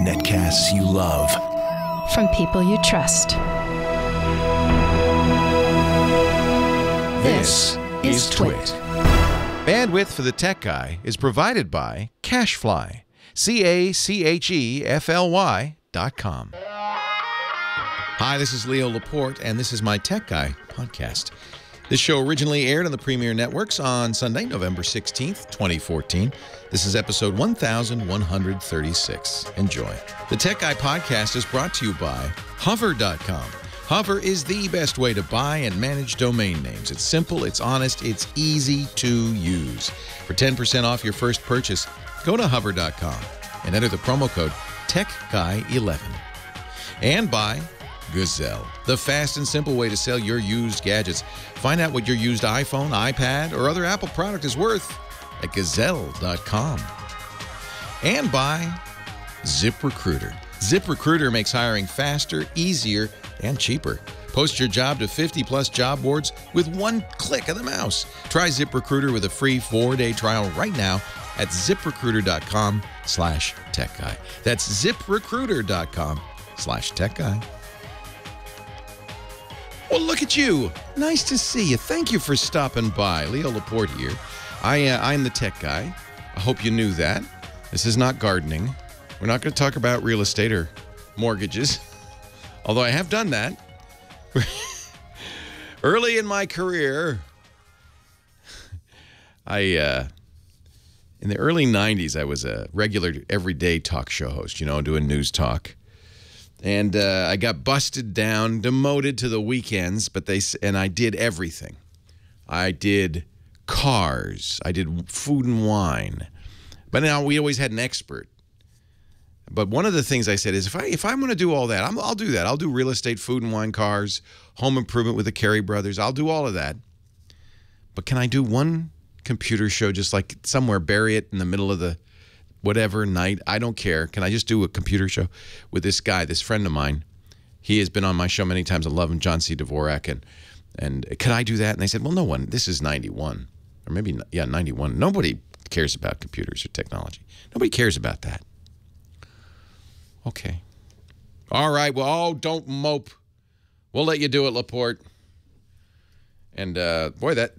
Netcasts you love. From people you trust. This is Twit. Bandwidth for the Tech Guy is provided by CacheFly. CacheFly.com. Hi, this is Leo Laporte, and this is my Tech Guy podcast. This show originally aired on the Premier Networks on Sunday, November 16th, 2014. This is episode 1136. Enjoy. The Tech Guy podcast is brought to you by Hover.com. Hover is the best way to buy and manage domain names. It's simple, it's honest, it's easy to use. For 10% off your first purchase, go to Hover.com and enter the promo code TechGuy11. And by Gazelle, the fast and simple way to sell your used gadgets. Find out what your used iPhone, iPad, or other Apple product is worth at Gazelle.com. And by ZipRecruiter. ZipRecruiter makes hiring faster, easier, and cheaper. Post your job to 50-plus job boards with one click of the mouse. Try ZipRecruiter with a free 4-day trial right now at ZipRecruiter.com/TechGuy. That's ZipRecruiter.com/TechGuy. Well, look at you. Nice to see you. Thank you for stopping by. Leo Laporte here. I'm the Tech Guy. I hope you knew that. This is not gardening. We're not going to talk about real estate or mortgages, although I have done that. Early in my career, in the early 90s, I was a regular everyday talk show host, doing news talk. And I got busted down, demoted to the weekends, and I did everything. I did cars. I did food and wine. But now we always had an expert. But one of the things I said is, if I'm going to do all that, I'll do that. I'll do real estate, food and wine, cars, home improvement with the Carey brothers. I'll do all of that. But can I do one computer show, just like somewhere, bury it in the middle of the whatever night? I don't care. Can I just do a computer show with this guy, this friend of mine? He has been on my show many times. I love him, John C. Dvorak. And can I do that? And they said, well, no one. This is 91. Or maybe, yeah, 91. Nobody cares about computers or technology. Nobody cares about that. Okay. All right. Well, don't mope. We'll let you do it, Laporte. And, boy, that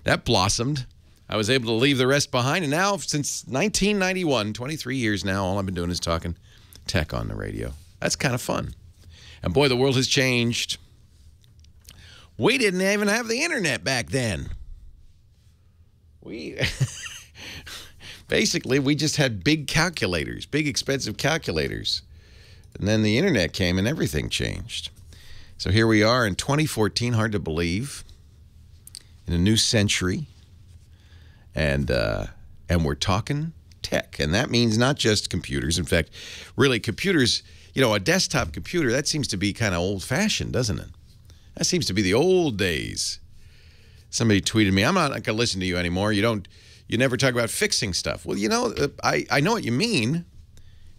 that blossomed. I was able to leave the rest behind. And now, since 1991, 23 years now, all I've been doing is talking tech on the radio. That's kind of fun. And, boy, the world has changed. We didn't even have the internet back then. Basically, we just had big calculators, big expensive calculators. And then the internet came and everything changed. So here we are in 2014, hard to believe, in a new century. And we're talking tech. And that means not just computers. In fact, really computers, a desktop computer, that seems to be kind of old-fashioned, doesn't it? That seems to be the old days. Somebody tweeted me, I'm not going to listen to you anymore. You never talk about fixing stuff. Well, I know what you mean.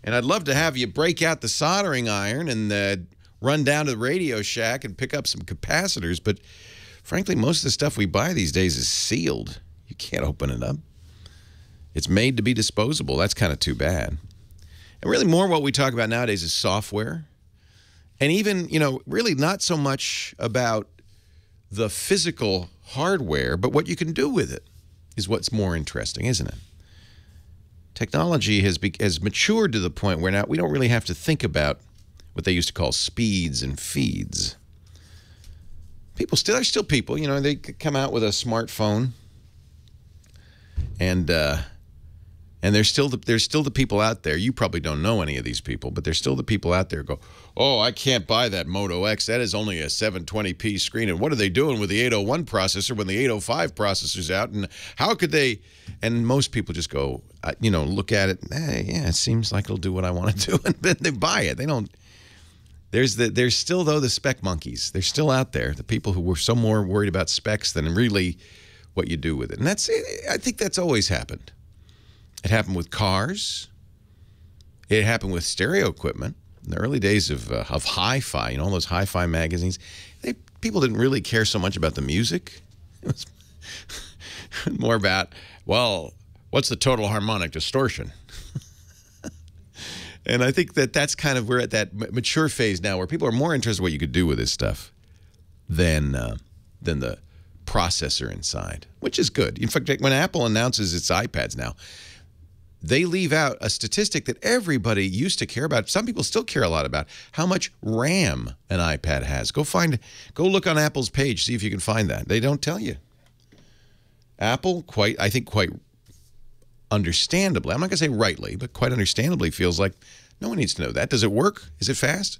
And I'd love to have you break out the soldering iron and run down to the Radio Shack and pick up some capacitors. But frankly, most of the stuff we buy these days is sealed. You can't open it up. It's made to be disposable. That's kind of too bad. And really more what we talk about nowadays is software. And even, really not so much about the physical hardware, but what you can do with it is what's more interesting, isn't it? Technology has matured to the point where now we don't really have to think about what they used to call speeds and feeds. There's still people, they come out with a smartphone, and there's still the people out there. You probably don't know any of these people, but there's still the people out there who go, oh, I can't buy that Moto X. That is only a 720p screen. And what are they doing with the 801 processor when the 805 processor's out? And how could they? And most people just go, look at it. Yeah, it seems like it'll do what I want to do, and then they buy it. They don't. There's still, though, the spec monkeys. They're still out there. The people who were so more worried about specs than really what you do with it. And I think that's always happened. It happened with cars. It happened with stereo equipment. In the early days of hi-fi, all those hi-fi magazines, people didn't really care so much about the music. It was more about, well, What's the total harmonic distortion? And I think that that's kind of, we're at that mature phase now where people are more interested in what you could do with this stuff than the processor inside, which is good. In fact, when Apple announces its iPads now, they leave out a statistic that everybody used to care about. Some people still care a lot about how much RAM an iPad has. Go look on Apple's page, see if you can find that. They don't tell you. Apple, I think quite understandably, I'm not going to say rightly, but quite understandably feels like no one needs to know that. Does it work? Is it fast?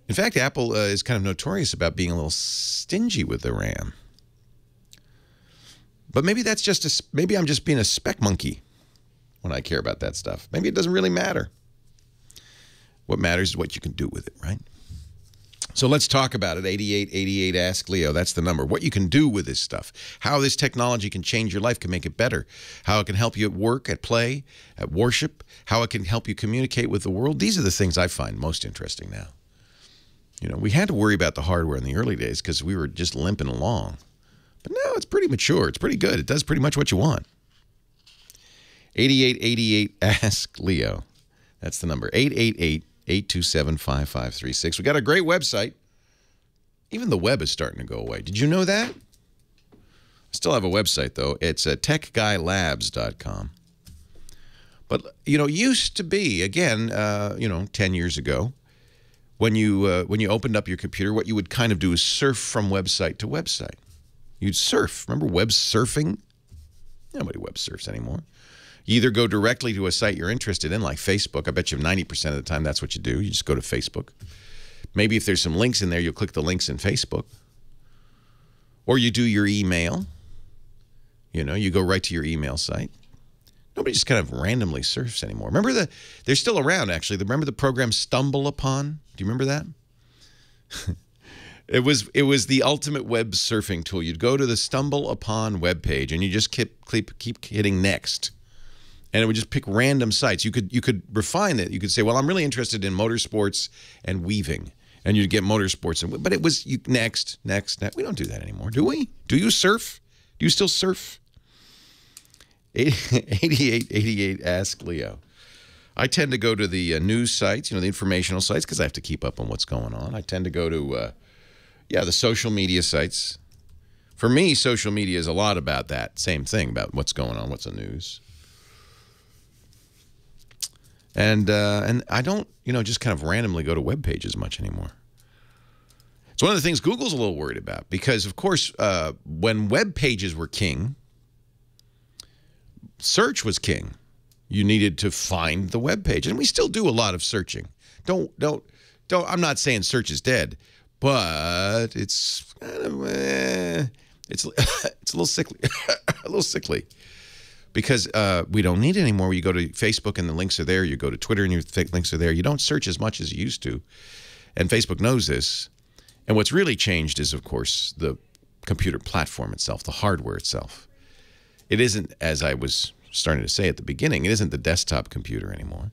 In fact, Apple is kind of notorious about being a little stingy with the RAM. But maybe that's just maybe I'm just being a spec monkey when I care about that stuff. Maybe it doesn't really matter. What matters is what you can do with it, right? So let's talk about it. 8888 Ask Leo. That's the number. What you can do with this stuff. How this technology can change your life, can make it better. How it can help you at work, at play, at worship. How it can help you communicate with the world. These are the things I find most interesting now. You know, we had to worry about the hardware in the early days because we were just limping along. But now it's pretty mature. It's pretty good. It does pretty much what you want. 8888 Ask Leo. That's the number. 888-827-5536. We got a great website. Even the web is starting to go away. Did you know that? I still have a website, though. It's techguylabs.com. But, you know, used to be, again, 10 years ago, when you opened up your computer, what you would kind of do is surf from website to website. You'd surf. Remember web surfing? Nobody web surfs anymore. You either go directly to a site you're interested in, like Facebook. I bet you 90% of the time that's what you do. You just go to Facebook. Maybe if there's some links in there, you'll click the links in Facebook. Or you do your email. You know, you go right to your email site. Nobody just kind of randomly surfs anymore. Remember they're still around, actually. Remember the program Stumble Upon? Do you remember that? It was the ultimate web surfing tool. You'd go to the Stumble Upon webpage, and you just keep hitting next. And it would just pick random sites. You could refine it. You could say, well, I'm really interested in motorsports and weaving. And you'd get motorsports. But it was next. We don't do that anymore, do we? Do you surf? Do you still surf? 8888 Ask Leo. I tend to go to the news sites, the informational sites, because I have to keep up on what's going on. I tend to go to, the social media sites. For me, social media is a lot about that same thing, about what's going on, what's the news. And I don't, just kind of randomly go to web pages much anymore. It's one of the things Google's a little worried about because, of course, when web pages were king, search was king. You needed to find the web page, and we still do a lot of searching. Don't. I'm not saying search is dead, but it's kind of it's a little sickly, a little sickly. Because we don't need it anymore. You go to Facebook and the links are there. You go to Twitter and your links are there. You don't search as much as you used to. And Facebook knows this. And what's really changed is, of course, the computer platform itself, the hardware itself. It isn't, as I was starting to say at the beginning, it isn't the desktop computer anymore.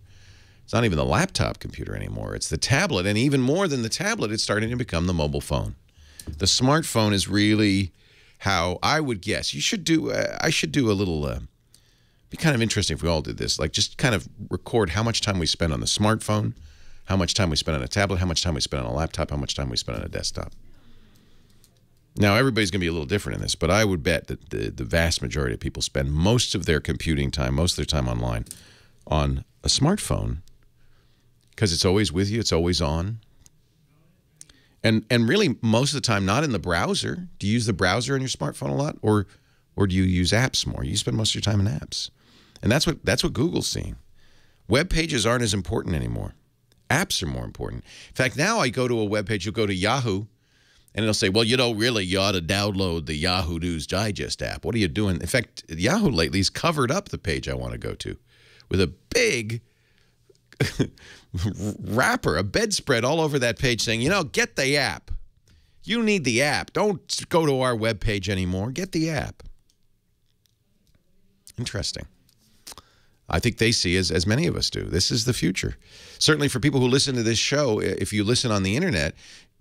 It's not even the laptop computer anymore. It's the tablet. And even more than the tablet, it's starting to become the mobile phone. The smartphone is really how I would guess. You should do, I should do a little... Be kind of interesting if we all did this. Like, just kind of record how much time we spend on the smartphone, how much time we spend on a tablet, how much time we spend on a laptop, how much time we spend on a desktop. Now, everybody's going to be a little different in this, but I would bet that the vast majority of people spend most of their computing time, most of their time online, on a smartphone because it's always with you, it's always on. And really, most of the time, not in the browser. Do you use the browser on your smartphone a lot, or do you use apps more? You spend most of your time in apps. And that's what Google's seeing. Web pages aren't as important anymore. Apps are more important. In fact, now I go to a web page, you'll go to Yahoo, and it'll say, well, really, you ought to download the Yahoo News Digest app. What are you doing? In fact, Yahoo lately has covered up the page I want to go to with a big wrapper, a bedspread all over that page saying, get the app. You need the app. Don't go to our web page anymore. Get the app. Interesting. I think they see, as many of us do, this is the future. Certainly for people who listen to this show, if you listen on the internet,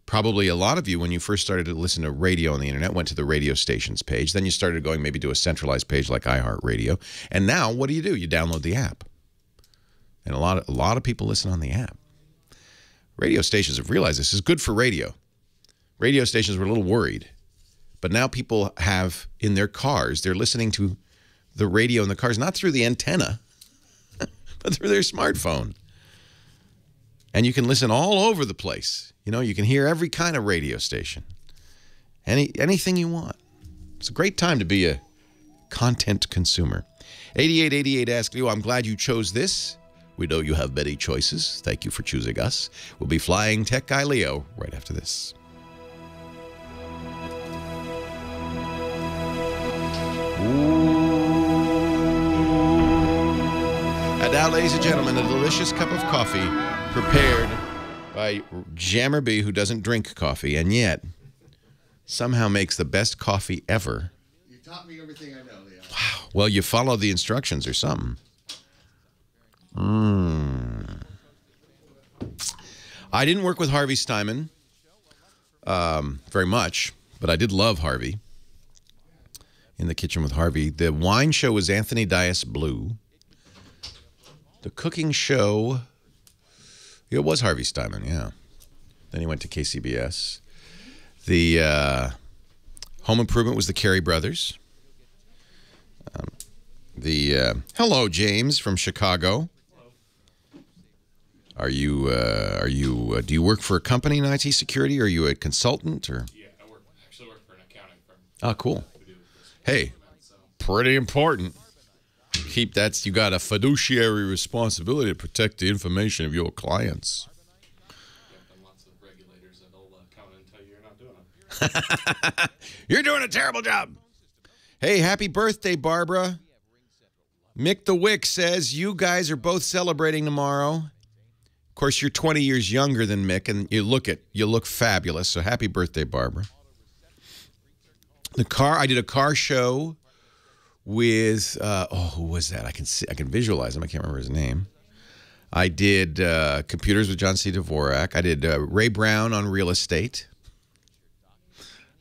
Probably a lot of you, when you first started to listen to radio on the internet, went to the radio stations page. Then you started going maybe to a centralized page like iHeartRadio. And now, what do? You download the app. And a lot of people listen on the app. Radio stations have realized this is good for radio. Radio stations were a little worried. But now people have, in their cars, they're listening to the radio in the cars, not through the antenna, but through their smartphone. And you can listen all over the place. You know, you can hear every kind of radio station. Anything you want. It's a great time to be a content consumer. 8888 asks you, I'm glad you chose this. We know you have many choices. Thank you for choosing us. We'll be flying Tech Guy Leo right after this. And now, ladies and gentlemen, a delicious cup of coffee prepared by Jammer B, who doesn't drink coffee, and yet somehow makes the best coffee ever. You taught me everything I know, Leo. Wow. Well, you follow the instructions or something. I didn't work with Harvey Steinman very much, but I did love Harvey. In the Kitchen with Harvey. The wine show was Anthony Dias Blue. The cooking show, it was Harvey Steinman, yeah. Then he went to KCBS. The Home Improvement was the Carey Brothers. Hello, James from Chicago. Do you work for a company in IT security? Or are you a consultant? Or? Yeah, I actually work for an accounting firm. Oh, cool. Hey, pretty important. You got a fiduciary responsibility to protect the information of your clients. And lots of regulators that'll come in and tell you you're not doing it. You're doing a terrible job. Hey, happy birthday, Barbara. Mick the Wick says you guys are both celebrating tomorrow. Of course, you're 20 years younger than Mick, and you look fabulous. So happy birthday, Barbara. I did a car show with who was that? I can visualize him. I can't remember his name. I did Computers with John C. Dvorak. I did Ray Brown on real estate.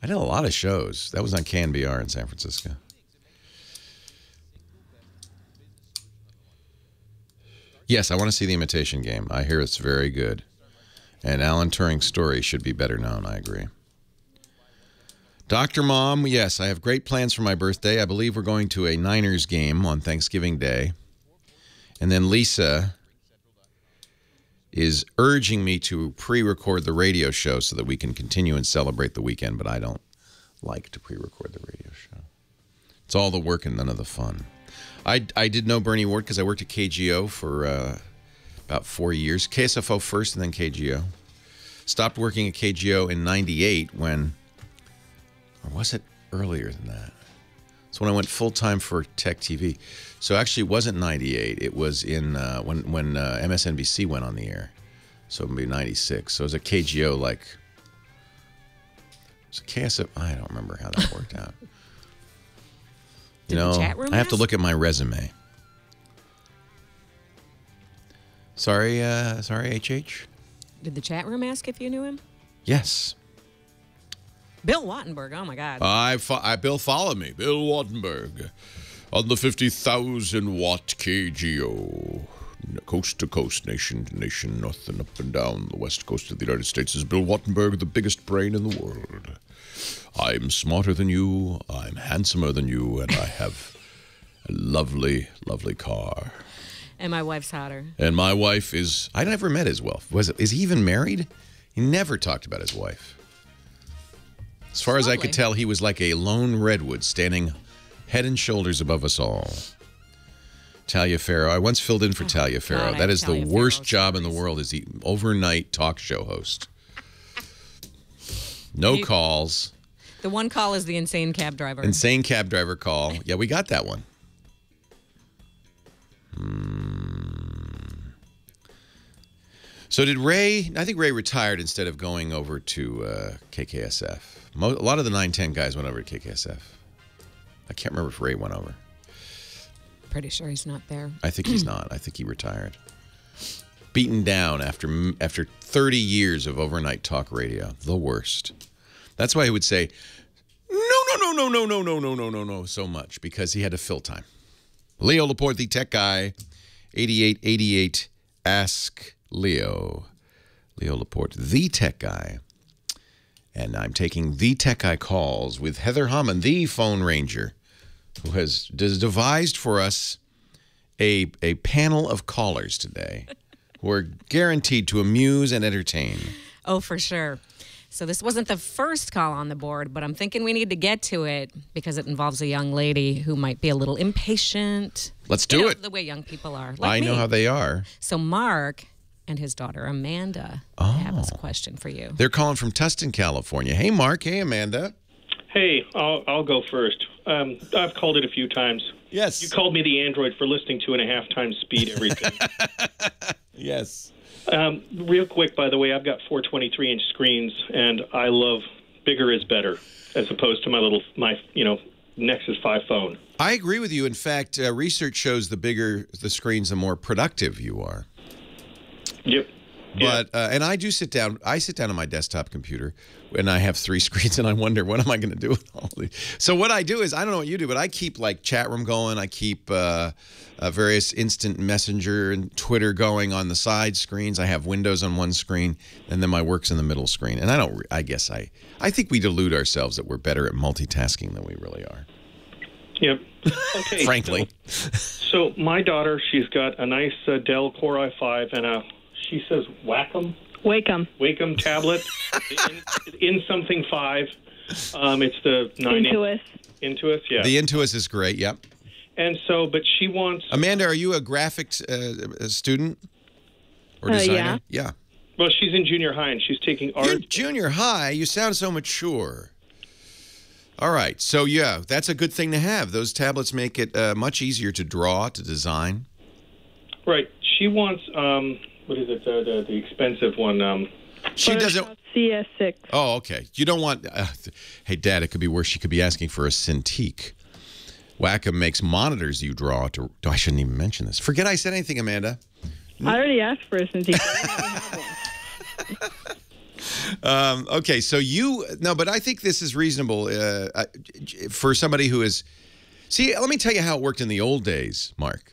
I did a lot of shows. That was on KNBR in San Francisco. Yes, I want to see The Imitation Game. I hear it's very good. And Alan Turing's story should be better known. I agree. Dr. Mom, yes, I have great plans for my birthday. I believe we're going to a Niners game on Thanksgiving Day. And then Lisa is urging me to pre-record the radio show so that we can continue and celebrate the weekend, but I don't like to pre-record the radio show. It's all the work and none of the fun. I did know Bernie Ward because I worked at KGO for about 4 years. KSFO first and then KGO. Stopped working at KGO in '98 when... Or was it earlier than that? It's when I went full-time for Tech TV. So actually it wasn't 98. It was in when MSNBC went on the air. So it would be 96. So it was a KGO like... It was a KSF... I don't remember how that worked out. Did the chat room I have to ask? look at my resume. Sorry, HH? Did the chat room ask if you knew him? Yes. Bill Wattenberg, oh my God. Bill followed me. Bill Wattenberg on the 50,000 watt KGO. Coast to coast, nation to nation, north and up and down the west coast of the United States is Bill Wattenberg, the biggest brain in the world. I'm smarter than you, I'm handsomer than you, and I have a lovely, lovely car. And my wife's hotter. And my wife is... I never met his wife. Is he even married? He never talked about his wife. As far as I could tell, he was like a lone redwood standing head and shoulders above us all. Taliaferro. I once filled in for Taliaferro. God, That is the Taliaferro worst job in the stories. world, is the overnight talk show host. No calls. The one call is the insane cab driver. Insane cab driver call. Yeah, we got that one. So did Ray... I think Ray retired instead of going over to KKSF. A lot of the 910 guys went over to KKSF. I can't remember if Ray went over. Pretty sure he's not there. I think he's not. I think he retired. beaten down after 30 years of overnight talk radio. The worst. That's why he would say, no, so much, because he had to fill time. Leo Laporte, the tech guy, 8888, Ask Leo. Leo Laporte, the tech guy. And I'm taking the tech guy calls with Heather Hammond, the phone ranger, who has devised for us a panel of callers today who are guaranteed to amuse and entertain. Oh, for sure. So this wasn't the first call on the board, but I'm thinking we need to get to it because it involves a young lady who might be a little impatient. Let's do it. The way young people are. I know how they are. So Mark and his daughter Amanda have this question for you. They're calling from Tustin, California. Hey, Mark. Hey, Amanda. Hey, I'll go first. I've called it a few times. Yes. You called me the Android for listening 2.5 times speed everything. Yes. Real quick, by the way, I've got 423-inch screens, and I love bigger is better, as opposed to my Nexus 5 phone. I agree with you. In fact, research shows the bigger the screens, the more productive you are. Yep. But and I do sit down. I sit down on my desktop computer, and I have 3 screens, and I wonder what am I going to do with all these. So what I do is I don't know what you do, but I keep like chat room going. I keep various instant messenger and Twitter going on the side screens. I have Windows on one screen, and then my work's in the middle screen. And I don't. I guess I think we delude ourselves that we're better at multitasking than we really are. Yep. Okay. Frankly. So my daughter, she's got a nice Dell Core i5 and she says Wacom tablet in something 5. It's the 9-inch. Intuos, yeah. The Intuos is great, yep. And so, but she wants... Amanda, are you a graphics student or designer? Yeah. Well, she's in junior high, and she's taking art. You're junior high? You sound so mature. All right. So, yeah, that's a good thing to have. Those tablets make it much easier to draw, to design. Right. She wants... what is it? The expensive one. She doesn't. CS6. Oh, okay. You don't want. Hey, Dad, it could be worse. She could be asking for a Cintiq. Wacom makes monitors you draw to. I shouldn't even mention this. Forget I said anything, Amanda. I already asked for a Cintiq. Okay, so but I think this is reasonable for somebody who is. See, let me tell you how it worked in the old days, Mark.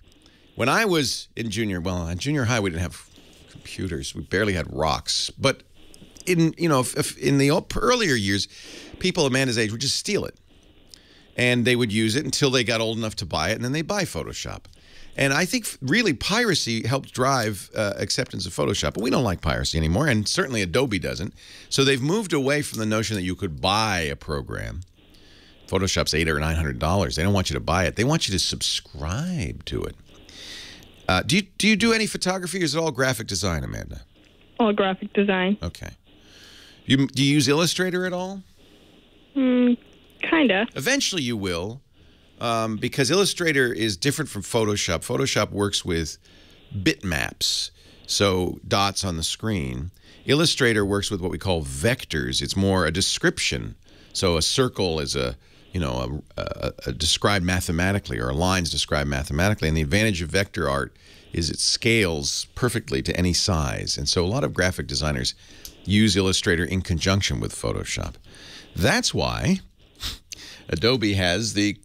When I was in junior high, we didn't have computers. We barely had rocks. But in the earlier years, people Amanda's age would just steal it, and they would use it until they got old enough to buy it, and then they buy Photoshop. And I think really piracy helped drive acceptance of Photoshop. But we don't like piracy anymore, and certainly Adobe doesn't. So they've moved away from the notion that you could buy a program. Photoshop's $800 or $900. They don't want you to buy it. They want you to subscribe to it. Do you do any photography, or is it all graphic design, Amanda? All graphic design. Okay. Do you use Illustrator at all? Kinda. Eventually you will, because Illustrator is different from Photoshop. Photoshop works with bitmaps, so dots on the screen. Illustrator works with what we call vectors. It's more a description. So a circle is described mathematically, or a line's described mathematically. And the advantage of vector art is it scales perfectly to any size. And so a lot of graphic designers use Illustrator in conjunction with Photoshop. That's why Adobe has the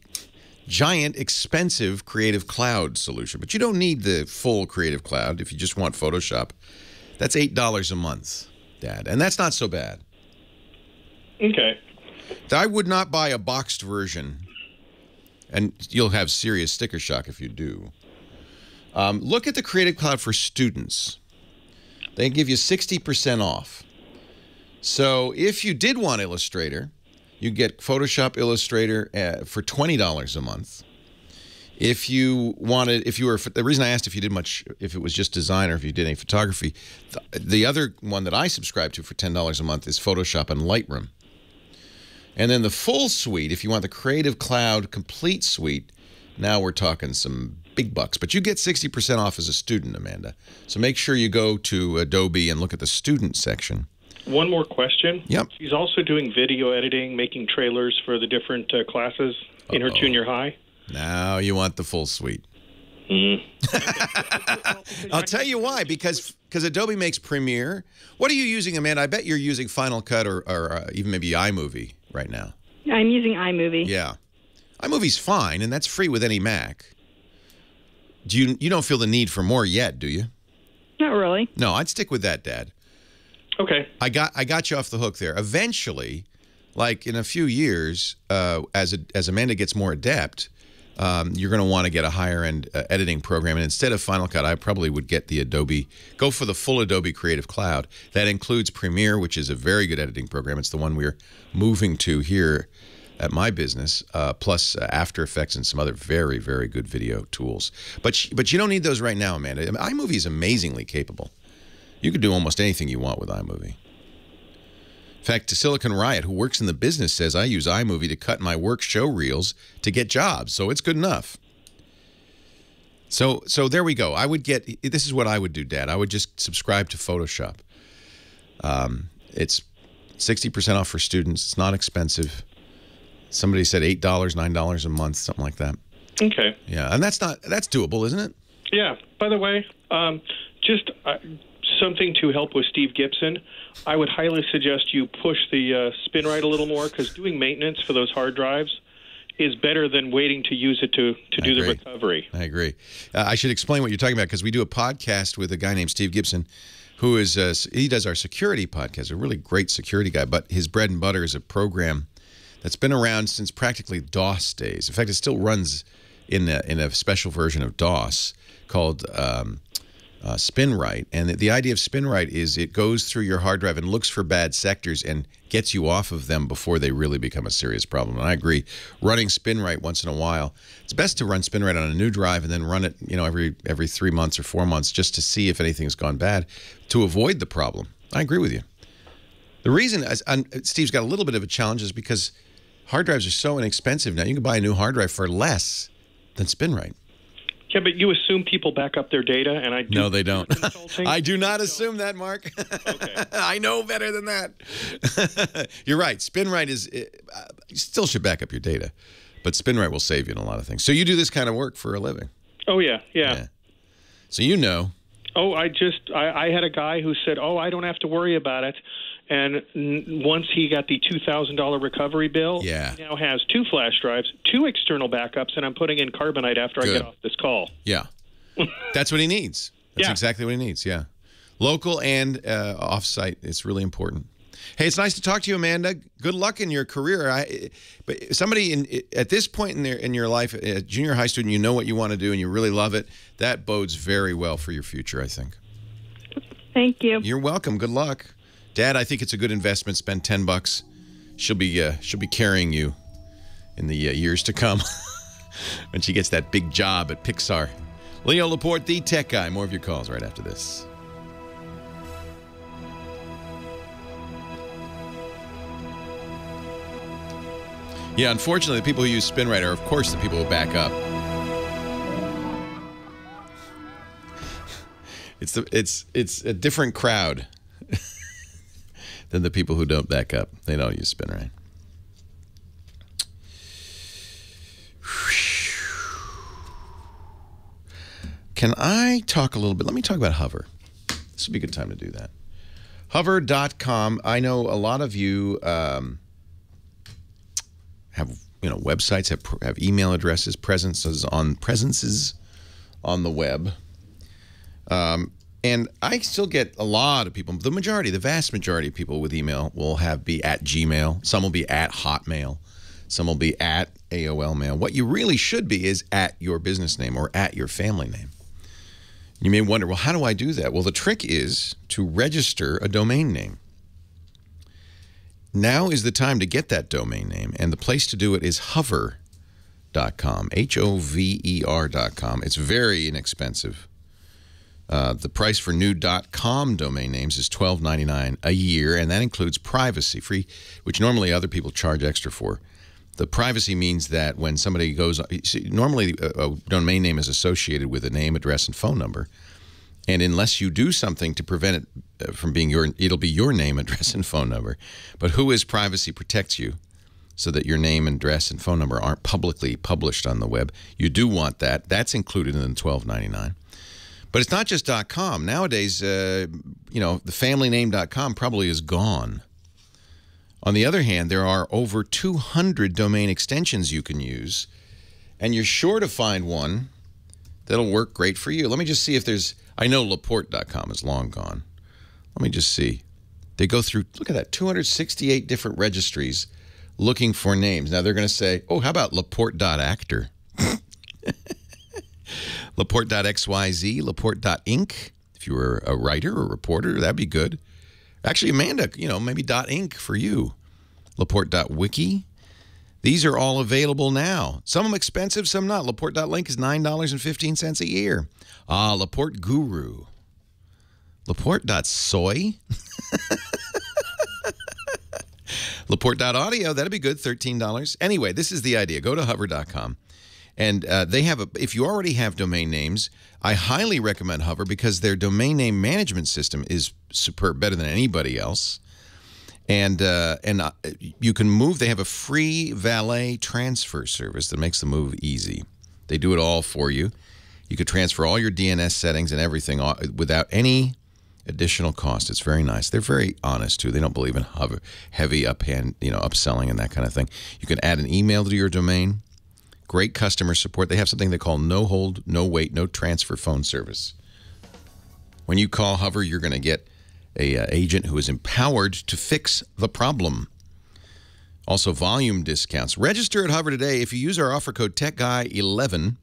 giant, expensive Creative Cloud solution. But you don't need the full Creative Cloud if you just want Photoshop. That's $8 a month, Dad. And that's not so bad. Okay. I would not buy a boxed version, and you'll have serious sticker shock if you do. Look at the Creative Cloud for students. They give you 60% off. So if you did want Illustrator, you get Photoshop Illustrator for $20 a month. The reason I asked if it was just design or if you did any photography, the other one that I subscribe to for $10 a month is Photoshop and Lightroom. And then the full suite, if you want the Creative Cloud complete suite, now we're talking some big bucks. But you get 60% off as a student, Amanda. So make sure you go to Adobe and look at the student section. One more question. Yep. She's also doing video editing, making trailers for the different classes in her junior high. Now you want the full suite. I'll tell you why. Because Adobe makes Premiere. What are you using, Amanda? I bet you're using Final Cut or even maybe iMovie right now. I'm using iMovie. Yeah. iMovie's fine, and that's free with any Mac. You don't feel the need for more yet, do you? Not really. No, I'd stick with that, Dad. Okay. I got you off the hook there. Eventually, like in a few years, as Amanda gets more adept, you're going to want to get a higher-end editing program. And instead of Final Cut, I probably would get the go for the full Adobe Creative Cloud. That includes Premiere, which is a very good editing program. It's the one we're moving to here at my business, plus After Effects and some other very, very good video tools. But you don't need those right now, Amanda. I mean, iMovie is amazingly capable. You could do almost anything you want with iMovie. In fact, Silicon Riot, who works in the business, says I use iMovie to cut my work show reels to get jobs, so it's good enough. So there we go. This is what I would do, Dad. I would just subscribe to Photoshop. It's 60% off for students. It's not expensive. Somebody said $8, $9 a month, something like that. Okay. Yeah, and that's doable, isn't it? Yeah. By the way, just something to help with Steve Gibson. I would highly suggest you push the spin right a little more, because doing maintenance for those hard drives is better than waiting to use it to do the recovery. I agree. I should explain what you're talking about, because we do a podcast with a guy named Steve Gibson, who is he does our security podcast, a really great security guy, but his bread and butter is a program that's been around since practically DOS days. In fact, it still runs in a special version of DOS called SpinRite. And the idea of SpinRite is it goes through your hard drive and looks for bad sectors and gets you off of them before they really become a serious problem. And I agree, running SpinRite once in a while, it's best to run SpinRite on a new drive and then run it, every 3 months or 4 months just to see if anything's gone bad to avoid the problem. I agree with you. The reason Steve's got a little bit of a challenge is because hard drives are so inexpensive now. You can buy a new hard drive for less than SpinRite. Yeah, but you assume people back up their data, and I do. No, they don't. I do not So- assume that, Mark. Okay. I know better than that. You're right. SpinRite you still should back up your data, but SpinRite will save you in a lot of things. So you do this kind of work for a living. Oh, yeah. So you know. Oh, I had a guy who said, I don't have to worry about it. And once he got the $2,000 recovery bill, he now has 2 flash drives, 2 external backups, and I'm putting in Carbonite after I get off this call. Yeah. That's what he needs. That's exactly what he needs, yeah. Local and off-site, it's really important. Hey, it's nice to talk to you, Amanda. Good luck in your career. But somebody at this point in your life, a junior high student, you know what you want to do and you really love it. That bodes very well for your future, I think. Thank you. You're welcome. Good luck. Dad, I think it's a good investment. Spend $10. She'll be carrying you in the years to come when she gets that big job at Pixar. Leo Laporte, the tech guy. More of your calls right after this. Yeah, unfortunately, the people who use SpinRite are, of course, the people who back up. It's a different crowd than the people who don't back up. They don't use SpinRite. Can I talk a little bit? Let me talk about Hover. This would be a good time to do that. Hover.com. I know a lot of you have websites, have email addresses, presences on the web. And I still get a lot of people, the vast majority of people with email will be at Gmail. Some will be at Hotmail. Some will be at AOL Mail. What you really should be is at your business name or at your family name. You may wonder, well, how do I do that? Well, the trick is to register a domain name. Now is the time to get that domain name, and the place to do it is hover.com, Hover.com. It's very inexpensive. The price for new .com domain names is $12.99 a year, and that includes privacy free, which normally other people charge extra for. The privacy means that when somebody goes, normally a domain name is associated with a name, address, and phone number, and unless you do something to prevent it from being it'll be your name, address, and phone number. But Whois Privacy protects you. so that your name, address, and phone number aren't publicly published on the web. You do want that. That's included in the $12.99. But it's not just .com. Nowadays, the familyname.com probably is gone. On the other hand, there are over 200 domain extensions you can use, and you're sure to find one that'll work great for you. Let me just see if there's... I know Laporte.com is long gone. Let me just see. They go through, look at that, 268 different registries looking for names. Now they're going to say, oh, how about Laporte.actor? Laporte.xyz, Laporte.inc. If you were a writer or reporter, that'd be good. Actually, Amanda, maybe .inc for you. Laporte.wiki. These are all available now. Some of them expensive, some not. Laporte.link is $9.15 a year. Laporte Guru. Laporte.soy. Laporte.audio, that'd be good, $13. Anyway, this is the idea. Go to hover.com. And they have if you already have domain names, I highly recommend Hover because their domain name management system is superb, better than anybody else. And you can move. They have a free valet transfer service that makes the move easy. They do it all for you. You could transfer all your DNS settings and everything without any additional cost. It's very nice. They're very honest too. They don't believe in heavy upselling and that kind of thing. You can add an email to your domain. Great customer support. They have something they call no hold, no wait, no transfer phone service. When you call Hover, you're going to get an agent who is empowered to fix the problem. Also, volume discounts. Register at Hover today. If you use our offer code TechGuy11,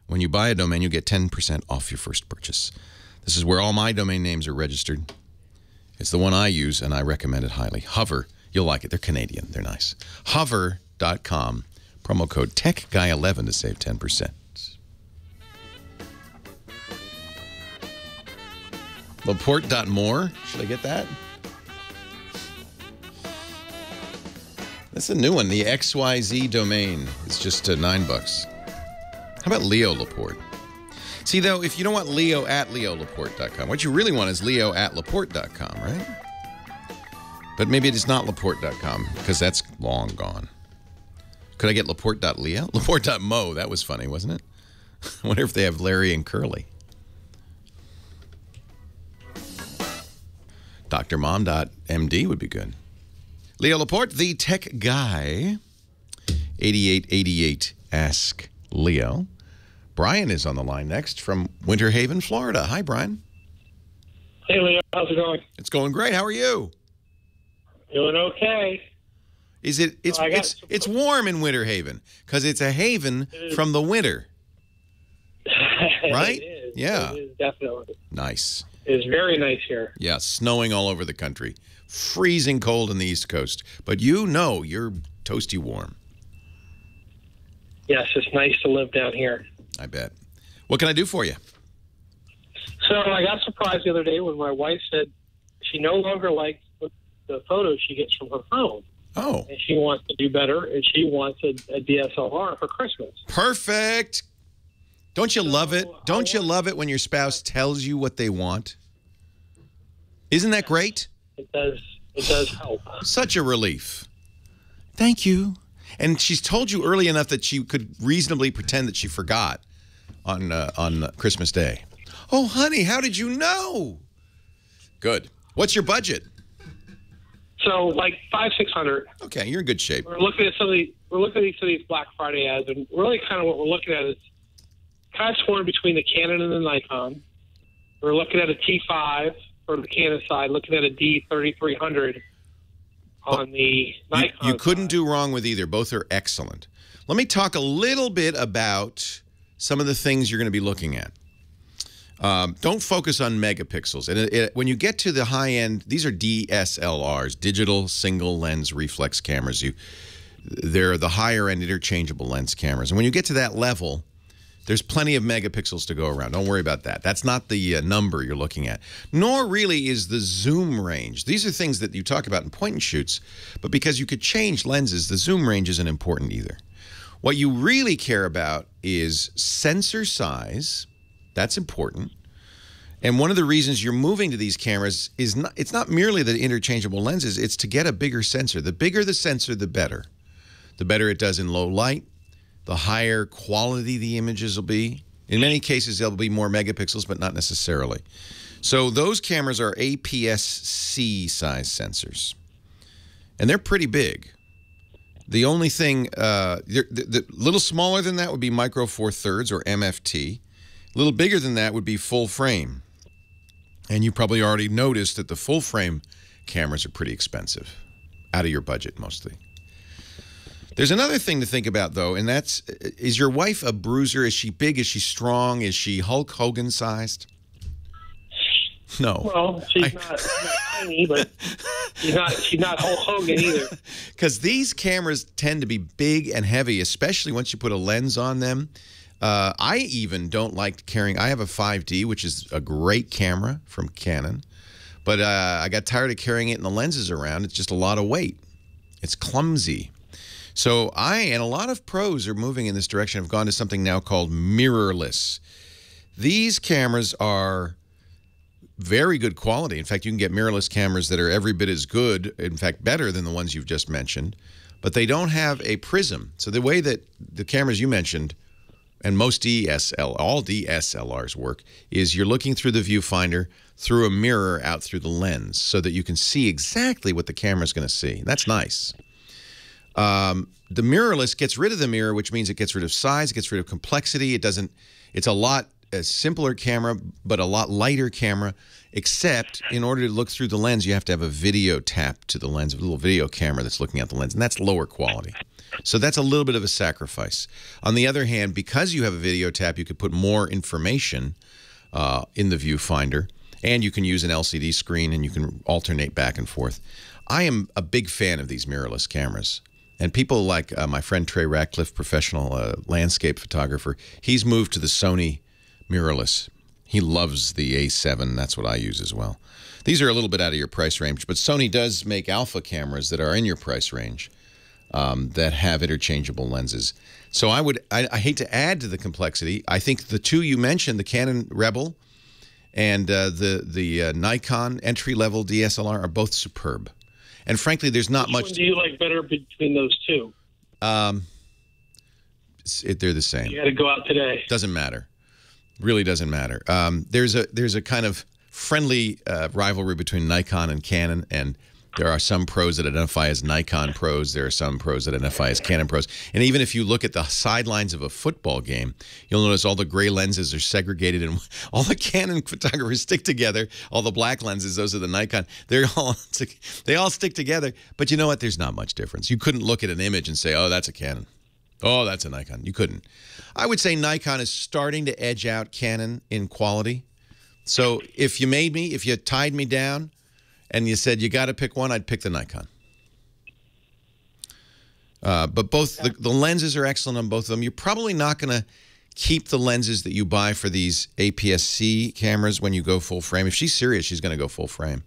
when you buy a domain, you get 10% off your first purchase. This is where all my domain names are registered. It's the one I use, and I recommend it highly. Hover. You'll like it. They're Canadian. They're nice. Hover.com. Promo code TechGuy11 to save 10%. Laporte.more. Should I get that? That's a new one. The XYZ domain. It's just $9. How about Leo Laporte? See, though, if you don't want Leo at leolaporte.com, what you really want is Leo at Laporte.com, right? But maybe it is not Laporte.com because that's long gone. Could I get Laporte.leo? Laporte.mo. That was funny, wasn't it? I wonder if they have Larry and Curly. DrMom.md would be good. Leo Laporte, the tech guy. 8888 Ask Leo. Brian is on the line next from Winter Haven, Florida. Hi, Brian. Hey, Leo. How's it going? It's going great. How are you? Doing okay. Is it? It's warm in Winter Haven because it's a haven from the winter, right? It is. Yeah, it is definitely nice. It's very nice here. Yeah, snowing all over the country, freezing cold on the East Coast, but you're toasty warm. Yes, it's nice to live down here. I bet. What can I do for you? So I got surprised the other day when my wife said she no longer likes the photos she gets from her phone. Oh. And she wants to do better, and she wants a DSLR for Christmas. Perfect. Don't you love it? Don't you love it when your spouse tells you what they want? Isn't that great? It does. It does help. Such a relief. Thank you. And she's told you early enough that she could reasonably pretend that she forgot on Christmas Day. Oh, honey, how did you know? Good. What's your budget? So, like $500-600. Okay, you're in good shape. We're looking at some of these Black Friday ads, and really kind of what we're looking at is kind of torn between the Canon and the Nikon. We're looking at a T5 for the Canon side, looking at a D3300 on the Nikon You couldn't side. do wrong with either. Both are excellent. Let me talk a little bit about some of the things you're going to be looking at. Don't focus on megapixels. And when you get to the high end, these are DSLRs, digital single lens reflex cameras. They're the higher end interchangeable lens cameras. And when you get to that level, there's plenty of megapixels to go around. Don't worry about that. That's not the number you're looking at. Nor really is the zoom range. These are things that you talk about in point and shoots, but because you could change lenses, the zoom range isn't important either. What you really care about is sensor size. That's important. And one of the reasons you're moving to these cameras is it's not merely the interchangeable lenses, it's to get a bigger sensor. The bigger the sensor, the better. the better it does in low light, the higher quality the images will be. In many cases, there'll be more megapixels, but not necessarily. So those cameras are APS-C size sensors, and they're pretty big. The only thing, the little smaller than that would be micro four thirds or MFT. A little bigger than that would be full frame. And you probably already noticed that the full frame cameras are pretty expensive, out of your budget mostly. There's another thing to think about, though, and that's, is your wife a bruiser? Is she big? Is she strong? Is she Hulk Hogan sized? No. Well, she's not tiny, but she's not Hulk Hogan either. Because these cameras tend to be big and heavy, especially once you put a lens on them. I even don't like carrying. I have a 5D, which is a great camera from Canon, but I got tired of carrying it and the lenses around. It's just a lot of weight. It's clumsy. So and a lot of pros are moving in this direction, have gone to something now called mirrorless. These cameras are very good quality. In fact, you can get mirrorless cameras that are every bit as good, in fact, better than the ones you've just mentioned, but they don't have a prism. So the way that the cameras you mentioned, and most all DSLRs work, is you're looking through the viewfinder through a mirror out through the lens so that you can see exactly what the camera's going to see. That's nice. The mirrorless gets rid of the mirror, which means it gets rid of size, it gets rid of complexity. It's a simpler camera, but a lot lighter camera, except in order to look through the lens, you have to have a video tap to the lens, a little video camera that's looking at the lens, and that's lower quality. So that's a little bit of a sacrifice. On the other hand, because you have a video tap, you could put more information in the viewfinder, and you can use an LCD screen, and you can alternate back and forth. I am a big fan of these mirrorless cameras. And people like my friend Trey Ratcliffe, professional landscape photographer, he's moved to the Sony mirrorless. He loves the A7. That's what I use as well. These are a little bit out of your price range, but Sony does make alpha cameras that are in your price range that have interchangeable lenses. So I hate to add to the complexity. I think the two you mentioned, the Canon Rebel and the Nikon entry-level DSLR, are both superb. And frankly, there's not much. Which one do you like better between those two? They're the same. You got to go out today. Doesn't matter. Really doesn't matter. There's a kind of friendly rivalry between Nikon and Canon, and there are some pros that identify as Nikon pros. There are some pros that identify as Canon pros. And even if you look at the sidelines of a football game, you'll notice all the gray lenses are segregated, and all the Canon photographers stick together. All the black lenses, those are the Nikon. They all stick together. But you know what? There's not much difference. You couldn't look at an image and say, oh, that's a Canon. Oh, that's a Nikon. You couldn't. I would say Nikon is starting to edge out Canon in quality. So if you tied me down, and you said you got to pick one, I'd pick the Nikon. But both the lenses are excellent on both of them. You're probably not going to keep the lenses that you buy for these APS-C cameras when you go full frame. If she's serious, she's going to go full frame.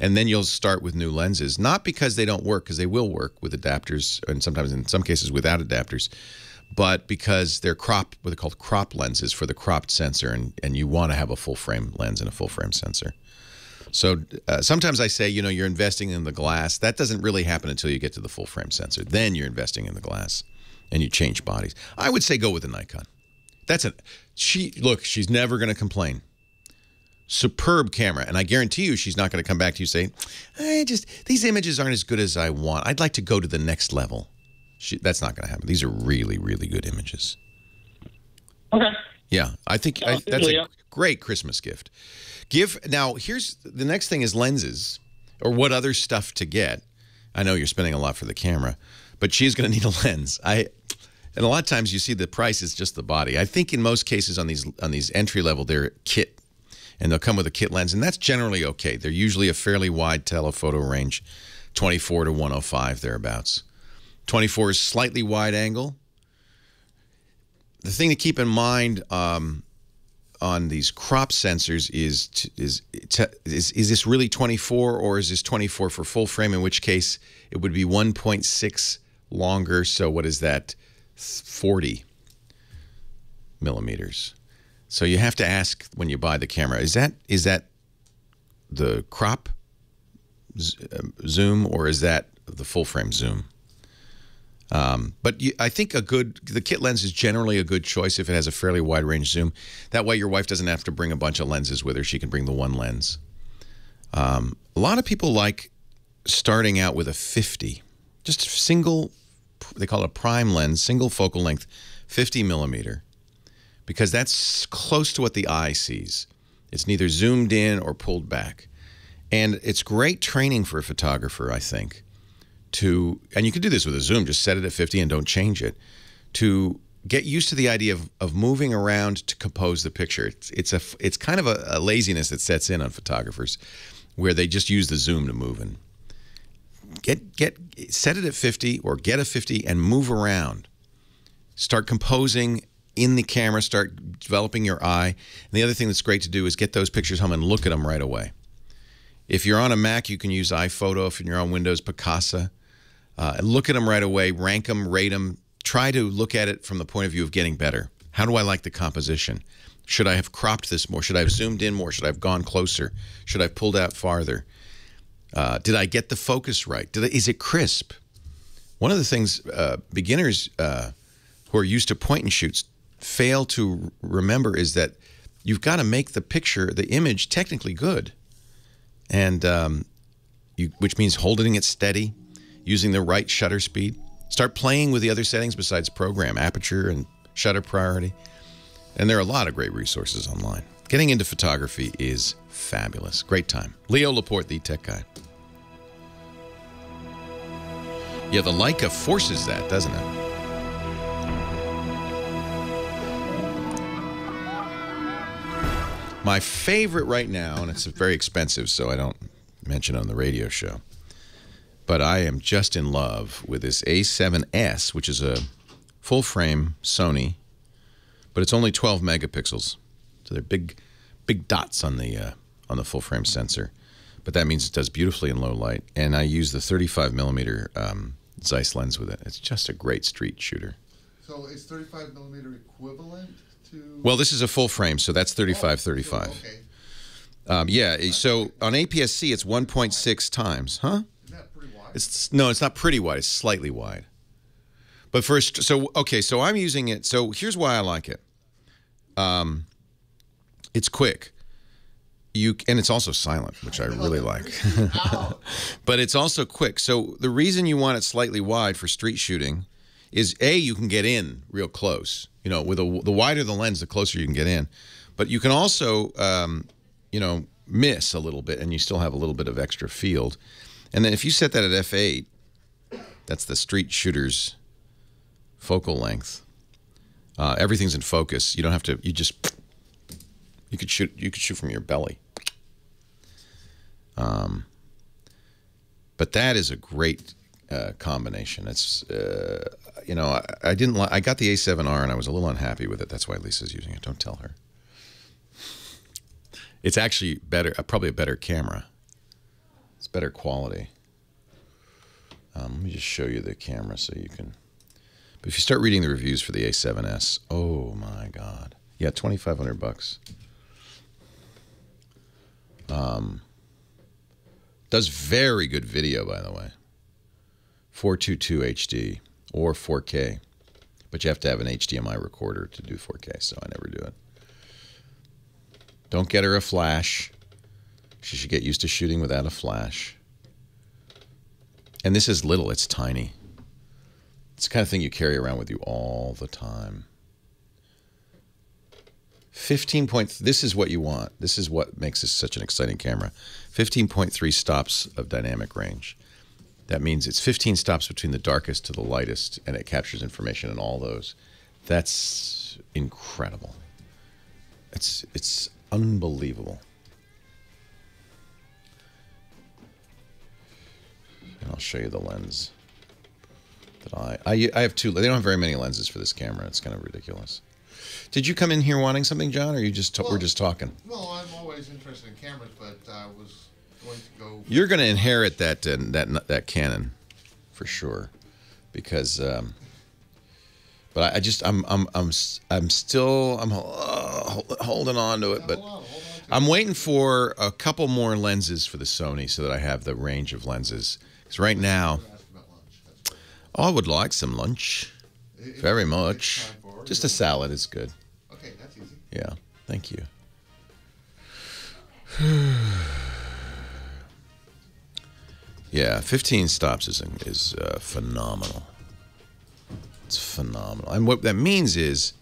And then you'll start with new lenses, not because they don't work, because they will work with adapters, and sometimes in some cases without adapters, but because they're what they're called crop lenses for the cropped sensor, and you want to have a full frame lens and a full frame sensor. So sometimes I say, you're investing in the glass. That doesn't really happen until you get to the full frame sensor. Then you're investing in the glass, and you change bodies. I would say go with the Nikon. Look, she's never going to complain. Superb camera, and I guarantee you she's not going to come back to you saying, these images aren't as good as I want. I'd like to go to the next level. That's not going to happen. These are really, really good images. Okay. Yeah, I think that's a great Christmas gift. Now, here's the next thing is lenses, or what other stuff to get. I know you're spending a lot for the camera, but she's going to need a lens. And a lot of times you see the price is just the body. I think in most cases on these entry level, they're kit, and they'll come with a kit lens, and that's generally okay. They're usually a fairly wide telephoto range, 24 to 105 thereabouts. 24 is slightly wide angle. The thing to keep in mind on these crop sensors is this really 24, or is this 24 for full frame, in which case it would be 1.6 longer. So what is that? 40 millimeters. So you have to ask when you buy the camera, is that the crop zoom, or is that the full frame zoom? But I think the kit lens is generally a good choice if it has a fairly wide range zoom. That way your wife doesn't have to bring a bunch of lenses with her. She can bring the one lens. A lot of people like starting out with a 50, just a single, they call it a prime lens, single focal length, 50 millimeter, because that's close to what the eye sees. It's neither zoomed in or pulled back. And it's great training for a photographer, I think, and you can do this with a zoom, just set it at 50 and don't change it, to get used to the idea of moving around to compose the picture. It's kind of a laziness that sets in on photographers where they just use the zoom to move in. Set it at 50 or get a 50 and move around. Start composing in the camera, start developing your eye. And the other thing that's great to do is get those pictures home and look at them right away. If you're on a Mac, you can use iPhoto. If you're on Windows, Picasa. Look at them right away, rank them, rate them. Try to look at it from the point of view of getting better. How do I like the composition? Should I have cropped this more? Should I have zoomed in more? Should I have gone closer? Should I have pulled out farther? Did I get the focus right? Is it crisp? One of the things beginners who are used to point and shoots fail to remember is that you've got to make the picture, the image, technically good. And which means holding it steady, using the right shutter speed. Start playing with the other settings besides program, aperture and shutter priority. And there are a lot of great resources online. Getting into photography is fabulous. Great time. Leo Laporte, the tech guy. Yeah, the Leica forces that, doesn't it? My favorite right now, and it's very expensive, so I don't mention it on the radio show, but I am just in love with this A7S, which is a full-frame Sony, but it's only 12 megapixels. So they're big dots on the full-frame sensor. But that means it does beautifully in low light. And I use the 35 millimeter Zeiss lens with it. It's just a great street shooter. So is 35 millimeter equivalent to? Well, this is a full frame, so that's 35-35. Okay. Yeah, so on APS-C, it's 1.6 times. Huh? Isn't that pretty wide? No, it's not pretty wide. It's slightly wide. But first, so I'm using it. So here's why I like it. It's quick. And it's also silent, which I really like. But it's also quick. So the reason you want it slightly wide for street shooting is you can get in real close. You know, with the wider the lens, the closer you can get in. But you can also, miss a little bit, and you still have a little bit of extra field. And then if you set that at f8, that's the street shooter's focal length. Everything's in focus. You don't have to. You could shoot from your belly. But that is a great combination. It's I got the A7R and I was a little unhappy with it. That's why Lisa's using it. Don't tell her. It's actually better, probably a better camera. It's better quality. Let me just show you the camera so you can. But if you start reading the reviews for the A7S, oh my God, yeah, $2,500. Does very good video, by the way. 422 HD or 4K, but you have to have an HDMI recorder to do 4K, so I never do it. Don't get her a flash. She should get used to shooting without a flash. And this is little, it's tiny. It's the kind of thing you carry around with you all the time. 15 point, this is what you want. This is what makes this such an exciting camera. 15.3 stops of dynamic range. That means it's 15 stops between the darkest to the lightest, and it captures information in all those. That's incredible. It's unbelievable. And I'll show you the lens that I have two. They don't have very many lenses for this camera. It's kind of ridiculous. Did you come in here wanting something, John, or you just we're just talking? No, I'm always interested in cameras, but I was going to go. You're going to inherit that Canon, for sure, because. But I'm still holding on to it, but I'm waiting for a couple more lenses for the Sony so that I have the range of lenses. Because right now, Oh, I would like some lunch. Very much. Just a salad is good. Okay, that's easy. Yeah, thank you. Yeah, 15 stops is phenomenal. It's phenomenal. And what that means is,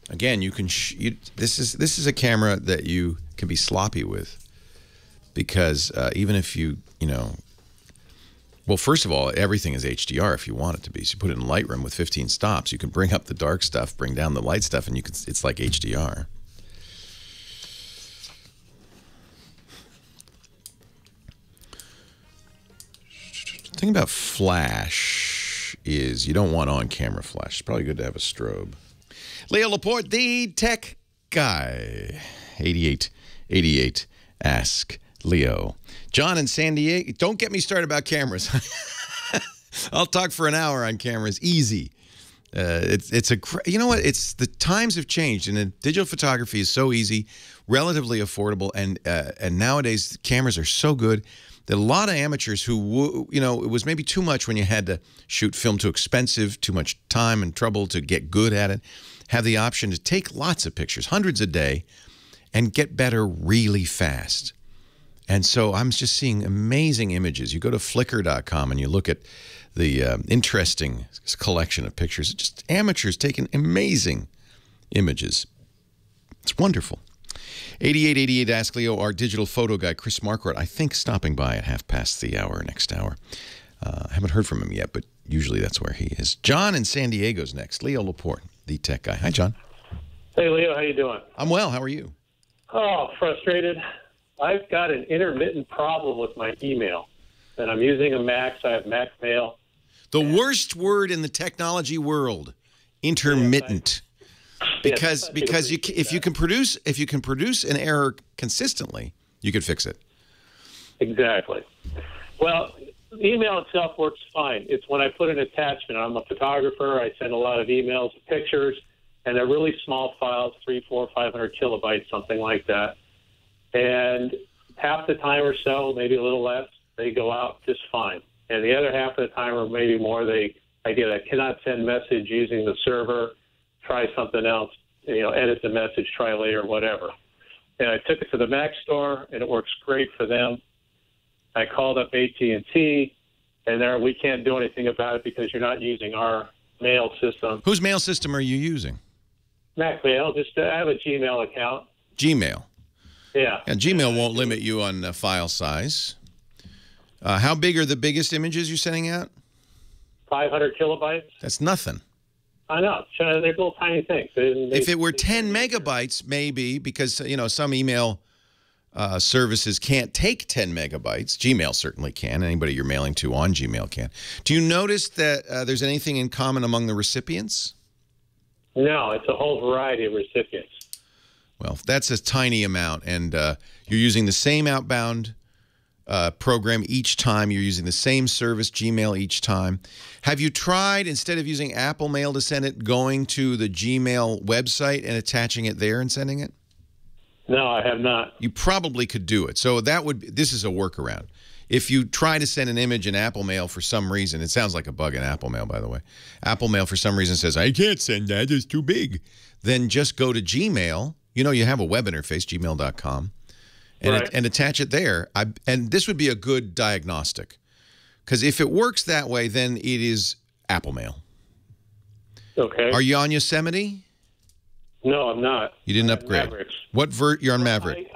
again, you can this is a camera that you can be sloppy with, because even if you know, well, first of all, everything is HDR if you want it to be. So you put it in Lightroom with 15 stops, you can bring up the dark stuff, bring down the light stuff, and it's like HDR. The thing about flash is you don't want on-camera flash. It's probably good to have a strobe. Leo Laporte, the tech guy. 8888, ask Leo. John in San Diego, don't get me started about cameras. I'll talk for an hour on cameras, easy. You know what? The times have changed, and digital photography is so easy, relatively affordable, and nowadays cameras are so good that a lot of amateurs who, you know, it was maybe too much when you had to shoot film, too expensive, too much time and trouble to get good at it, have the option to take lots of pictures, hundreds a day, and get better really fast. And so I'm just seeing amazing images. You go to Flickr.com and you look at the interesting collection of pictures. Just amateurs taking amazing images. It's wonderful. 8888 Ask Leo, our digital photo guy, Chris Marquardt, I think stopping by at 1:30 next hour. I haven't heard from him yet, but usually that's where he is. John in San Diego's next. Leo Laporte, the tech guy. Hi, John. Hey, Leo. How you doing? I'm well. How are you? Oh, frustrated. I've got an intermittent problem with my email, and I'm using a Mac, so I have Mac Mail. The worst word in the technology world, intermittent. Because if you can produce an error consistently, you can fix it. Exactly. Well, email itself works fine. It's when I put an attachment. I'm a photographer. I send a lot of emails, pictures, and they're really small files, 300, 400, 500 kilobytes, something like that. And half the time or so, maybe a little less, they go out just fine. And the other half of the time, or maybe more, I get a cannot send message using the server. Try something else, you know, edit the message, try later, whatever. And I took it to the Mac store, and it works great for them. I called up AT&T, and we can't do anything about it because you're not using our mail system. Whose mail system are you using? Mac Mail. Just I have a Gmail account. Gmail. Yeah. And Gmail won't limit you on file size. How big are the biggest images you're sending out? 500 kilobytes. That's nothing. I know. They're little tiny things. If it were 10 megabytes, maybe, because, you know, some email services can't take 10 megabytes. Gmail certainly can. Anybody you're mailing to on Gmail can. Do you notice that there's anything in common among the recipients? No, it's a whole variety of recipients. Well, that's a tiny amount, and you're using the same outbound program each time. You're using the same service, Gmail, each time. Have you tried, instead of using Apple Mail to send it, going to the Gmail website and attaching it there and sending it? No, I have not. You probably could do it. So this is a workaround. If you try to send an image in Apple Mail for some reason, it sounds like a bug in Apple Mail, by the way. Apple Mail for some reason says, I can't send that, it's too big. Then just go to Gmail. You know, you have a web interface, gmail.com. And attach it there. And this would be a good diagnostic. Because if it works that way, then it is Apple Mail. Okay. Are you on Yosemite? No, I'm not. You didn't upgrade. Mavericks. You're on Maverick?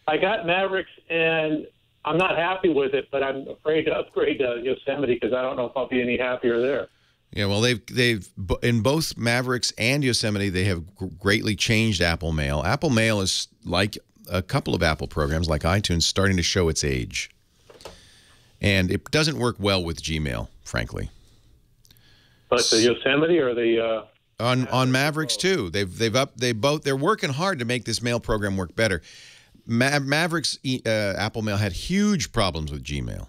I got Mavericks, and I'm not happy with it, but I'm afraid to upgrade to Yosemite because I don't know if I'll be any happier there. Yeah, well, they've in both Mavericks and Yosemite, they have greatly changed Apple Mail. Apple Mail is like a couple of Apple programs like iTunes starting to show its age. And it doesn't work well with Gmail, frankly. But the Yosemite or the on Mavericks too. They're working hard to make this mail program work better. Mavericks Apple Mail had huge problems with Gmail,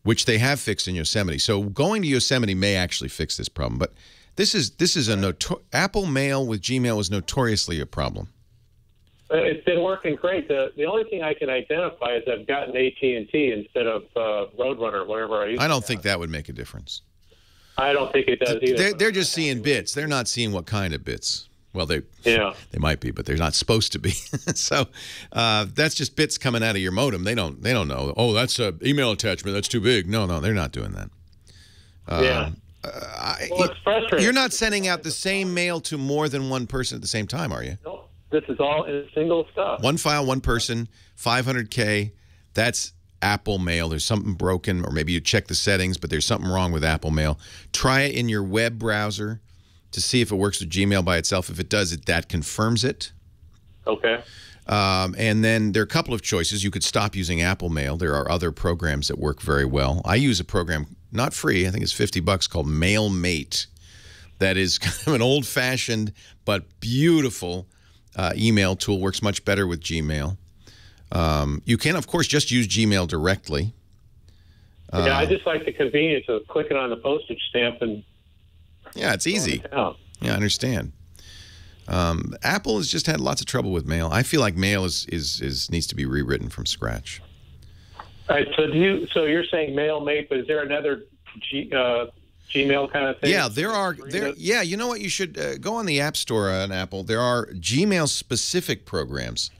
which they have fixed in Yosemite. So going to Yosemite may actually fix this problem, but this is Apple Mail with Gmail was notoriously a problem. It's been working great. The only thing I can identify is I've gotten AT&T instead of Roadrunner, whatever I used. I don't think that would make a difference. I don't think it does either. They're just seeing bits. They're not seeing what kind of bits. Well, they might be, but they're not supposed to be. So that's just bits coming out of your modem. They don't know. Oh, that's an email attachment. That's too big. No, they're not doing that. Well, it's frustrating. You're not sending out the same mail to more than one person at the same time, are you? No, this is all in single stuff. One file, one person, 500K. That's Apple Mail. There's something broken, or maybe you check the settings, but there's something wrong with Apple Mail. Try it in your web browser to see if it works with Gmail by itself. If it does, that confirms it. Okay. And then there are a couple of choices. You could stop using Apple Mail. There are other programs that work very well. I use a program, not free, I think it's $50, called MailMate. That is kind of an old-fashioned but beautiful email tool. Works much better with Gmail. You can, of course, just use Gmail directly. Yeah, I just like the convenience of clicking on the postage stamp and... Yeah, it's easy. Yeah, I understand. Apple has just had lots of trouble with mail. I feel like mail needs to be rewritten from scratch. All right, so you're saying MailMate, but is there another Gmail kind of thing? Yeah, yeah, you know what? You should go on the App Store on Apple. There are Gmail-specific programs.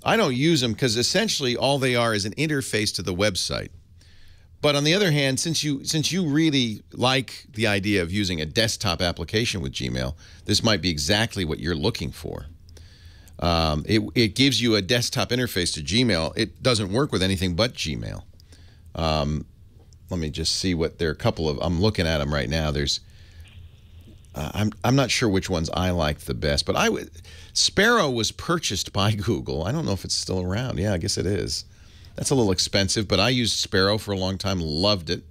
I don't use them because essentially all they are is an interface to the website. But on the other hand, since you really like the idea of using a desktop application with Gmail, this might be exactly what you're looking for. It gives you a desktop interface to Gmail. It doesn't work with anything but Gmail. Let me just see what there are a couple of. I'm looking at them right now. There's. I'm not sure which ones I like the best, but Sparrow was purchased by Google. I don't know if it's still around. Yeah, I guess it is. That's a little expensive, but I used Sparrow for a long time, loved it.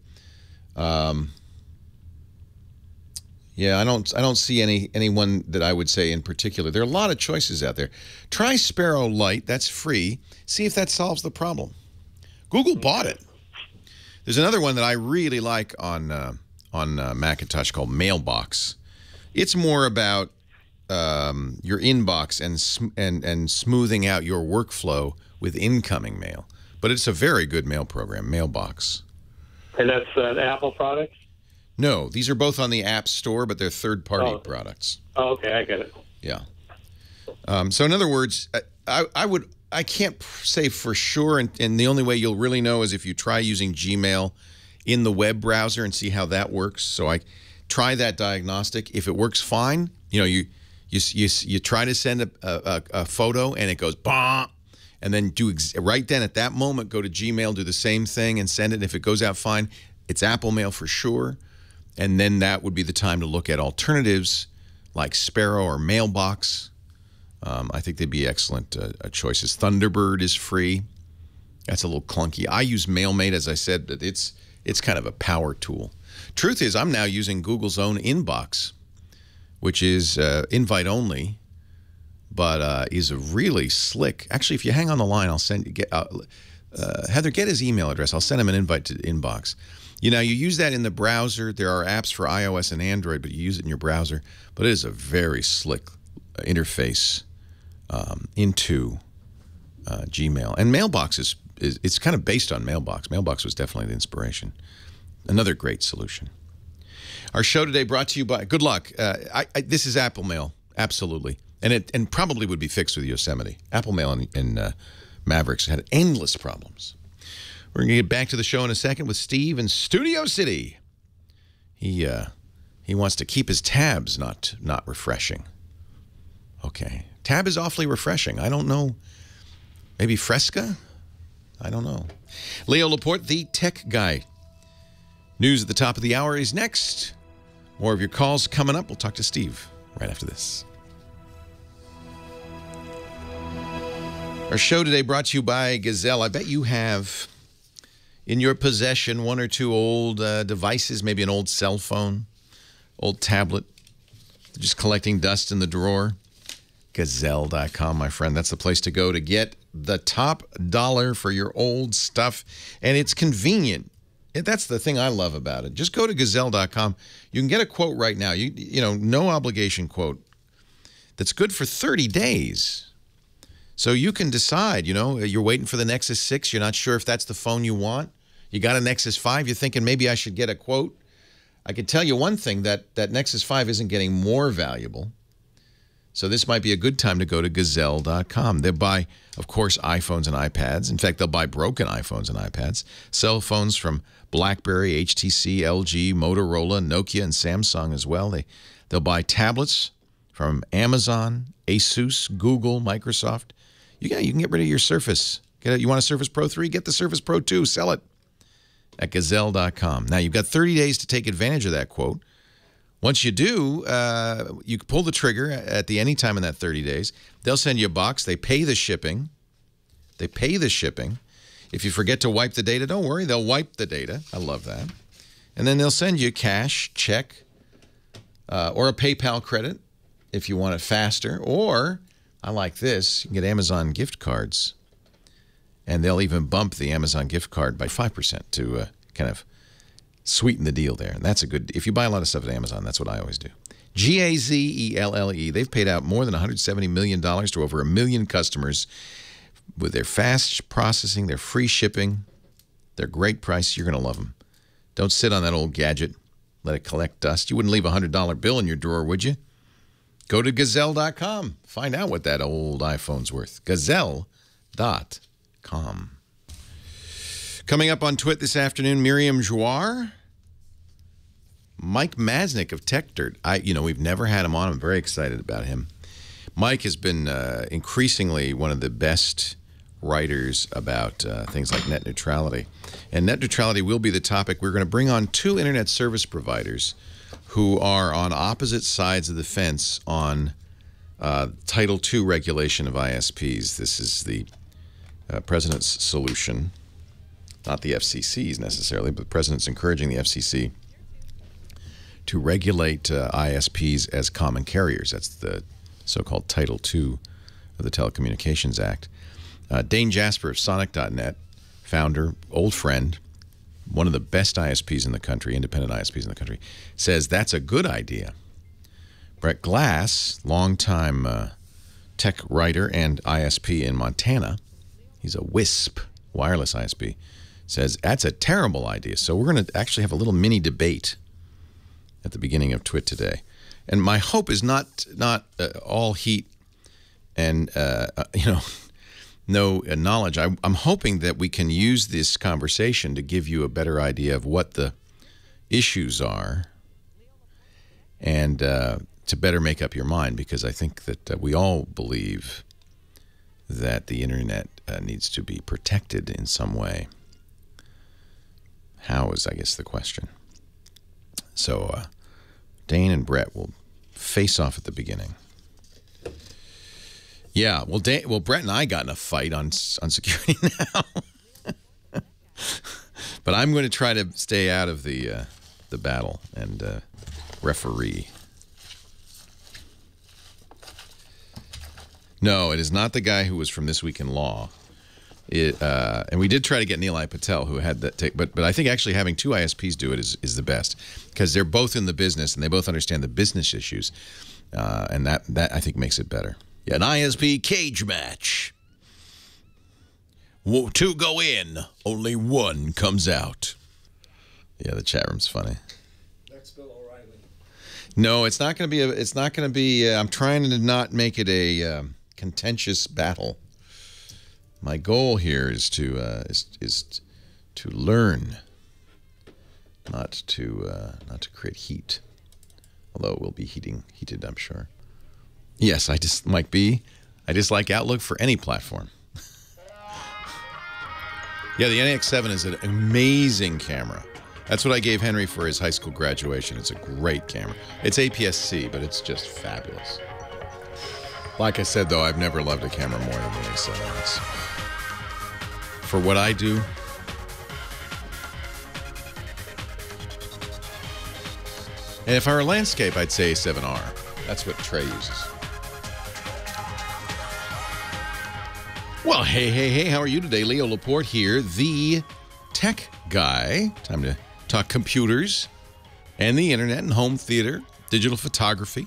Yeah, I don't see anyone that I would say in particular. There are a lot of choices out there. Try Sparrow Lite. That's free. See if that solves the problem. Google bought it. There's another one that I really like on Macintosh called Mailbox. It's more about your inbox and smoothing out your workflow with incoming mail. But it's a very good mail program, Mailbox. And that's an Apple product? No, these are both on the App Store, but they're third-party products. Oh, okay, I get it. Yeah. So in other words, I can't say for sure, and the only way you'll really know is if you try using Gmail in the web browser and see how that works. So I try that diagnostic. If it works fine, you try to send a photo and it goes bah. And then right then at that moment, go to Gmail, do the same thing and send it. And if it goes out fine, it's Apple Mail for sure. And then that would be the time to look at alternatives like Sparrow or Mailbox. I think they'd be excellent choices. Thunderbird is free. That's a little clunky. I use MailMate, as I said, but it's kind of a power tool. Truth is, I'm now using Google's own Inbox, which is invite only. But is a really slick. Actually, if you hang on the line, I'll send you. Heather, get his email address. I'll send him an invite to Inbox. You use that in the browser. There are apps for iOS and Android, but you use it in your browser. But it is a very slick interface into Gmail. And Mailbox it's kind of based on Mailbox. Mailbox was definitely the inspiration. Another great solution. Our show today brought to you by. Good luck. This is Apple Mail. Absolutely. And probably would be fixed with Yosemite. Apple Mail and Mavericks had endless problems. We're going to get back to the show in a second with Steve in Studio City. He wants to keep his tabs not refreshing. Okay. Tab is awfully refreshing. I don't know. Maybe Fresca? I don't know. Leo Laporte, the tech guy. News at the top of the hour is next. More of your calls coming up. We'll talk to Steve right after this. Our show today brought to you by Gazelle. I bet you have in your possession one or two old devices, maybe an old cell phone, old tablet, just collecting dust in the drawer. Gazelle.com, my friend. That's the place to go to get the top dollar for your old stuff. And it's convenient. That's the thing I love about it. Just go to Gazelle.com. You can get a quote right now. No obligation quote that's good for 30 days. So you can decide, you're waiting for the Nexus 6. You're not sure if that's the phone you want. You got a Nexus 5. You're thinking maybe I should get a quote. I can tell you one thing, that Nexus 5 isn't getting more valuable. So this might be a good time to go to Gazelle.com. They'll buy, of course, iPhones and iPads. In fact, they'll buy broken iPhones and iPads. Cell phones from BlackBerry, HTC, LG, Motorola, Nokia, and Samsung as well. They'll buy tablets from Amazon, Asus, Google, Microsoft. You can get rid of your Surface. You want a Surface Pro 3? Get the Surface Pro 2. Sell it at Gazelle.com. Now, you've got 30 days to take advantage of that quote. Once you do, you pull the trigger at any time in that 30 days. They'll send you a box. They pay the shipping. They pay the shipping. If you forget to wipe the data, don't worry. They'll wipe the data. I love that. And then they'll send you cash, check, or a PayPal credit if you want it faster. Or, I like this, you can get Amazon gift cards. And they'll even bump the Amazon gift card by 5% to kind of sweeten the deal there. And that's a good, if you buy a lot of stuff at Amazon, that's what I always do. Gazelle. They've paid out more than $170 million to over 1 million customers with their fast processing, their free shipping, their great price. You're going to love them. Don't sit on that old gadget. Let it collect dust. You wouldn't leave a $100 bill in your drawer, would you? Go to Gazelle.com. Find out what that old iPhone's worth. Gazelle.com. Coming up on Twit this afternoon, Miriam Jouar, Mike Masnick of Tech Dirt. We've never had him on. I'm very excited about him. Mike has been increasingly one of the best writers about things like net neutrality. And net neutrality will be the topic. We're going to bring on 2 internet service providers who are on opposite sides of the fence on Title II regulation of ISPs. This is the President's solution, not the FCC's necessarily, but the President's encouraging the FCC to regulate ISPs as common carriers. That's the so-called Title II of the Telecommunications Act. Dane Jasper of Sonic.net, founder, old friend, one of the best ISPs in the country, independent ISPs in the country, says that's a good idea. Brett Glass, longtime tech writer and ISP in Montana, he's a WISP, wireless ISP, says that's a terrible idea. So we're going to actually have a little mini debate at the beginning of Twit today. And my hope is not all heat and, no knowledge. I'm hoping that we can use this conversation to give you a better idea of what the issues are and to better make up your mind, because I think that we all believe that the internet needs to be protected in some way. How is, I guess, the question. So Dane and Brett will face off at the beginning. Yeah, well, Brett and I got in a fight on security now. But I'm going to try to stay out of the battle and referee. No, it is not the guy who was from This Week in Law. And we did try to get Nilay Patel, who had that take, but I think actually having 2 ISPs do it is the best, because they're both in the business and they both understand the business issues, and that I think makes it better. Yeah, an ISP cage match. 2 go in, only 1 comes out. Yeah, the chat room's funny. Next Bill O'Reilly. No, it's not going to be. It's not going to be. I'm trying to not make it a contentious battle. My goal here is to learn, not to create heat. Although it will be heated, I'm sure. Yes, Mike B. I dislike Outlook for any platform. Yeah, the NX7 is an amazing camera. That's what I gave Henry for his high school graduation. It's a great camera. It's APS-C, but it's just fabulous. Like I said, though, I've never loved a camera more than the A7. It's, for what I do, and if I were landscape, I'd say A7R. That's what Trey uses. Well, hey, how are you today? Leo Laporte here, the tech guy. Time to talk computers and the internet and home theater, digital photography,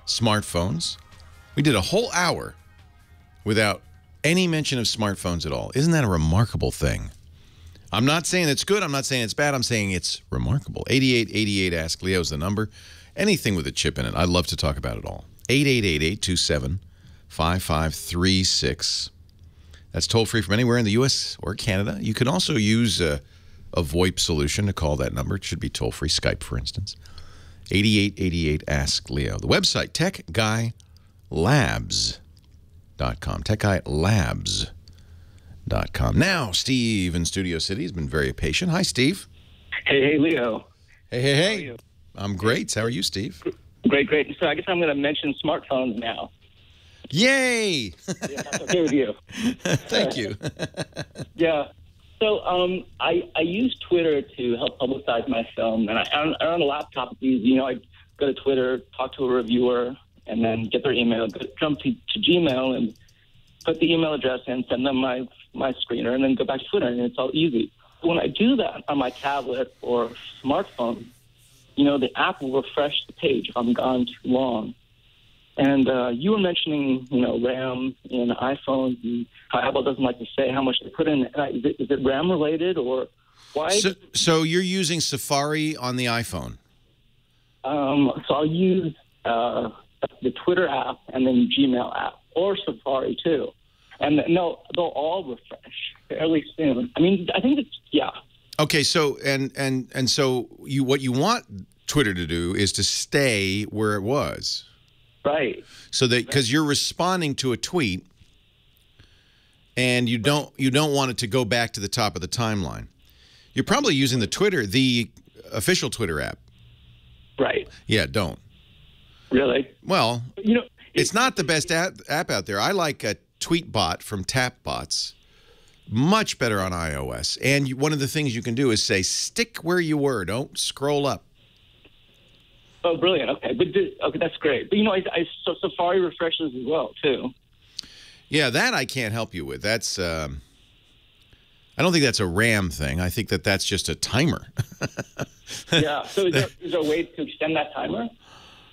smartphones. We did a whole hour without any mention of smartphones at all. Isn't that a remarkable thing? I'm not saying it's good. I'm not saying it's bad. I'm saying it's remarkable. 8888 Ask Leo is the number. Anything with a chip in it. I'd love to talk about it all. 888-827-5536. That's toll-free from anywhere in the U.S. or Canada. You can also use a VoIP solution to call that number. It should be toll-free. Skype, for instance. 8888 Ask Leo. The website, techguylabs.com. techguylabs.com. Now, Steve in Studio City has been very patient. Hi, Steve. Hey, Leo. Hey. How are you? I'm great. How are you, Steve? Great. So I guess I'm going to mention smartphones now. Yay! Yeah, that's okay with you. Thank you. Yeah. So I use Twitter to help publicize my film, and on a laptop, it's easy. I go to Twitter, talk to a reviewer, and then get their email, jump to Gmail, and put the email address in, send them my screener, and then go back to Twitter, and it's all easy. When I do that on my tablet or smartphone, the app will refresh the page if I'm gone too long. And you were mentioning, RAM in iPhones and how Apple doesn't like to say how much they put in. Is it RAM related or why? So you're using Safari on the iPhone? So I'll use the Twitter app and then Gmail app or Safari too. And they'll all refresh fairly soon. I mean, I think yeah. Okay, so and so what you want Twitter to do is to stay where it was. Right. So that because you're responding to a tweet and you don't want it to go back to the top of the timeline. You're probably using the official Twitter app. Right. Yeah, don't. Really? Well, it's not the best app out there. I like a Tweetbot from Tapbots. Much better on iOS. And one of the things you can do is say, stick where you were. Don't scroll up. Oh, brilliant. Okay. Okay, that's great. But, so Safari refreshes as well, too. Yeah, that I can't help you with. That's, I don't think that's a RAM thing. I think that's just a timer. Yeah. So is there a way to extend that timer?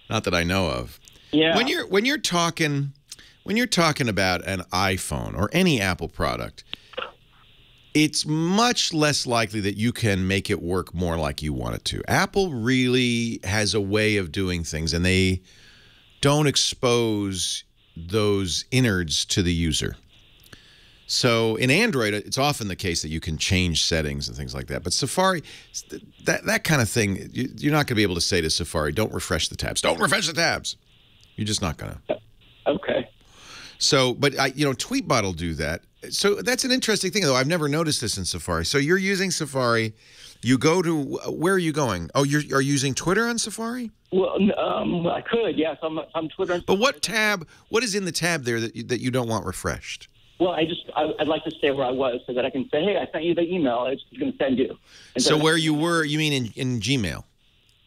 Not that I know of. Yeah. When you're talking about an iPhone or any Apple product, it's much less likely that you can make it work more like you want it to. Apple really has a way of doing things, and they don't expose those innards to the user. So in Android, it's often the case that you can change settings and things like that. But Safari, that kind of thing, you're not going to be able to say to Safari, don't refresh the tabs. Don't refresh the tabs. You're just not going to. Okay. So, but Tweetbot will do that. So that's an interesting thing, though. I've never noticed this in Safari. So you're using Safari. You go to where are you going? Oh, are you using Twitter on Safari? Well, I could, yes. I'm Twitter. But what tab? What is in the tab there that you don't want refreshed? Well, I'd like to stay where I was so that I can say, hey, I sent you the email. It's going to send you. So where you were? You mean in Gmail?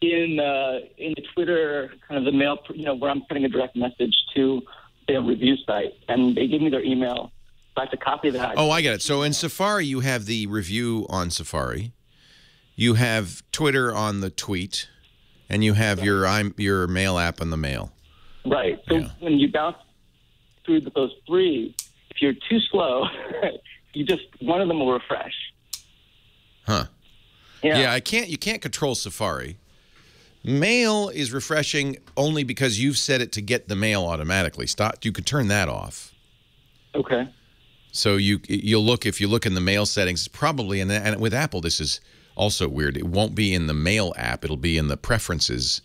In the Twitter, kind of the mail, where I'm sending a direct message to their review site, and they give me their email. So I have to copy that. Oh, I get it. So in Safari, you have the review on Safari, you have Twitter on the tweet, and you have your mail app on the mail. Right. So when you bounce through those three, if you're too slow, one of them will refresh. Huh. Yeah. You can't control Safari. Mail is refreshing only because you've set it to get the mail automatically. You could turn that off. Okay. So you'll look, if you look in the mail settings, probably, and with Apple this is also weird. It won't be in the mail app. It'll be in the preferences,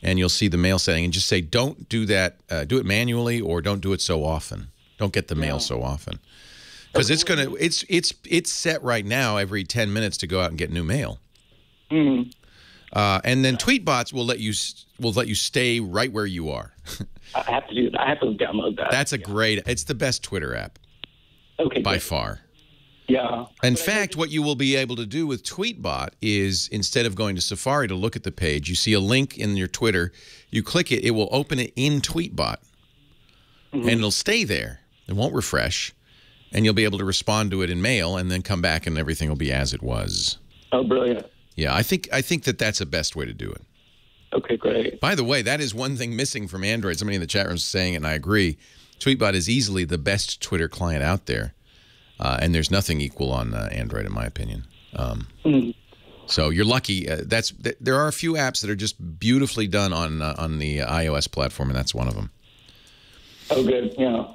and you'll see the mail setting and just say, don't do that. Do it manually, or don't do it so often. Don't get the mail so often, because it's set right now every 10 minutes to go out and get new mail. Mm-hmm. And then Tweetbots will let you stay right where you are. I have to do that. I have to download that. That's it's the best Twitter app. Okay. By far. Yeah. In fact, what you will be able to do with Tweetbot is, instead of going to Safari to look at the page, you see a link in your Twitter, you click it, it will open it in Tweetbot, and it'll stay there. It won't refresh, and you'll be able to respond to it in mail and then come back and everything will be as it was. Oh, brilliant. Yeah, I think that's the best way to do it. Okay, great. By the way, that is one thing missing from Android. Somebody in the chat room is saying it, and I agree. Tweetbot is easily the best Twitter client out there. And there's nothing equal on Android, in my opinion. So you're lucky. There are a few apps that are just beautifully done on the iOS platform, and that's one of them. Oh, good. Yeah.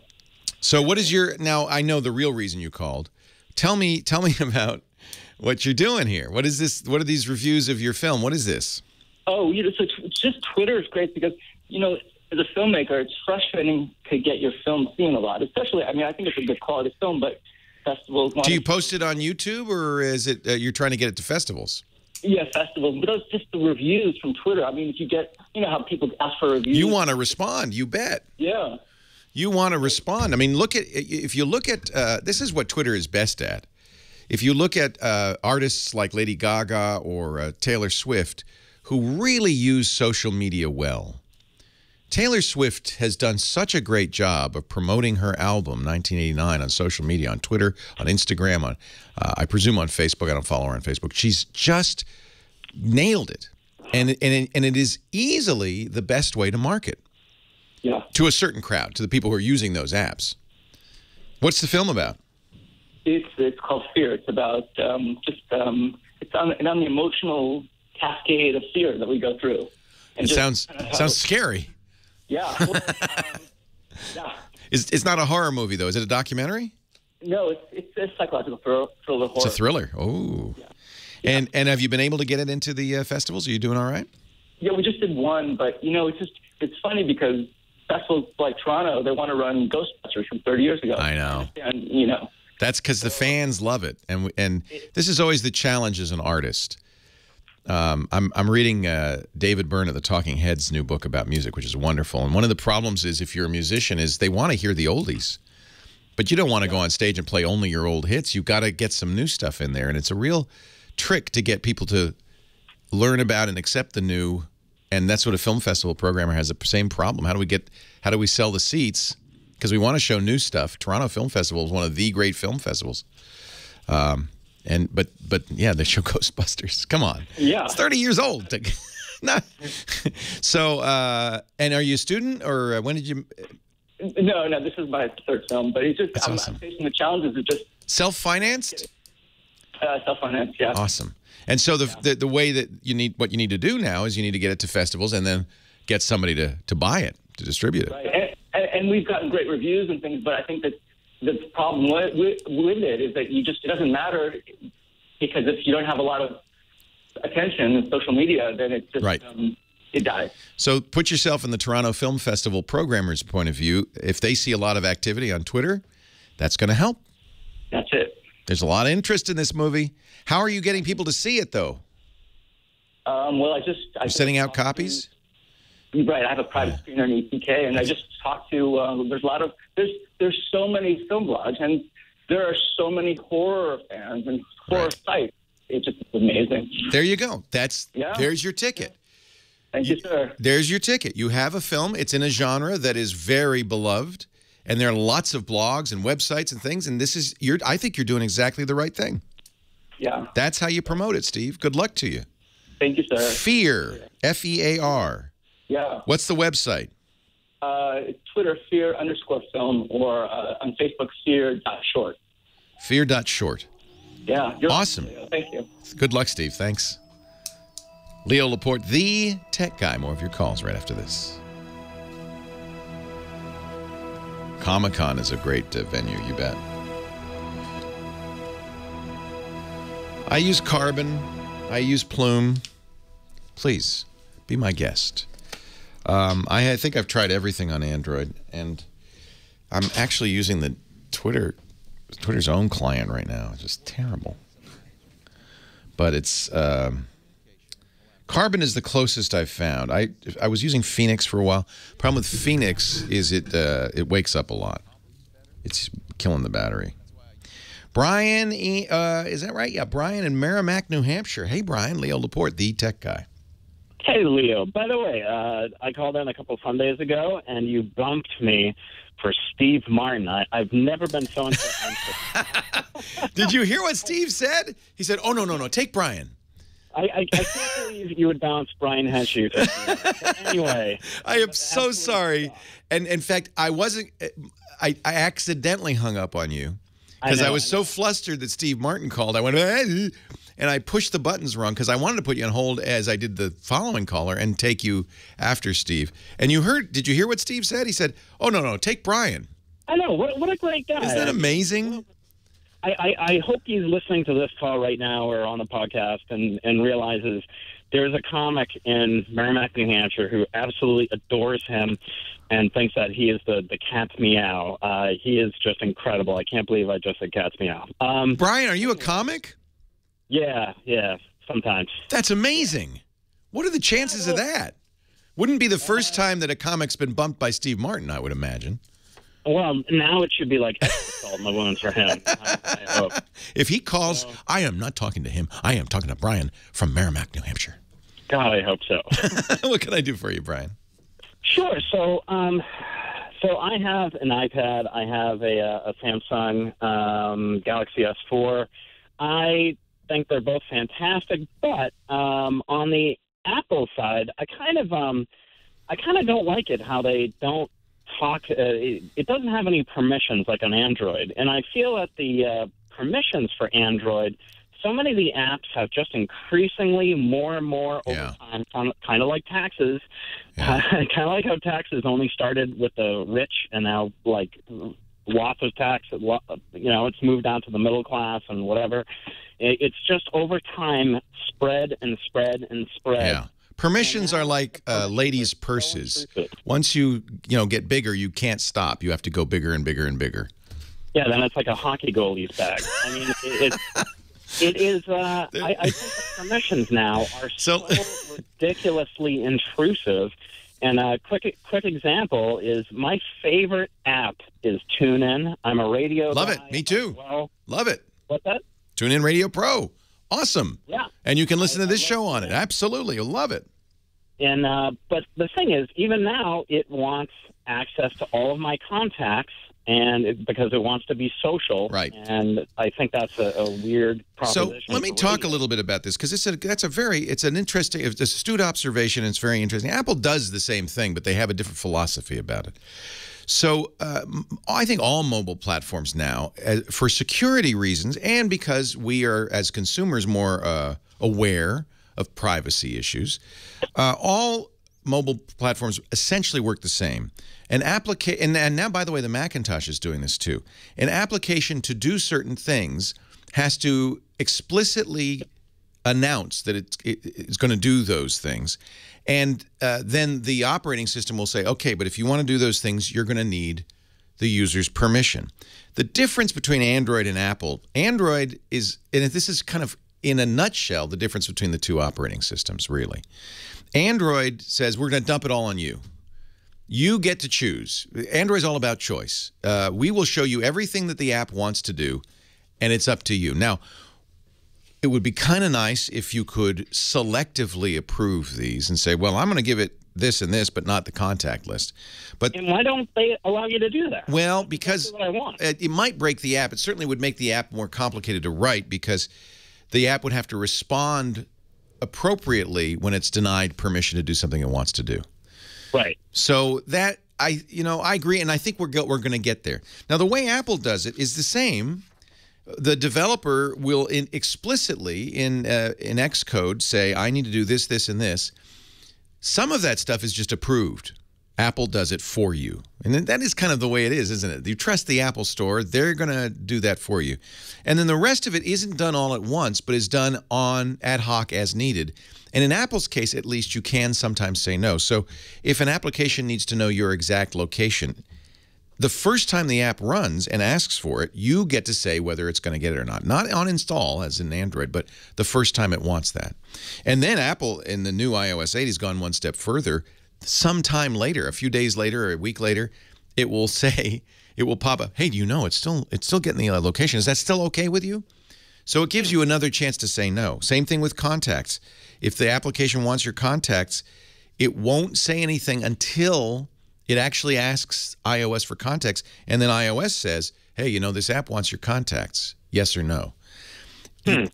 So what is your, now I know the real reason you called. Tell me about what you're doing here. What is this? What are these reviews of your film? What is this? Oh, so it's just Twitter is great because, as a filmmaker, it's frustrating to get your film seen a lot. Especially, I mean, I think it's a good quality film, but festivals. Do you post it on YouTube, or is it you're trying to get it to festivals? Yeah, festivals. But those just the reviews from Twitter. I mean, if you get, how people ask for reviews. You want to respond, you bet. Yeah. You want to respond. I mean, if you look at, this is what Twitter is best at. If you look at artists like Lady Gaga or Taylor Swift, who really use social media well. Taylor Swift has done such a great job of promoting her album, 1989, on social media, on Twitter, on Instagram, on I presume on Facebook. I don't follow her on Facebook. She's just nailed it. And it is easily the best way to market. Yeah. To a certain crowd, to the people who are using those apps. What's the film about? It's called Fear. It's about it's on the emotional cascade of fear that we go through. And it sounds scary. Yeah. Well, yeah. It's not a horror movie though. Is it a documentary? No, it's a psychological thriller horror. It's a thriller. Oh. Yeah. And have you been able to get it into the festivals? Are you doing all right? Yeah, we just did one, but it's funny because festivals like Toronto, they want to run Ghostbusters from 30 years ago. I know. And, That's because the fans love it, and this is always the challenge as an artist. I'm reading David Byrne of the Talking Heads' new book about music, which is wonderful. And one of the problems is if you're a musician is they want to hear the oldies, but you don't want to go on stage and play only your old hits. You've got to get some new stuff in there, and it's a real trick to get people to learn about and accept the new. And that's what a film festival programmer has the same problem. How do we sell the seats? Because we want to show new stuff. Toronto Film Festival is one of the great film festivals. But yeah, they show Ghostbusters. Come on. Yeah. It's 30 years old. So, and are you a student or when did you? No, this is my third film, but I'm awesome. facing the challenges of just. Self-financed? Self-financed, yeah. Awesome. And so the way that what you need to do now is you need to get it to festivals and then get somebody to buy it, to distribute it. Right. And we've gotten great reviews and things, but I think that the problem with it is that it doesn't matter because if you don't have a lot of attention in social media, then it just right. It dies. So put yourself in the Toronto Film Festival programmer's point of view. If they see a lot of activity on Twitter, that's going to help. That's it. There's a lot of interest in this movie. How are you getting people to see it, though? Well, I'm sending out copies? Right. I have a private screener in EPK, and I just talked to, there's so many film blogs, and there are so many horror fans and horror sites. It's just amazing. There you go. There's your ticket. Thank you, sir. There's your ticket. You have a film. It's in a genre that is very beloved, and there are lots of blogs and websites and things, and I think you're doing exactly the right thing. Yeah. That's how you promote it, Steve. Good luck to you. Thank you, sir. Fear, F-E-A-R. Yeah. What's the website? It's Twitter, fear_film, or on Facebook, fear.short. Fear.short. Yeah. Awesome. Thank you. Good luck, Steve. Thanks. Leo Laporte, the tech guy. More of your calls right after this. Comic-Con is a great venue, you bet. I use Carbon. I use Plume. Please, be my guest. I think I've tried everything on Android, and I'm actually using the Twitter's own client right now. It's just terrible. But it's Carbon is the closest I've found. I was using Phoenix for a while. Problem with Phoenix is it wakes up a lot. It's killing the battery. Brian, is that right? Yeah, Brian in Merrimack, New Hampshire. Hey, Brian, Leo Laporte, the tech guy. Hey, Leo. By the way, I called in a couple of Sundays ago, and you bumped me for Steve Martin. I've never been so interested. Did you hear what Steve said? He said, oh, no, take Brian. I can't believe you would bounce Brian Heshew. Anyway. I am so sorry. And in fact, I accidentally hung up on you. Because I was so flustered that Steve Martin called. I went, and I pushed the buttons wrong because I wanted to put you on hold as I did the following caller and take you after Steve. And did you hear what Steve said? He said, oh, no, take Brian. I know. What a great guy. Isn't that amazing? I hope he's listening to this call right now or on the podcast and realizes there's a comic in Merrimack, New Hampshire who absolutely adores him and thinks that he is the cat's meow. He is just incredible. I can't believe I just said cat's meow. Brian, are you a comic? Yeah, sometimes. That's amazing. What are the chances of that? Wouldn't be the first time that a comic's been bumped by Steve Martin, I would imagine. Well, now it should be like extra salt in the wounds for him. I hope. If he calls, I am not talking to him. I am talking to Brian from Merrimack, New Hampshire. God, I hope so. What can I do for you, Brian? Sure. So I have an iPad. I have a Samsung Galaxy S4. I think they're both fantastic, but on the Apple side, I kind of don't like it how they don't talk. It doesn't have any permissions like on Android, and I feel that the permissions for Android, so many of the apps have just increasingly more and more over time, kind of like taxes. Kind of like how taxes only started with the rich, and now like lots of tax. It's moved down to the middle class and whatever. It's just over time spread and spread and spread. Yeah. Permissions are like ladies' purses. Once you get bigger, you can't stop. You have to go bigger and bigger and bigger. Yeah, then it's like a hockey goalie's bag. I mean, it is. I think the permissions now are so ridiculously intrusive. And a quick example is my favorite app is TuneIn. I'm a radio Love guy it. Me too. Well, love it. What's that? TuneIn Radio Pro. Awesome. Yeah. And you can listen to this show on it. Absolutely. You'll love it. And but the thing is, even now, it wants access to all of my contacts, and because it wants to be social. Right. And I think that's a weird proposition. So let me talk a little bit about this, because it's an interesting, it's an astute observation, and it's very interesting. Apple does the same thing, but they have a different philosophy about it. So I think all mobile platforms now, for security reasons, and because we are, as consumers, more aware of privacy issues, all mobile platforms essentially work the same. And now, by the way, the Macintosh is doing this too. An application to do certain things has to explicitly announce that it's going to do those things. And then the operating system will say, okay, but if you want to do those things, you're going to need the user's permission. The difference between Android and Apple, Android is, and this is kind of in a nutshell, the difference between the two operating systems, really. Android says, we're going to dump it all on you. You get to choose. Android's all about choice. We will show you everything that the app wants to do, and it's up to you. Now, it would be kind of nice if you could selectively approve these and say, well, I'm going to give it this and this, but not the contact list. But and why don't they allow you to do that? Well, because that's what I want. It might break the app. It certainly would make the app more complicated to write, because the app would have to respond appropriately when it's denied permission to do something it wants to do. Right. So that I agree, and I think we're going to get there. Now, the way Apple does it is the same. The developer will explicitly in Xcode say, I need to do this, this, and this. Some of that stuff is just approved. Apple does it for you. And that is kind of the way it is, isn't it? You trust the Apple Store. They're going to do that for you. And then the rest of it isn't done all at once, but is done on ad hoc as needed. And in Apple's case, at least, you can sometimes say no. So if an application needs to know your exact location, the first time the app runs and asks for it, you get to say whether it's going to get it or not. Not on install, as in Android, but the first time it wants that. And then Apple, in the new iOS 8, has gone one step further. Sometime later, a few days later or a week later, it will say, it will pop up, hey, do you know it's still getting the location. Is that still okay with you? So it gives you another chance to say no. Same thing with contacts. If the application wants your contacts, it won't say anything until it actually asks iOS for contacts, and then iOS says, hey, you know, this app wants your contacts, yes or no.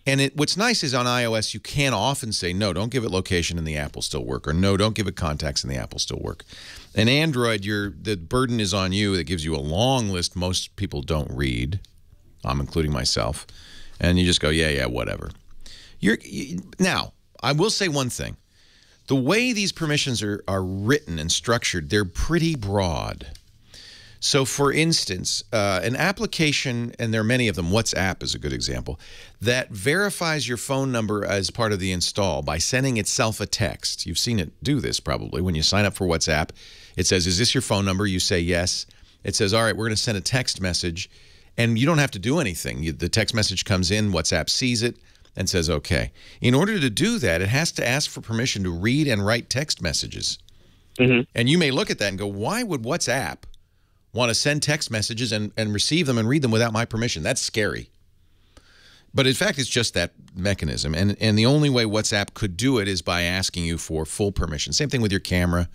And what's nice is on iOS, you can often say, no, don't give it location and the app will still work, or no, don't give it contacts and the app will still work. In Android, the burden is on you. It gives you a long list most people don't read. I'm including myself, and you just go, yeah, whatever. Now, I will say one thing. The way these permissions are written and structured, they're pretty broad. So, for instance, an application, and there are many of them, WhatsApp is a good example, that verifies your phone number as part of the install by sending itself a text. You've seen it do this probably. When you sign up for WhatsApp, it says, is this your phone number? You say yes. It says, all right, we're going to send a text message, and you don't have to do anything. The text message comes in, WhatsApp sees it, and says, okay. In order to do that, it has to ask for permission to read and write text messages. And you may look at that and go, why would WhatsApp want to send text messages and receive them and read them without my permission? That's scary. But in fact, it's just that mechanism. And the only way WhatsApp could do it is by asking you for full permission. Same thing with your camera.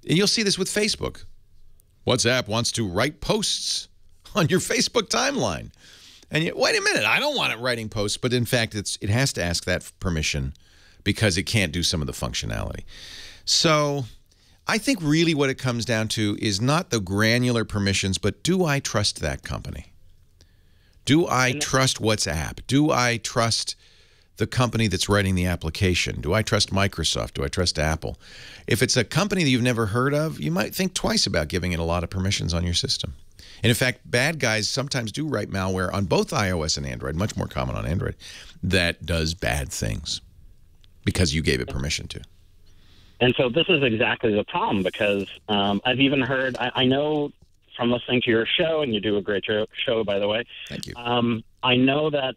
And you'll see this with Facebook. WhatsApp wants to write posts on your Facebook timeline. And you, wait a minute, I don't want it writing posts. But in fact, it has to ask that permission because it can't do some of the functionality. So I think really what it comes down to is not the granular permissions, but do I trust that company? Do I trust WhatsApp? Do I trust the company that's writing the application? Do I trust Microsoft? Do I trust Apple? If it's a company that you've never heard of, you might think twice about giving it a lot of permissions on your system. And in fact, bad guys sometimes do write malware on both iOS and Android, much more common on Android, that does bad things because you gave it permission to. And so this is exactly the problem because I've even heard, I know from listening to your show, and you do a great show, by the way. Thank you. I know that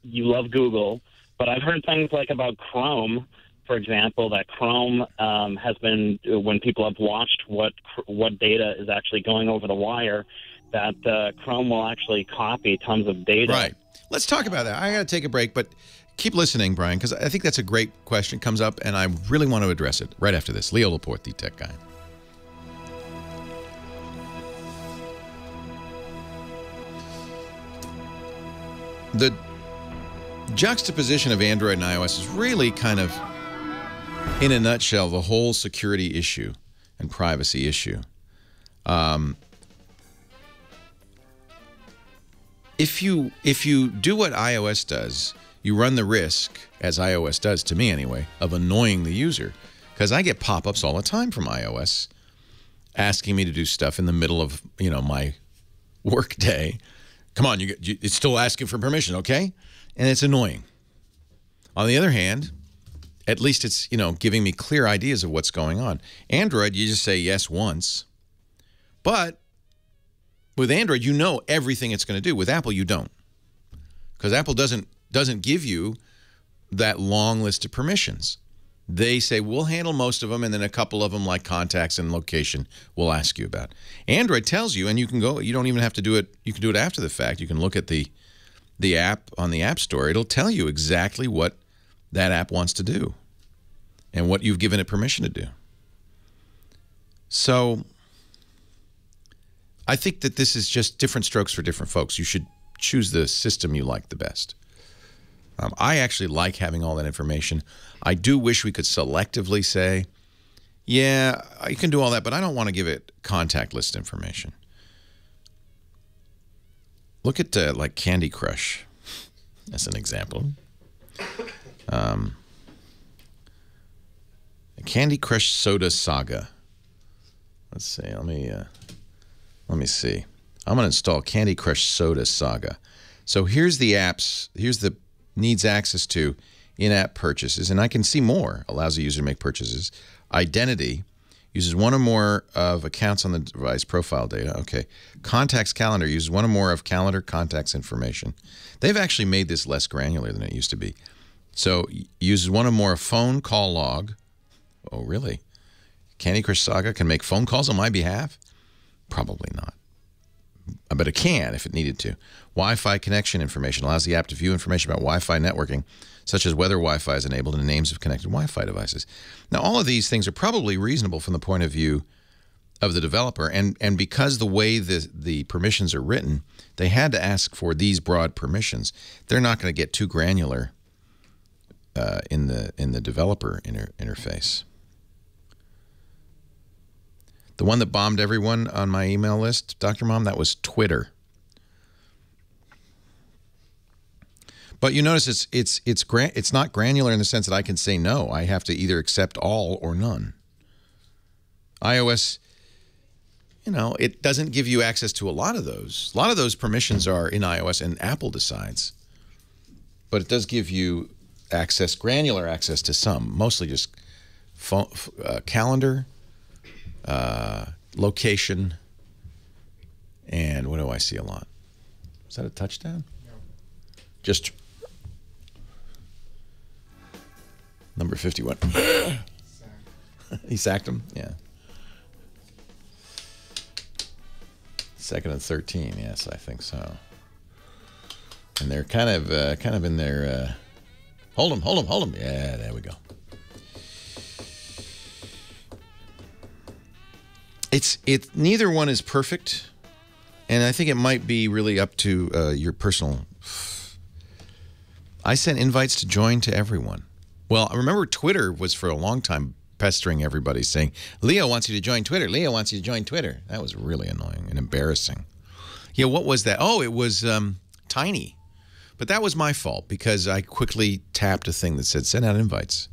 you love Google, but I've heard things like about Chrome, for example, that Chrome has been, when people have watched what data is actually going over the wire, that Chrome will actually copy tons of data. Right. Let's talk about that. I got to take a break, but keep listening, Brian, because I think that's a great question. It comes up, and I really want to address it right after this. Leo Laporte, the tech guy. The juxtaposition of Android and iOS is really kind of, in a nutshell, the whole security issue and privacy issue. If you do what iOS does, you run the risk, as iOS does to me anyway, of annoying the user. Because I get pop-ups all the time from iOS asking me to do stuff in the middle of, my work day. Come on, it's still asking for permission, okay? And it's annoying. On the other hand, at least it's, giving me clear ideas of what's going on. Android, you just say yes once. But with Android, you know everything it's going to do. With Apple, you don't. Because Apple doesn't give you that long list of permissions. They say, we'll handle most of them, and then a couple of them, like contacts and location, we'll ask you about. Android tells you, and you can go, you don't even have to do it, you can do it after the fact. You can look at the app on the App Store. It'll tell you exactly what that app wants to do and what you've given it permission to do. So I think that this is just different strokes for different folks. You should choose the system you like the best. I actually like having all that information. I do wish we could selectively say, yeah, you can do all that, but I don't want to give it contact list information. Look at like Candy Crush as an example. Candy Crush Soda Saga. Let's see. Let me see. I'm going to install Candy Crush Soda Saga. So here's the apps. Here's the needs access to in-app purchases, and I can see more. Allows the user to make purchases. Identity uses one or more of accounts on the device profile data. Okay. Contacts calendar uses one or more of calendar contacts information. They've actually made this less granular than it used to be. So uses one or more of phone call log. Oh, really? Candy Crush Saga can make phone calls on my behalf? Probably not. But it can if it needed to. Wi-Fi connection information allows the app to view information about Wi-Fi networking, such as whether Wi-Fi is enabled and the names of connected Wi-Fi devices. Now, all of these things are probably reasonable from the point of view of the developer, and because the way the permissions are written, they had to ask for these broad permissions. They're not going to get too granular in the developer interface. The one that bombed everyone on my email list, Dr. Mom, that was Twitter. But you notice it's not granular in the sense that I can say no. I have to either accept all or none. iOS, it doesn't give you access to a lot of those. A lot of those permissions are in iOS and Apple decides. But it does give you access, granular access to some, mostly just phone, calendar, location, and what do I see a lot? Is that a touchdown? No. Just number 51. He sacked him? Yeah. 2nd and 13, yes, I think so. And they're kind of in their hold him. Yeah, there we go. Neither one is perfect, and I think it might be really up to your personal. I sent invites to join to everyone. Well, I remember Twitter was for a long time pestering everybody, saying, "Leo wants you to join Twitter. Leo wants you to join Twitter." That was really annoying and embarrassing. Yeah, what was that? Oh, it was Tiny. But that was my fault because I quickly tapped a thing that said send out invites.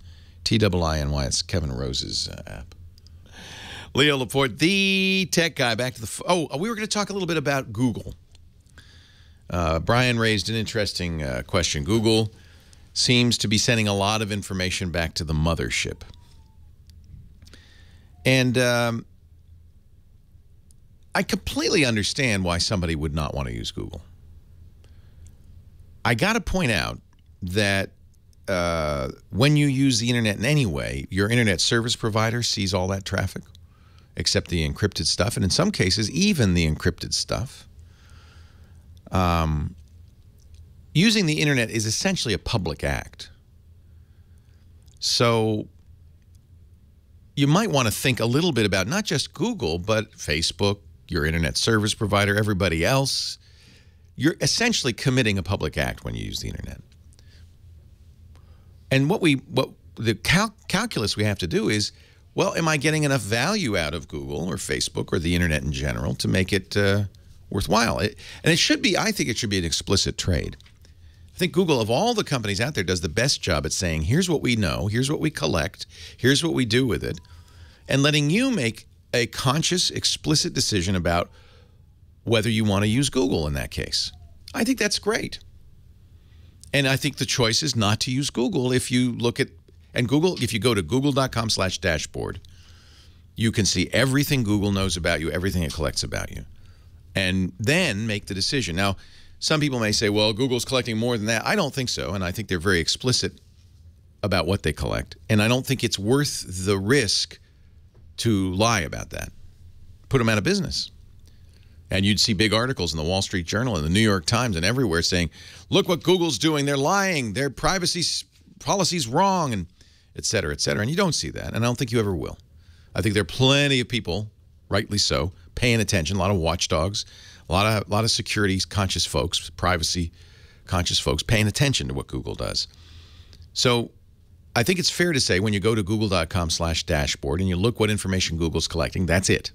TIINY. It's Kevin Rose's app. Leo Laporte, the tech guy. Back to the we were going to talk a little bit about Google. Brian raised an interesting question. Google seems to be sending a lot of information back to the mothership. And I completely understand why somebody would not want to use Google. I got to point out that when you use the internet in any way, your internet service provider sees all that traffic, except the encrypted stuff, and in some cases, even the encrypted stuff. Using the internet is essentially a public act. So you might want to think a little bit about not just Google, but Facebook, your internet service provider, everybody else. You're essentially committing a public act when you use the internet. And what the calculus we have to do is, well, am I getting enough value out of Google or Facebook or the internet in general to make it worthwhile? And it should be, I think it should be an explicit trade. I think Google, of all the companies out there, does the best job at saying, here's what we know, here's what we collect, here's what we do with it, and letting you make a conscious, explicit decision about whether you want to use Google in that case. I think that's great. And I think the choice is not to use Google if you look at, and Google, if you go to google.com/dashboard, you can see everything Google knows about you, everything it collects about you, and then make the decision. Now, some people may say, well, Google's collecting more than that. I don't think so, and I think they're very explicit about what they collect, and I don't think it's worth the risk to lie about that. Put them out of business. And you'd see big articles in the Wall Street Journal and the New York Times and everywhere saying, look what Google's doing. They're lying. Their privacy policy's wrong, and et cetera, et cetera. And you don't see that, and I don't think you ever will. I think there are plenty of people, rightly so, paying attention, a lot of watchdogs, a lot of security-conscious folks, privacy-conscious folks paying attention to what Google does. So I think it's fair to say when you go to google.com/dashboard and you look what information Google's collecting, that's it.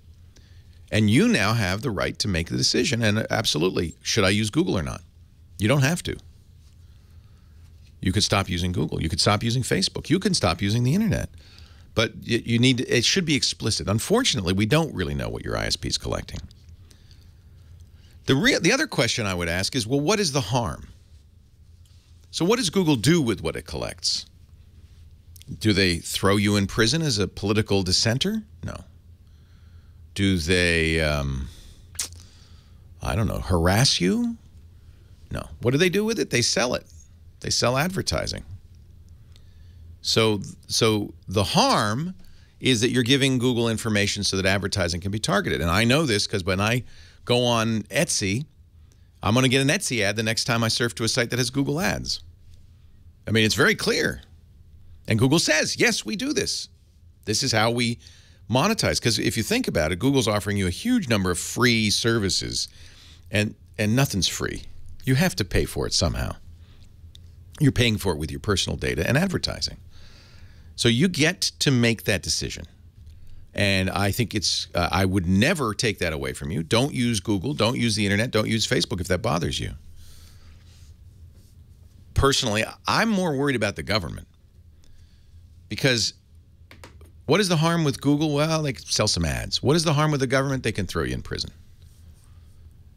And you now have the right to make the decision. And absolutely, should I use Google or not? You don't have to. You could stop using Google. You could stop using Facebook. You can stop using the internet. But you need it should be explicit. Unfortunately, we don't really know what your ISP is collecting. The other question I would ask is, well, what is the harm? So what does Google do with what it collects? Do they throw you in prison as a political dissenter? No. Do they, I don't know, harass you? No. What do they do with it? They sell it. They sell advertising. So the harm is that you're giving Google information so that advertising can be targeted. And I know this because when I go on Etsy, I'm going to get an Etsy ad the next time I surf to a site that has Google ads. I mean, it's very clear. And Google says, yes, we do this. This is how we monetize. Because if you think about it, Google's offering you a huge number of free services, and nothing's free. You have to pay for it somehow. You're paying for it with your personal data and advertising. So you get to make that decision. And I think it's, I would never take that away from you. Don't use Google. Don't use the internet. Don't use Facebook if that bothers you. personally, I'm more worried about the government. Because what is the harm with Google? Well, they can sell some ads. What is the harm with the government? They can throw you in prison.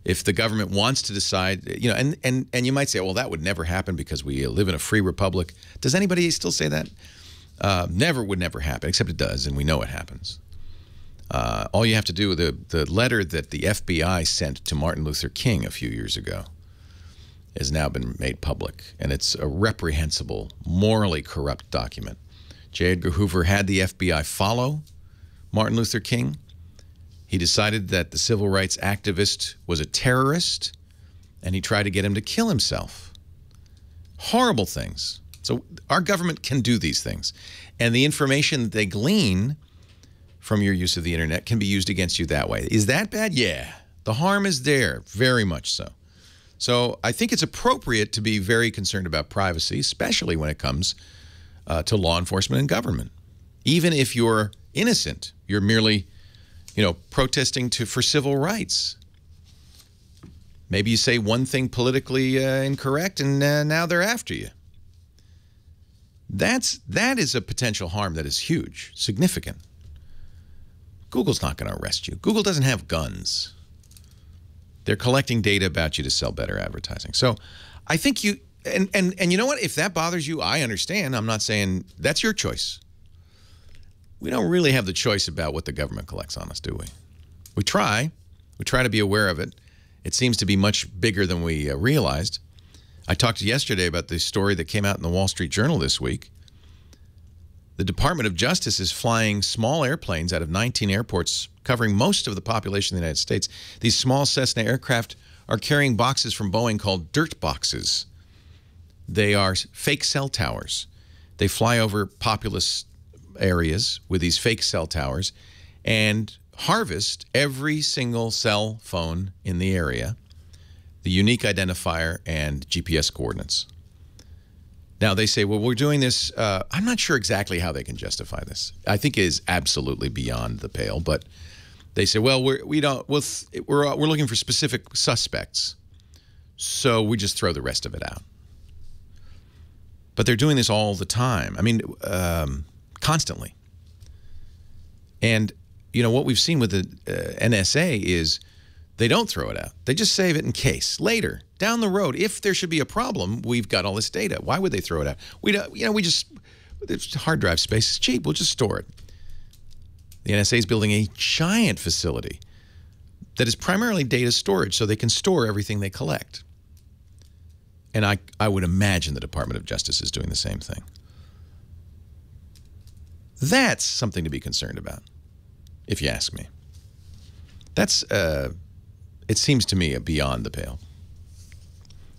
If the government wants to decide, you know, and you might say, well, that would never happen because we live in a free republic. Does anybody still say that? Would never happen, except it does, and we know it happens. All you have to do, the letter that the FBI sent to Martin Luther King a few years ago has now been made public, and it's a reprehensible, morally corrupt document. J. Edgar Hoover had the FBI follow Martin Luther King. He decided that the civil rights activist was a terrorist, and he tried to get him to kill himself. Horrible things. So our government can do these things. And the information that they glean from your use of the internet can be used against you that way. Is that bad? Yeah. The harm is there, very much so. So I think it's appropriate to be very concerned about privacy, especially when it comes to law enforcement and government. Even if you're innocent, you're merely, you know, protesting for civil rights. Maybe you say one thing politically incorrect, and now they're after you. That is a potential harm that is huge, significant. Google's not going to arrest you. Google doesn't have guns. They're collecting data about you to sell better advertising. So I think you, and you know what? If that bothers you, I understand. I'm not saying that's your choice. We don't really have the choice about what the government collects on us, do we? We try. We try to be aware of it. It seems to be much bigger than we realized. I talked yesterday about the story that came out in the Wall Street Journal this week. The Department of Justice is flying small airplanes out of 19 airports covering most of the population of the United States. These small Cessna aircraft are carrying boxes from Boeing called dirt boxes. They are fake cell towers. They fly over populous areas with these fake cell towers and harvest every single cell phone in the area, the unique identifier, and GPS coordinates. Now, they say, well, we're doing this. I'm not sure exactly how they can justify this. I think it is absolutely beyond the pale, but they say, well, we're looking for specific suspects, so we just throw the rest of it out. But they're doing this all the time. I mean, constantly. And, you know, what we've seen with the NSA is they don't throw it out. They just save it in case. Later, down the road, if there should be a problem, we've got all this data. Why would they throw it out? We don't, you know, it's hard drive space is cheap. We'll just store it. The NSA is building a giant facility that is primarily data storage, so they can store everything they collect. And I would imagine the Department of Justice is doing the same thing. That's something to be concerned about, if you ask me. That's, it seems to me, beyond the pale.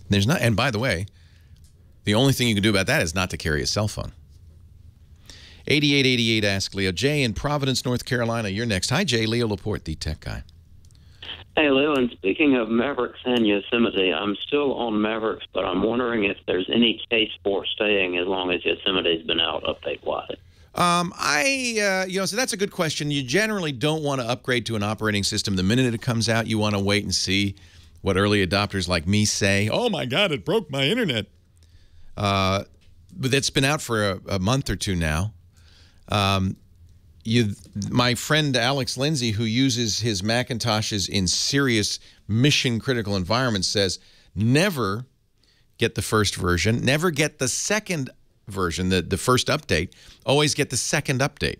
There's not, and by the way, the only thing you can do about that is not to carry a cell phone. 8888 ask Leo. Jay in Providence, North Carolina, you're next. Hi, Jay. Leo Laporte, the tech guy. Hey, Leo, and speaking of Mavericks and Yosemite, I'm still on Mavericks, but I'm wondering if there's any case for staying as long as Yosemite's been out update-wise. So that's a good question. You generally don't want to upgrade to an operating system the minute it comes out. You want to wait and see what early adopters like me say. Oh, my God, it broke my internet. But it's been out for a month or two now. My friend Alex Lindsay, who uses his Macintoshes in serious mission-critical environments, says never get the first version, never get the second version, the first update. Always get the second update.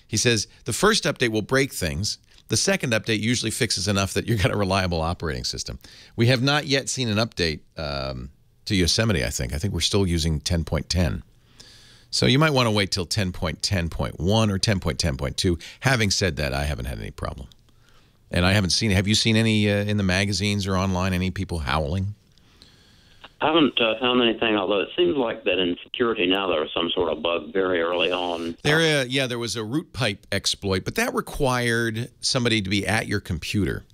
He says the first update will break things. The second update usually fixes enough that you've got a reliable operating system. We have not yet seen an update to Yosemite, I think. I think we're still using 10.10. So you might want to wait till 10.10.1 or 10.10.2. Having said that, I haven't had any problem. And I haven't seen, have you seen any in the magazines or online, any people howling? I haven't found anything, although it seems like that in security now there was some sort of bug very early on. There was a root pipe exploit, but that required somebody to be at your computer.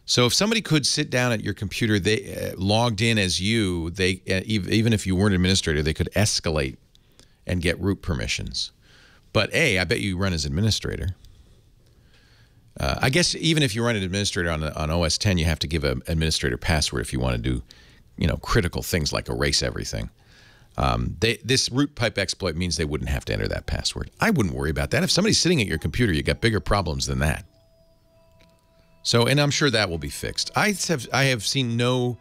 So if somebody could sit down at your computer, they logged in as you, they even if you weren't an administrator, they could escalate and get root permissions. But I bet you run as administrator. I guess even if you run an administrator on OS 10, you have to give an administrator password if you want to do critical things like erase everything. This root pipe exploit means they wouldn't have to enter that password. I wouldn't worry about that. If somebody's sitting at your computer, you got bigger problems than that. So, and I'm sure that will be fixed. I have seen no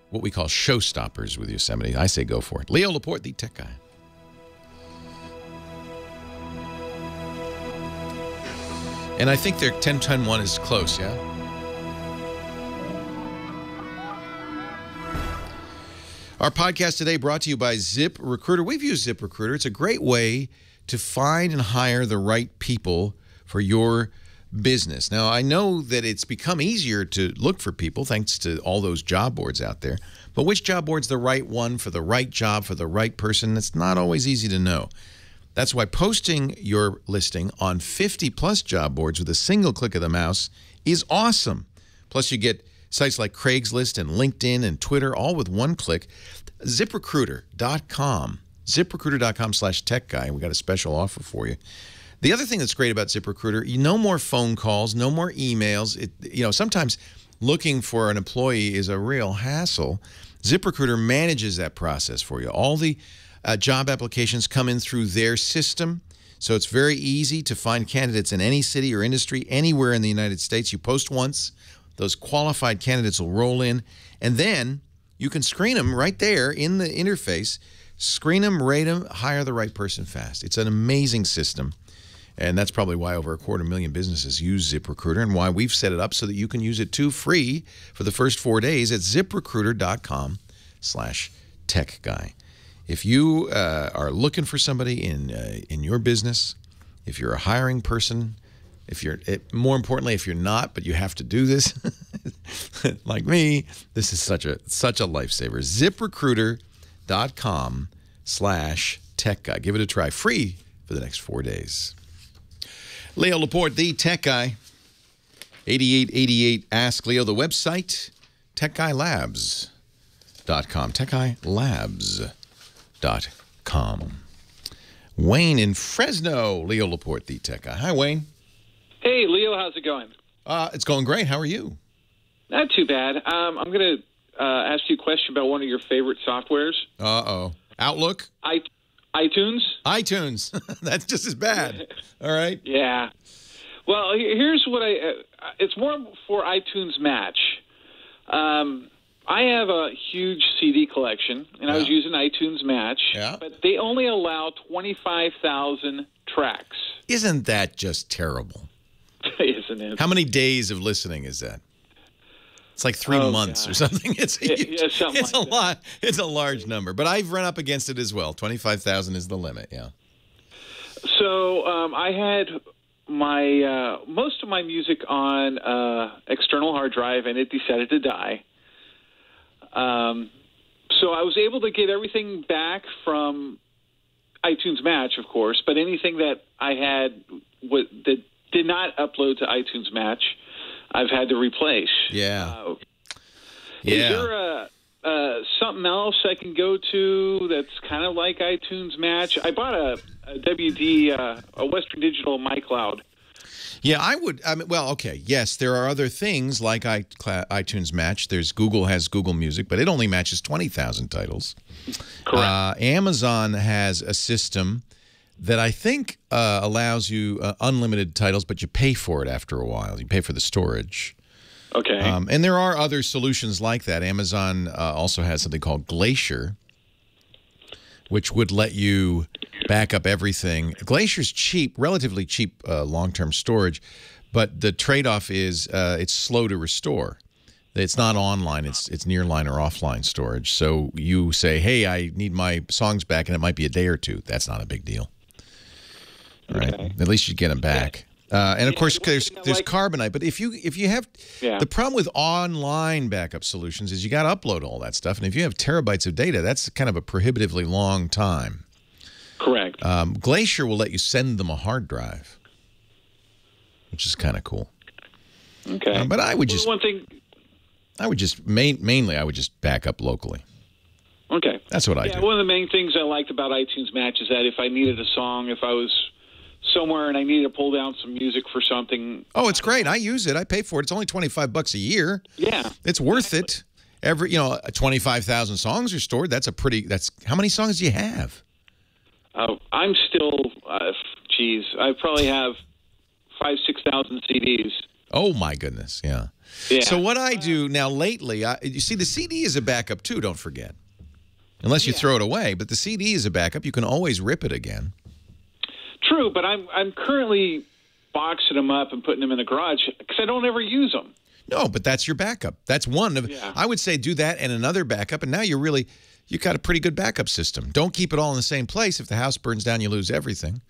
what we call showstoppers with Yosemite. I say go for it. Leo Laporte, the tech guy. And I think their 10.10.1 is close, yeah? Our podcast today brought to you by ZipRecruiter. We've used ZipRecruiter. It's a great way to find and hire the right people for your business. Now, I know that it's become easier to look for people thanks to all those job boards out there. But which job board's the right one for the right job for the right person? It's not always easy to know. That's why posting your listing on 50-plus job boards with a single click of the mouse is awesome. Plus, you get sites like Craigslist and LinkedIn and Twitter, all with one click. ZipRecruiter.com. ZipRecruiter.com/techguy. We got a special offer for you. The other thing that's great about ZipRecruiter, no more phone calls, no more emails. Sometimes looking for an employee is a real hassle. ZipRecruiter manages that process for you. All the job applications come in through their system, so it's very easy to find candidates in any city or industry anywhere in the United States. You post once, those qualified candidates will roll in, and then you can screen them right there in the interface. Screen them, rate them, hire the right person fast. It's an amazing system, and that's probably why over 250,000 businesses use ZipRecruiter and why we've set it up so that you can use it too free for the first 4 days at ZipRecruiter.com/techguy. If you are looking for somebody in your business, if you're a hiring person, more importantly, if you're not, but you have to do this, like me, this is such a lifesaver. ZipRecruiter.com/techguy. Give it a try, free for the next 4 days. Leo Laporte, the tech guy. 8888 Ask Leo. The website, techguylabs.com. techguylabs.com. Wayne in Fresno. Leo Laporte, the tech guy. Hi, Wayne. Hey, Leo, how's it going? It's going great. How are you? Not too bad. I'm going to ask you a question about one of your favorite softwares. Uh-oh. Outlook? iTunes? iTunes. That's just as bad. All right. Yeah. Well, here's what it's more for iTunes Match. I have a huge CD collection, and I was using iTunes Match, but they only allow 25,000 tracks. Isn't that just terrible? Isn't it? How many days of listening is that? It's like 3 months or something. It's a lot. It's a large number. But I've run up against it as well. 25,000 is the limit, yeah. So I had my most of my music on external hard drive, and it decided to die. So I was able to get everything back from iTunes Match, of course, but anything that I had that did not upload to iTunes Match, I've had to replace. Yeah. Is there something else I can go to that's kind of like iTunes Match? I bought a Western Digital MyCloud. Yeah, I would. Well, okay. Yes, there are other things like iTunes Match. Google has Google Music, but it only matches 20,000 titles. Correct. Amazon has a system that I think allows you unlimited titles, but you pay for it after a while. You pay for the storage. Okay. And there are other solutions like that. Amazon also has something called Glacier, which would let you back up everything. Glacier's cheap, relatively cheap long-term storage, but the trade-off is it's slow to restore. It's not online. It's nearline or offline storage. So you say, hey, I need my songs back, and it might be a day or two. That's not a big deal. All right. At least you get them back. And of course, there's Carbonite. But if you have the problem with online backup solutions is you got to upload all that stuff, and if you have terabytes of data, that's kind of a prohibitively long time. Correct. Glacier will let you send them a hard drive, which is kind of cool. Okay. But I would just one thing. I would just mainly I would just back up locally. Okay. That's what I do. One of the main things I liked about iTunes Match is that if I needed a song, if I was somewhere and I needed to pull down some music for something. Oh, it's great. I use it. I pay for it. It's only $25 a year. Yeah. It's worth it. Every 25,000 songs are stored. That's how many songs do you have? I'm still, I probably have 5,000-6,000 CDs. Oh my goodness, yeah. So what I do now lately, you see, the CD is a backup too. Don't forget, unless you throw it away. But the CD is a backup. You can always rip it again. True, but I'm currently boxing them up and putting them in the garage because I don't ever use them. No, but that's your backup. That's one of. I would say do that and another backup, and now you got a pretty good backup system. Don't keep it all in the same place. If the house burns down, you lose everything.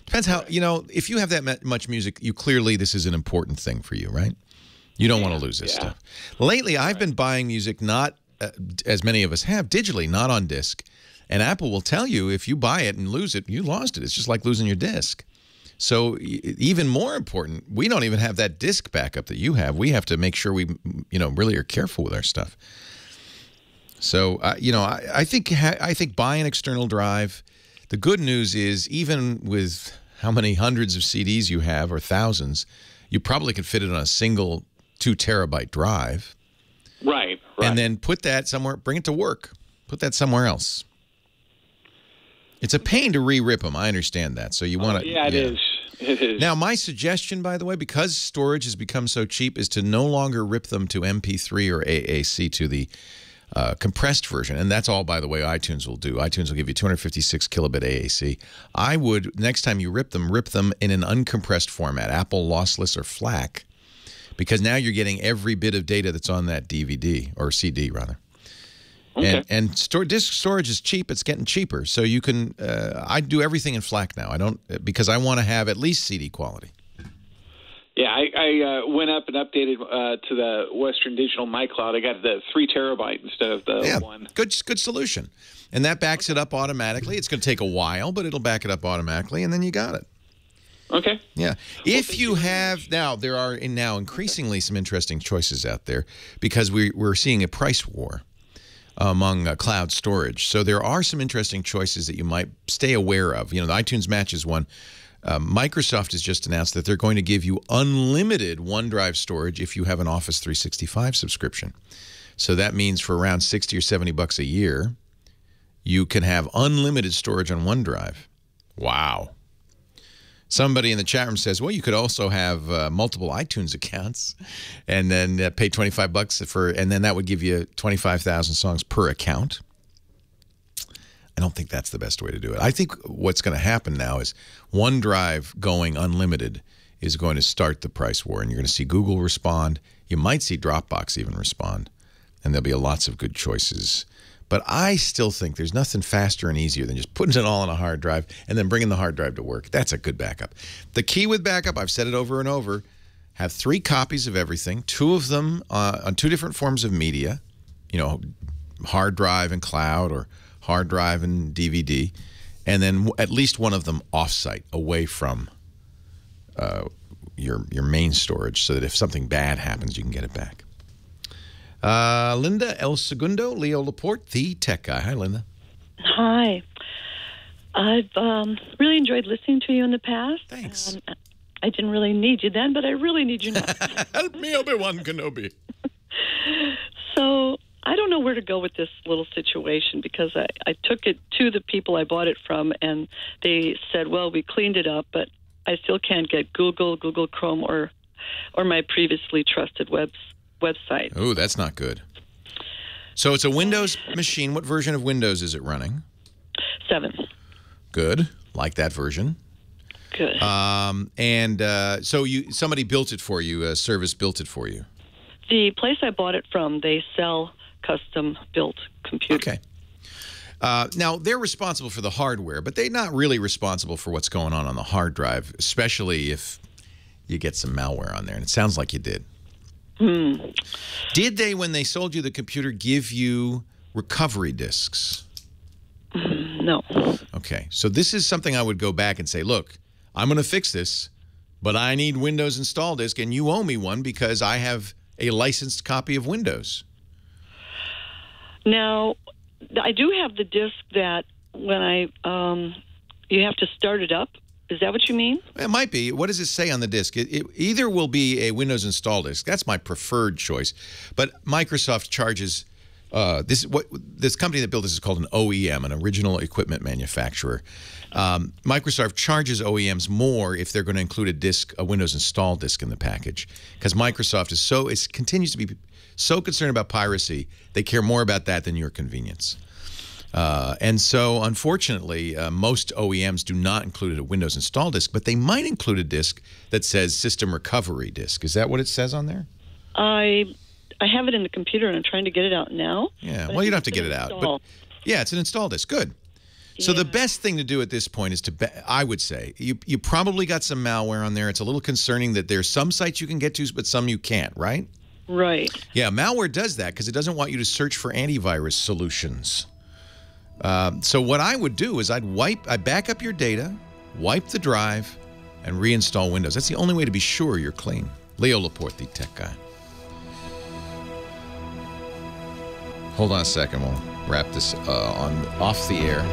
Depends how if you have that much music, this is an important thing for you, right? You don't want to lose this stuff. Lately, I've been buying music not as many of us have digitally, not on disc. And Apple will tell you if you buy it and lose it, you lost it. It's just like losing your disc. So even more important, we don't even have that disc backup that you have. We have to make sure we, really are careful with our stuff. So, I think buy an external drive. The good news is even with how many hundreds of CDs you have or thousands, you probably could fit it on a single 2 terabyte drive. Right. And then put that somewhere, bring it to work. Put that somewhere else. It's a pain to re-rip them. I understand that. So you want to... It is. It is. Now, my suggestion, by the way, because storage has become so cheap, is to no longer rip them to MP3 or AAC to the compressed version. And that's all, by the way, iTunes will do. iTunes will give you 256 kilobit AAC. I would, next time you rip them in an uncompressed format, Apple Lossless or FLAC, because now you're getting every bit of data that's on that DVD, or CD, rather. Okay. And disk storage is cheap. It's getting cheaper. So you can, I do everything in FLAC now. I don't, because I want to have at least CD quality. Yeah, I went up and updated to the Western Digital MyCloud. I got the 3 terabyte instead of the 1. Good solution. And that backs it up automatically. It's going to take a while, but it'll back it up automatically, and then you got it. Okay. Yeah. If you have, now, there are now increasingly some interesting choices out there because we're seeing a price war among cloud storage. So there are some interesting choices that you might stay aware of. The iTunes Match is one. Microsoft has just announced that they're going to give you unlimited OneDrive storage if you have an Office 365 subscription. So that means for around $60 or $70 a year, you can have unlimited storage on OneDrive. Wow. Somebody in the chat room says, well, you could also have multiple iTunes accounts and then pay $25 for, and then that would give you 25,000 songs per account. I don't think that's the best way to do it. I think what's going to happen now is OneDrive going unlimited is going to start the price war, and you're going to see Google respond. You might see Dropbox even respond, and there'll be lots of good choices. But I still think there's nothing faster and easier than just putting it all on a hard drive and then bringing the hard drive to work. That's a good backup. The key with backup, I've said it over and over, have 3 copies of everything, 2 of them on 2 different forms of media, hard drive and cloud or hard drive and DVD, and then at least one of them offsite, away from your main storage, so that if something bad happens, you can get it back. Linda El Segundo, Leo Laporte, the tech guy. Hi, Linda. Hi. I've really enjoyed listening to you in the past. Thanks. I didn't really need you then, but I really need you now. Help me, Obi-Wan Kenobi. So I don't know where to go with this little situation because I took it to the people I bought it from, and they said, well, we cleaned it up, but I still can't get Google Chrome, or my previously trusted website. Oh, that's not good. So it's a Windows machine. What version of Windows is it running? 7. Good. Like that version. Good. So somebody built it for you, a service built it for you. The place I bought it from, they sell custom-built computers. Okay. Now, they're responsible for the hardware, but they're not really responsible for what's going on the hard drive, especially if you get some malware on there, and it sounds like you did. Did they, when they sold you the computer, give you recovery disks? No. Okay. So this is something I would go back and say, look, I'm going to fix this, but I need Windows install disk, and you owe me one because I have a licensed copy of Windows. Now, I do have the disk that when you have to start it up. Is that what you mean? It might be. What does it say on the disk? It either will be a Windows install disk. That's my preferred choice. But Microsoft charges This company that built this is called an OEM, an original equipment manufacturer. Microsoft charges OEMs more if they're going to include a Windows install disk in the package, because Microsoft continues to be so concerned about piracy. They care more about that than your convenience. And so, unfortunately, most OEMs do not include a Windows install disk, but they might include a disk that says System Recovery Disk. Is that what it says on there? I have it in the computer, and I'm trying to get it out now. Yeah, well, you don't have to get it out. But yeah, it's an install disk. Good. So the best thing to do at this point is I would say, you probably got some malware on there. It's a little concerning that there's some sites you can get to, but some you can't, right? Right. Yeah, malware does that because it doesn't want you to search for antivirus solutions. So what I would do is I'd back up your data, wipe the drive, and reinstall Windows. That's the only way to be sure you're clean. Leo Laporte, the tech guy. Hold on a second. We'll wrap this off the air.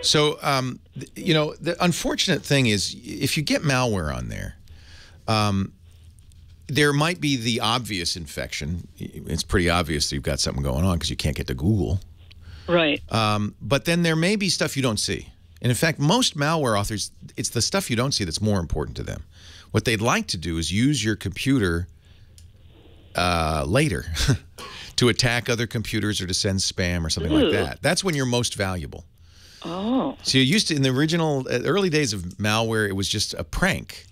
So, you know, the unfortunate thing is if you get malware on there, there might be the obvious infection. It's pretty obvious that you've got something going on because you can't get to Google. Right. But then there may be stuff you don't see. And in fact, most malware authors, it's the stuff you don't see that's more important to them. What they'd like to do is use your computer later to attack other computers or to send spam or something like that. That's when you're most valuable. Oh. So you used to, in the early days of malware, it was just a prank.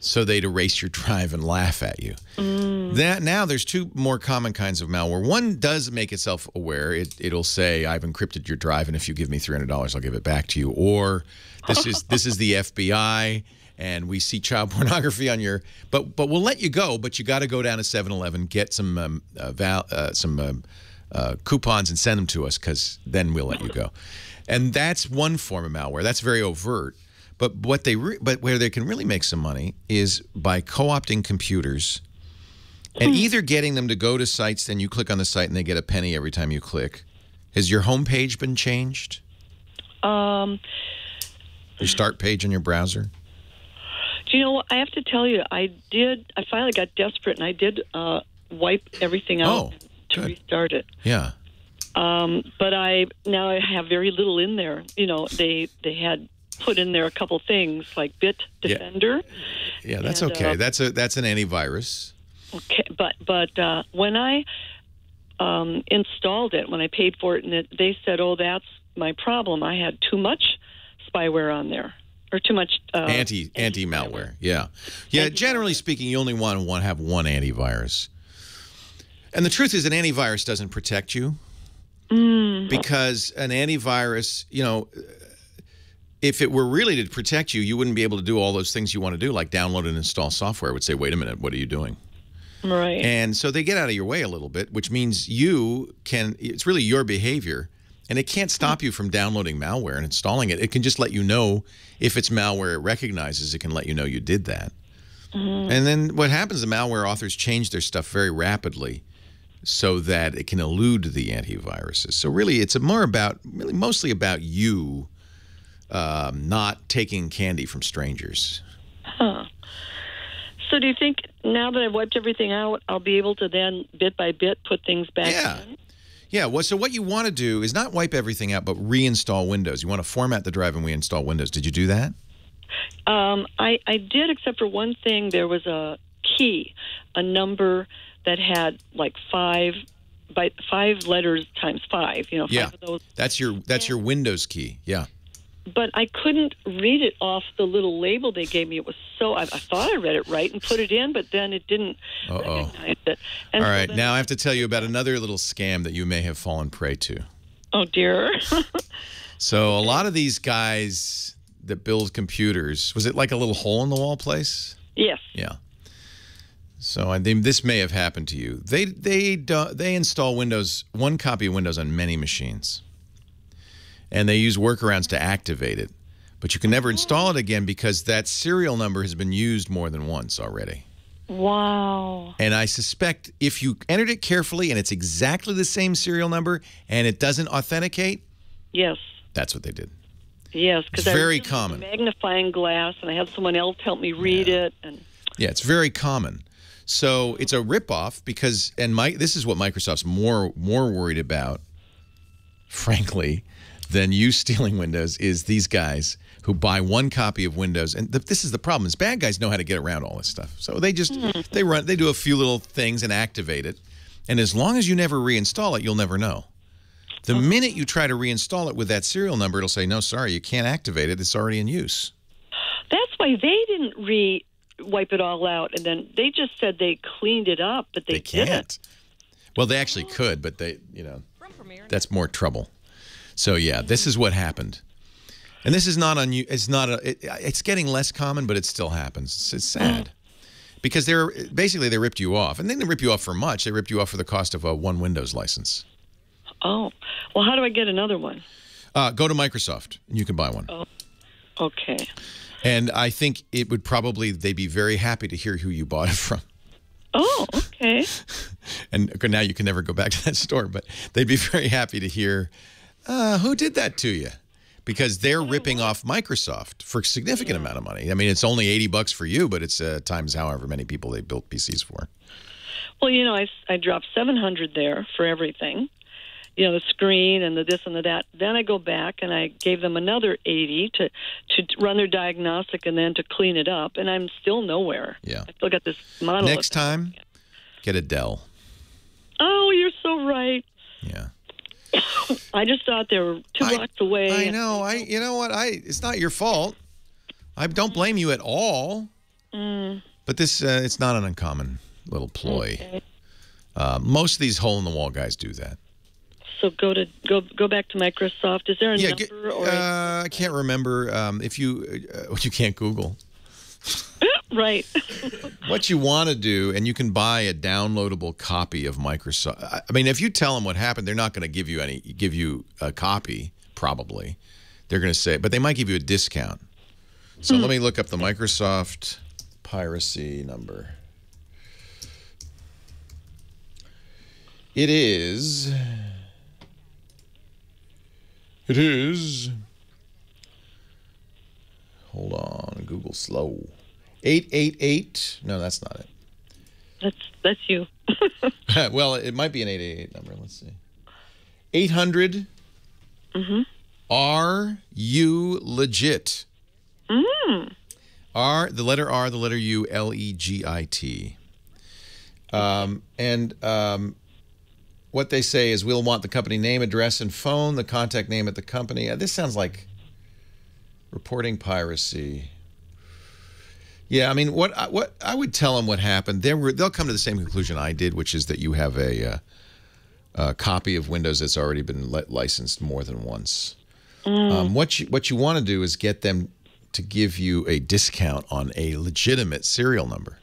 So they'd erase your drive and laugh at you. Now there's two more common kinds of malware. One does make itself aware. It'll say, I've encrypted your drive, and if you give me $300, I'll give it back to you. Or this is the FBI, and we see child pornography on your. But we'll let you go. But you got to go down to 7-Eleven, get some coupons, and send them to us, because then we'll let you go. And that's one form of malware. That's very overt. But where they can really make some money is by co-opting computers and either getting them to go to sites, then you click on the site and they get a penny every time you click. Has your home page been changed? Your start page in your browser? Do you know what? I have to tell you, I finally got desperate, and I did wipe everything out to restart it. Yeah. But now I have very little in there. You know, they had put in there a couple things like Bitdefender. Yeah, that's okay. That's an antivirus. Okay, but when I installed it, when I paid for it, and they said, "Oh, that's my problem. I had too much spyware on there, or too much anti-malware." Yeah. Generally speaking, you only want to have one antivirus. And the truth is, an antivirus doesn't protect you because an antivirus, you know, if it were really to protect you, you wouldn't be able to do all those things you want to do, like download and install software. It would say, "Wait a minute, what are you doing?" Right. And so they get out of your way a little bit, which means it's really your behavior, and it can't stop you from downloading malware and installing it. It can just let you know if it's malware it recognizes. It can let you know you did that. And then what happens, the malware authors change their stuff very rapidly so that it can elude the antiviruses. So really, it's mostly about you not taking candy from strangers. Huh. So do you think now that I've wiped everything out, I'll be able to then, bit by bit, put things back in? Yeah. Well, so what you want to do is not wipe everything out, but reinstall Windows. You want to format the drive and reinstall Windows. Did you do that? I did, except for one thing. There was a key, a number that had like 5 letters times 5. You know, 5 of those. That's your Windows key. Yeah. But I couldn't read it off the little label they gave me. It was so I thought I read it right and put it in, but then it didn't recognize it. And all right, now I have to tell you about another little scam that you may have fallen prey to. Oh dear. So a lot of these guys that build computers, was it like a little hole in the wall place? Yes. Yeah. So I think this may have happened to you. They install one copy of Windows on many machines. And they use workarounds to activate it. But you can never install it again because that serial number has been used more than once already. Wow. And I suspect if you entered it carefully and it's exactly the same serial number and it doesn't authenticate, yes, that's what they did. Yes, because it's I very used common. A magnifying glass, and I had someone else help me read it. And Yeah, it's very common. So it's a ripoff because, and this is what Microsoft's more worried about, frankly, than you stealing Windows, is these guys who buy one copy of Windows. And this is the problem, is bad guys know how to get around all this stuff. So they just, they do a few little things and activate it. And as long as you never reinstall it, you'll never know. The minute you try to reinstall it with that serial number, it'll say, no, sorry, you can't activate it. It's already in use. That's why they didn't wipe it all out, and then they just said they cleaned it up, but they can't. didn't. Well, they actually could, but that's more trouble. So yeah, this is what happened. And this is not it's getting less common, but it still happens. It's sad. Because they ripped you off. And they didn't rip you off for much. They ripped you off for the cost of one Windows license. Oh. Well, how do I get another one? Go to Microsoft, and you can buy one. Oh. Okay. And I think it would they'd be very happy to hear who you bought it from. Oh, okay. And now you can never go back to that store, but they'd be very happy to hear, who did that to you? Because they're ripping off Microsoft for a significant amount of money. I mean, it's only $80 for you, but it's times however many people they built PCs for. Well, I dropped $700 there for everything. The screen and the this and the that. Then I go back and I gave them another $80 to run their diagnostic and then to clean it up, and I'm still nowhere. Yeah. I still got this model. Next time, get a Dell. Oh, you're so right. Yeah. I just thought they were 2 blocks away. I know. You know what? It's not your fault. I don't blame you at all. But this, it's not an uncommon little ploy. Okay. Most of these hole-in-the-wall guys do that. So go back to Microsoft. Is there a number? I can't remember. If you can't Google. Right. What you want to do, and you can buy a downloadable copy of Microsoft. I mean, if you tell them what happened, they're not going to give you a copy. Probably, they're going to say, but they might give you a discount. So let me look up the Microsoft piracy number. It is. Hold on, Google slow. 888. No, that's not it. That's you. Well, it might be an 888 number. Let's see. 800. Are you legit? The letter R, the letter U, LEGIT. What they say is we'll want the company name, address, and phone, the contact name at the company. This sounds like reporting piracy. Yeah, I mean, what I would tell them what happened. They'll come to the same conclusion I did, which is that you have a copy of Windows that's already been licensed more than once. What you want to do is get them to give you a discount on a legitimate serial number.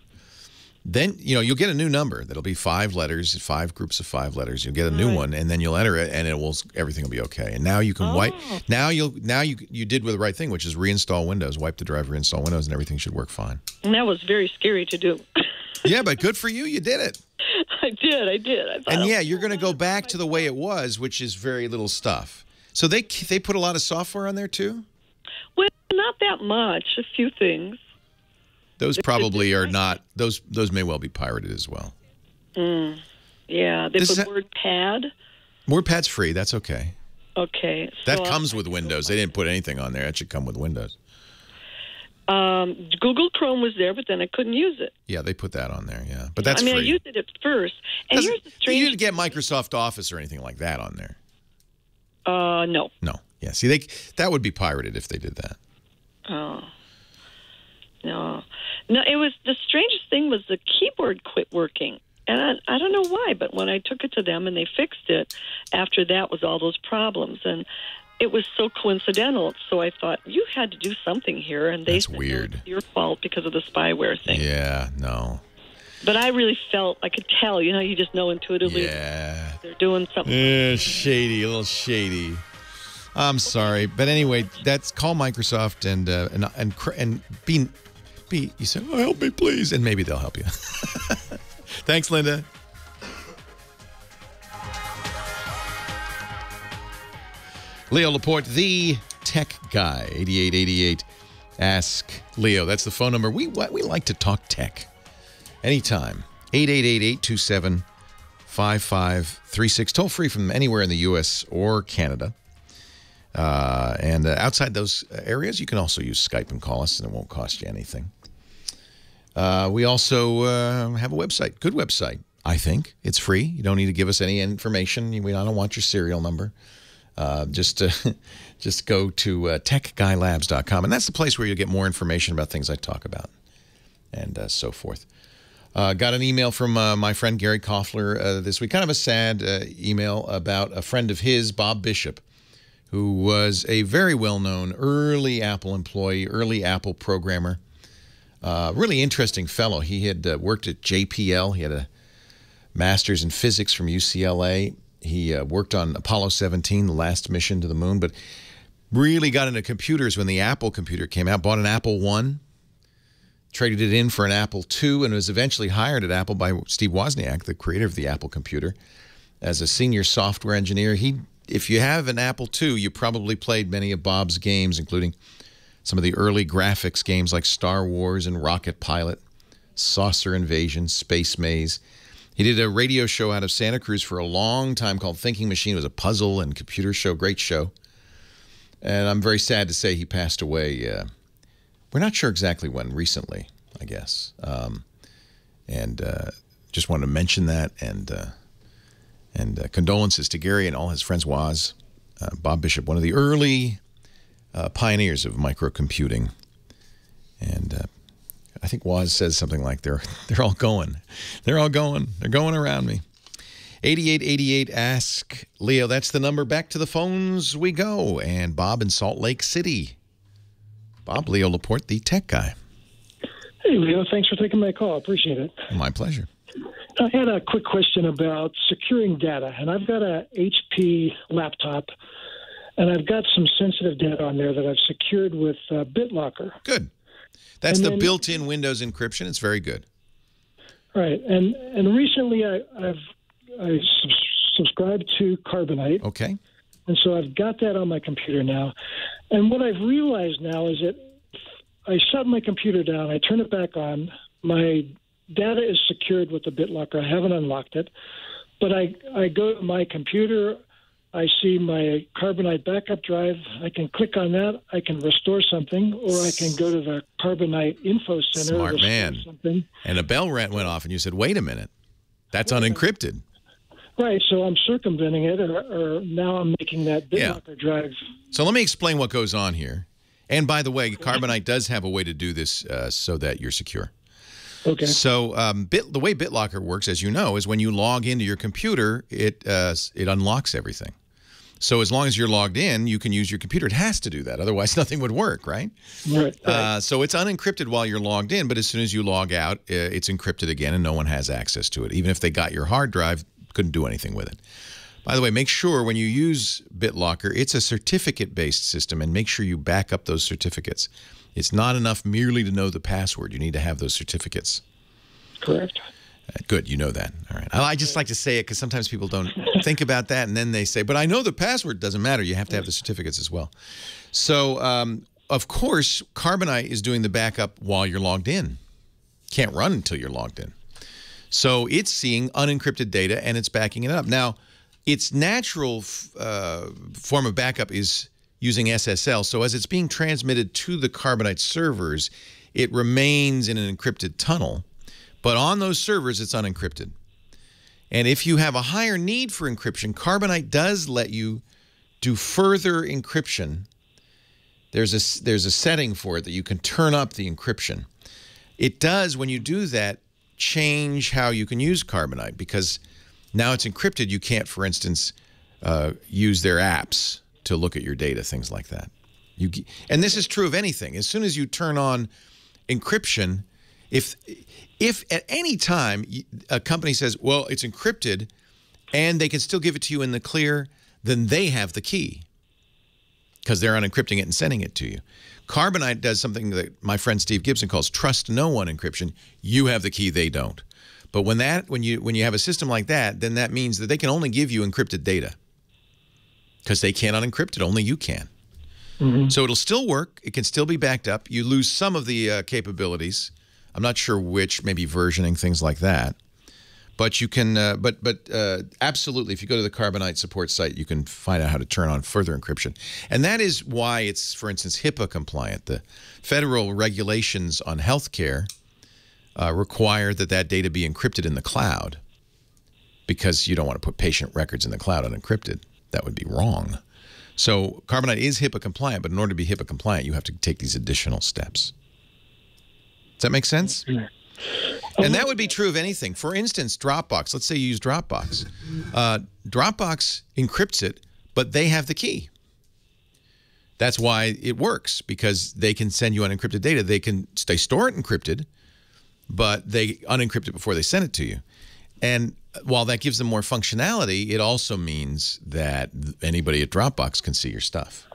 Then, you'll get a new number. That'll be 5 letters, 5 groups of 5 letters. You'll get a new one, and then you'll enter it, and everything will be okay. And now you can wipe. Now you did the right thing, which is reinstall Windows, wipe the drive, reinstall Windows, and everything should work fine. And that was very scary to do. Yeah, but good for you. You did it. I did. I thought, and yeah, you're going to go back to the way it was, which is very little stuff. So they put a lot of software on there too? Well, not that much. A few things. Those probably are not. Those may well be pirated as well. Yeah, they put WordPad. WordPad's free. That's okay. Okay. That comes with Windows. They didn't put anything on there. That should come with Windows. Google Chrome was there, but then I couldn't use it. Yeah, they put that on there. Yeah, but that's free. I used it at first. And here's the strange. You didn't get Microsoft Office or anything like that on there. No. No. Yeah. See, that would be pirated if they did that. Oh. No. It was the strangest thing was the keyboard quit working. And I don't know why, but when I took it to them and they fixed it, after that was all those problems. And it was so coincidental. So I thought, you had to do something here. And they said, weird. No, it's your fault because of the spyware thing. Yeah, no. But I really felt, I could tell, you just know intuitively. Yeah. They're doing something. Shady, a little shady. I'm sorry. But anyway, call Microsoft and be you say, oh, help me, please. And maybe they'll help you. Thanks, Linda. Leo Laporte, the tech guy, 8888 Ask Leo. That's the phone number. We like to talk tech. Anytime. 888-827-5536. Toll free from anywhere in the U.S. or Canada. And outside those areas, you can also use Skype and call us, and it won't cost you anything. We also have a website. Good website, I think. It's free. You don't need to give us any information. I don't want your serial number. Just go to techguylabs.com, and that's the place where you'll get more information about things I talk about and so forth. Got an email from my friend Gary Koffler this week, kind of a sad email about a friend of his, Bob Bishop, who was a very well-known early Apple employee, early Apple programmer. Really interesting fellow. He had worked at JPL. He had a master's in physics from UCLA. He worked on Apollo 17, the last mission to the moon, but really got into computers when the Apple computer came out, bought an Apple I, traded it in for an Apple II, and was eventually hired at Apple by Steve Wozniak, the creator of the Apple computer, as a senior software engineer. If you have an Apple II, you probably played many of Bob's games, including some of the early graphics games like Star Wars and Rocket Pilot, Saucer Invasion, Space Maze. He did a radio show out of Santa Cruz for a long time called Thinking Machine. It was a puzzle and computer show, great show. And I'm very sad to say he passed away. We're not sure exactly when, recently, I guess. Just wanted to mention that, and condolences to Gary and all his friends. Bob Bishop, one of the early pioneers of microcomputing. And I think Woz says something like, they're all going. They're all going. They're going around me. 8888 Ask Leo. That's the number. Back to the phones we go. And Bob in Salt Lake City. Bob, Leo Laporte, the tech guy. Hey, Leo. Thanks for taking my call. Appreciate it. My pleasure. I had a quick question about securing data. And I've got a HP laptop, and I've got some sensitive data on there that I've secured with BitLocker. Good. That's the built-in Windows encryption. It's very good. Right. And recently I subscribed to Carbonite. Okay. And so I've got that on my computer now. And what I've realized now is that I shut my computer down, I turn it back on, my data is secured with the BitLocker. I haven't unlocked it. But I go to my computer, I see my Carbonite backup drive. I can click on that. I can restore something, or I can go to the Carbonite Info Center. Smart man. Something. And a bell went off, and you said, wait a minute. That's unencrypted. Right, so I'm circumventing it, or now I'm making that BitLocker drive. So let me explain what goes on here. And by the way, Carbonite does have a way to do this so that you're secure. Okay. So the way BitLocker works, as you know, is when you log into your computer, it unlocks everything. So as long as you're logged in, you can use your computer. It has to do that. Otherwise, nothing would work, right? Right. So it's unencrypted while you're logged in, but as soon as you log out, it's encrypted again, and no one has access to it. Even if they got your hard drive, couldn't do anything with it. By the way, make sure when you use BitLocker, it's a certificate-based system, and make sure you back up those certificates. It's not enough merely to know the password. You need to have those certificates. Correct. Good, you know that. All right. I just like to say it because sometimes people don't think about that, and then they say, but I know the password. Doesn't matter. You have to have the certificates as well. So, of course, Carbonite is doing the backup while you're logged in. Can't run until you're logged in. So it's seeing unencrypted data, and it's backing it up. Now, its natural form of backup is using SSL. So as it's being transmitted to the Carbonite servers, it remains in an encrypted tunnel. But on those servers, it's unencrypted. And if you have a higher need for encryption, Carbonite does let you do further encryption. There's a setting for it that you can turn up the encryption. It does, when you do that, change how you can use Carbonite, because now it's encrypted. You can't, for instance, use their apps to look at your data, things like that. And this is true of anything. As soon as you turn on encryption, if at any time a company says, well, it's encrypted, and they can still give it to you in the clear, then they have the key because they're unencrypting it and sending it to you. Carbonite does something that my friend Steve Gibson calls trust no one encryption. You have the key, they don't. But when you have a system like that, then that means that they can only give you encrypted data because they can't unencrypt it. Only you can. So it'll still work. It can still be backed up. You lose some of the capabilities. I'm not sure which, maybe versioning, things like that. But you can, absolutely, if you go to the Carbonite support site, you can find out how to turn on further encryption. And that is why it's, for instance, HIPAA compliant. The federal regulations on healthcare require that data be encrypted in the cloud, because you don't want to put patient records in the cloud unencrypted. That would be wrong. So Carbonite is HIPAA compliant, but in order to be HIPAA compliant, you have to take these additional steps. Does that make sense? And that would be true of anything. For instance, Dropbox. Let's say you use Dropbox. Dropbox encrypts it, but they have the key. That's why it works, because they can send you unencrypted data. They store it encrypted, but they unencrypt it before they send it to you. And while that gives them more functionality, it also means that anybody at Dropbox can see your stuff.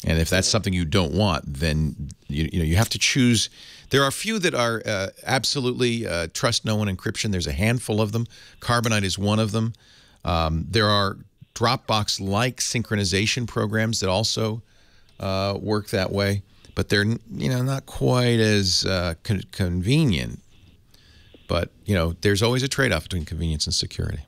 And if that's something you don't want, then you have to choose. There are a few that are absolutely trust no one encryption. There's a handful of them. Carbonite is one of them. There are Dropbox-like synchronization programs that also work that way, but they're not quite as convenient. But there's always a trade-off between convenience and security.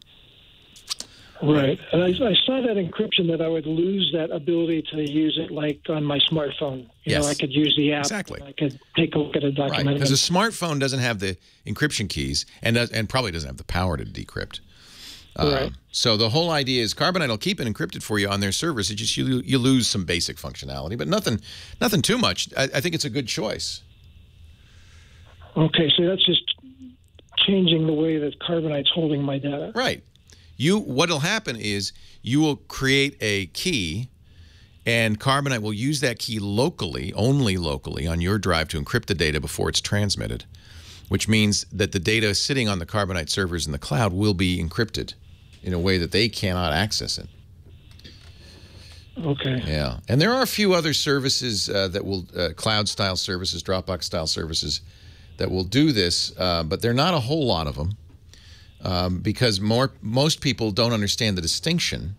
Right. And I saw that encryption, that I would lose that ability to use it like on my smartphone. Yes. I could use the app. Exactly. I could take a look at a document. Right, because a smartphone doesn't have the encryption keys and probably doesn't have the power to decrypt. Right. So the whole idea is Carbonite will keep it encrypted for you on their servers. It's just you lose some basic functionality, but nothing too much. I think it's a good choice. Okay, so that's just changing the way that Carbonite's holding my data. Right. What'll happen is you will create a key, and Carbonite will use that key locally, only locally, on your drive to encrypt the data before it's transmitted, which means that the data sitting on the Carbonite servers in the cloud will be encrypted in a way that they cannot access it. Okay. Yeah. And there are a few other services that will, cloud-style services, Dropbox-style services, that will do this, but there are not a whole lot of them. Because most people don't understand the distinction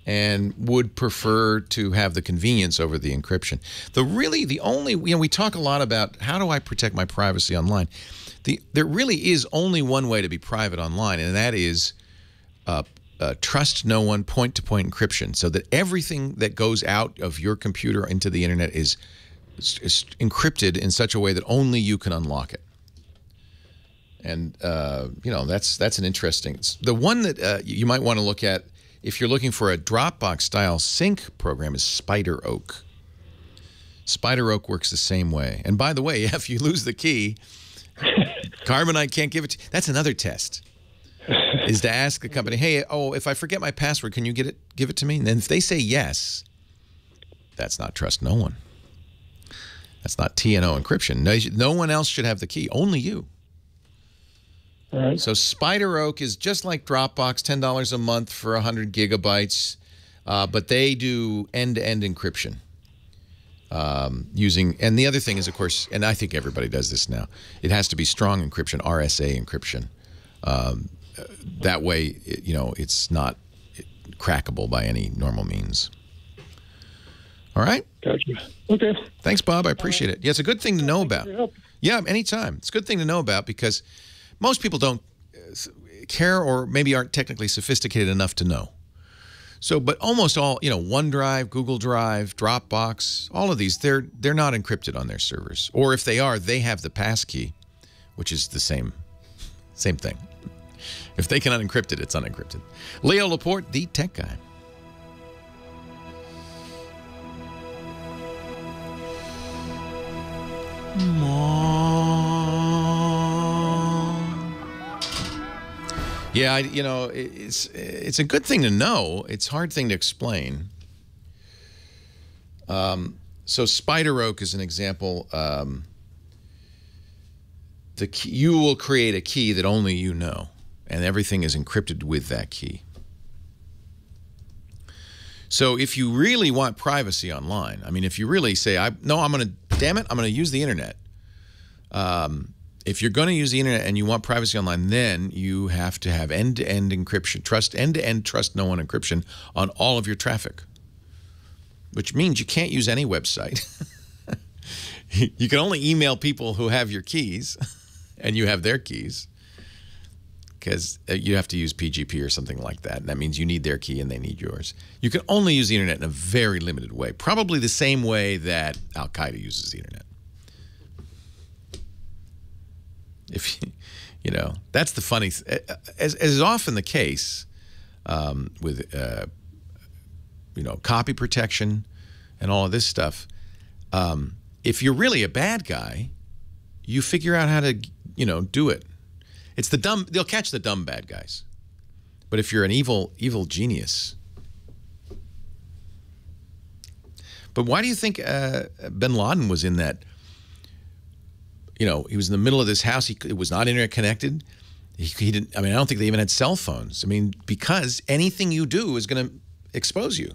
and would prefer to have the convenience over the encryption. The only, we talk a lot about how do I protect my privacy online. There really is only one way to be private online, and that is trust no one, point-to-point encryption, so that everything that goes out of your computer into the internet is encrypted in such a way that only you can unlock it. And, that's an interesting... The one that you might want to look at if you're looking for a Dropbox-style sync program is SpiderOak. SpiderOak works the same way. And by the way, if you lose the key, Carbonite can't give it to you. That's another test, is to ask the company, hey, if I forget my password, can you give it to me? And then if they say yes, that's not trust no one. That's not T&O encryption. No one else should have the key, only you. Right. So SpiderOak is just like Dropbox, $10 a month for 100 gigabytes, but they do end-to-end encryption using, and the other thing is, of course, and I think everybody does this now, it has to be strong encryption, RSA encryption. That way, it's not crackable by any normal means. All right? Gotcha. Okay. Thanks, Bob. I appreciate it. Yeah, it's a good thing to know about. Yeah, anytime. It's a good thing to know about because most people don't care or maybe aren't technically sophisticated enough to know. So, but almost all, OneDrive, Google Drive, Dropbox, all of these, they're not encrypted on their servers. Or if they are, they have the passkey, which is the same thing. If they cannot encrypt it, it's unencrypted. Leo Laporte, the tech guy. Yeah, it's a good thing to know. It's a hard thing to explain. So SpiderOak is an example. You will create a key that only you know, and everything is encrypted with that key. So if you really want privacy online, I mean, if you really say, damn it, I'm going to use the internet. If you're going to use the internet and you want privacy online, then you have to have end-to-end encryption, end-to-end trust no one encryption on all of your traffic. which means you can't use any website. You can only email people who have your keys, and you have their keys, because you have to use PGP or something like that. And that means you need their key and they need yours. You can only use the internet in a very limited way, probably the same way that Al-Qaeda uses the internet. If you know, that's the funny, as is often the case with you know, copy protection and all of this stuff. If you're really a bad guy, you figure out how to, you know, do it. It's the dumb, they'll catch the dumb bad guys. But if you're an evil genius. But why do you think bin Laden was in that, you know, he was in the middle of this house, it was not internet connected. He didn't, I mean, I don't think they even had cell phones. I mean, because anything you do is going to expose you.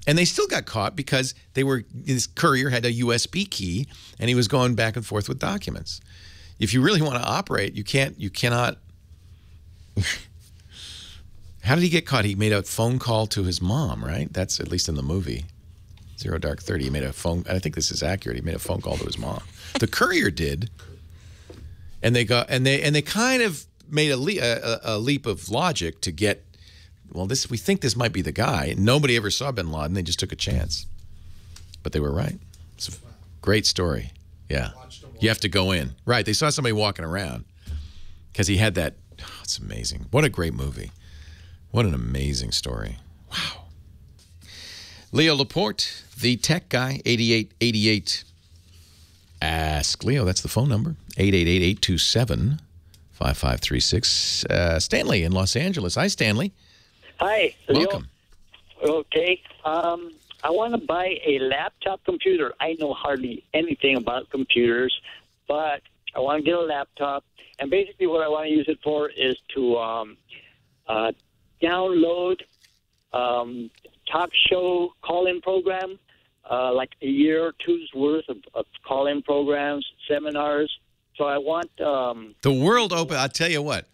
And they still got caught because his courier had a USB key and he was going back and forth with documents. If you really want to operate, you cannot. How did he get caught? He made a phone call to his mom, right? That's at least in the movie, Zero Dark 30. He made a phone, I think this is accurate. He made a phone call to his mom. The courier did. And they kind of made a leap of logic to get, well, we think this might be the guy. Nobody ever saw bin Laden. They just took a chance. But they were right. It's a great story. Yeah. You have to go in. Right. They saw somebody walking around because he had that. Oh, it's amazing. What a great movie. What an amazing story. Wow. Leo Laporte, the tech guy, 8888. Ask Leo. That's the phone number. 888-827-5536. Stanley in Los Angeles. Hi, Stanley. Hi. Welcome. Okay. I want to buy a laptop computer. I know hardly anything about computers, but I want to get a laptop. And basically what I want to use it for is to download talk show call-in program, like a year or two's worth of call-in programs, seminars. So I want... the world open. I'll tell you what.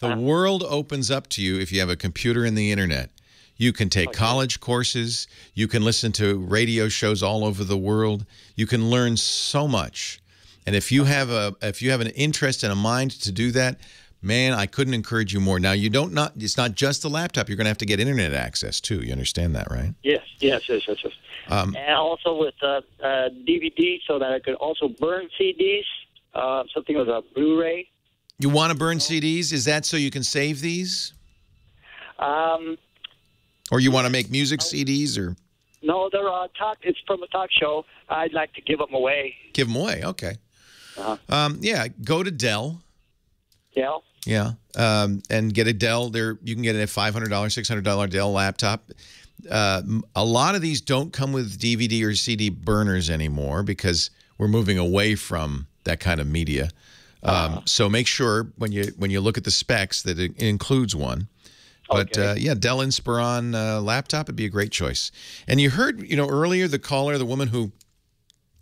The world opens up to you if you have a computer and the internet. You can take college courses. You can listen to radio shows all over the world. You can learn so much. And if you have an interest and a mind to do that, man, I couldn't encourage you more. Now, it's not just the laptop. You're going to have to get internet access too. You understand that, right? Yes. And also with DVD, so that I could also burn CDs, something with a Blu-ray. You want to burn CDs? Is that so you can save these? Or you want to make music CDs? Or no, they're it's from a talk show. I'd like to give them away. Give them away, okay. Yeah, go to Dell. Dell? Yeah, and get a Dell. You can get a $500, $600 Dell laptop. A lot of these don't come with DVD or CD burners anymore because we're moving away from that kind of media. So make sure when you look at the specs that it includes one. But yeah, Dell Inspiron laptop would be a great choice. And you heard, earlier the woman who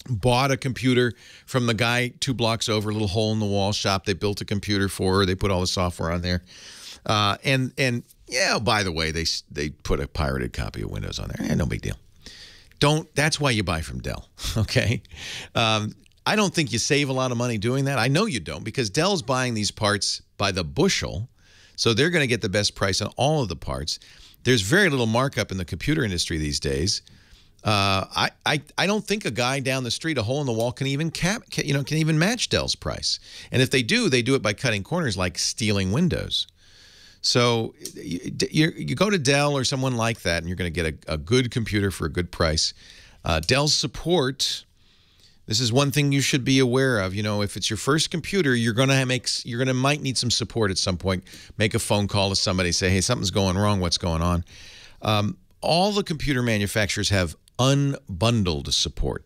bought a computer from the guy 2 blocks over, a little hole in the wall shop. They built a computer for her. They put all the software on there. And yeah, by the way, they put a pirated copy of Windows on there. No big deal. That's why you buy from Dell. Okay. I don't think you save a lot of money doing that. I know you don't, because Dell's buying these parts by the bushel. So they're going to get the best price on all of the parts. There's very little markup in the computer industry these days. I don't think a guy down the street, a hole in the wall, can even match Dell's price. And if they do it by cutting corners, like stealing Windows. So you go to Dell or someone like that, and you're going to get a good computer for a good price. Dell's support. This is one thing you should be aware of. If it's your first computer, might need some support at some point. Make a phone call to somebody, say, hey, something's going wrong. What's going on? All the computer manufacturers have unbundled support.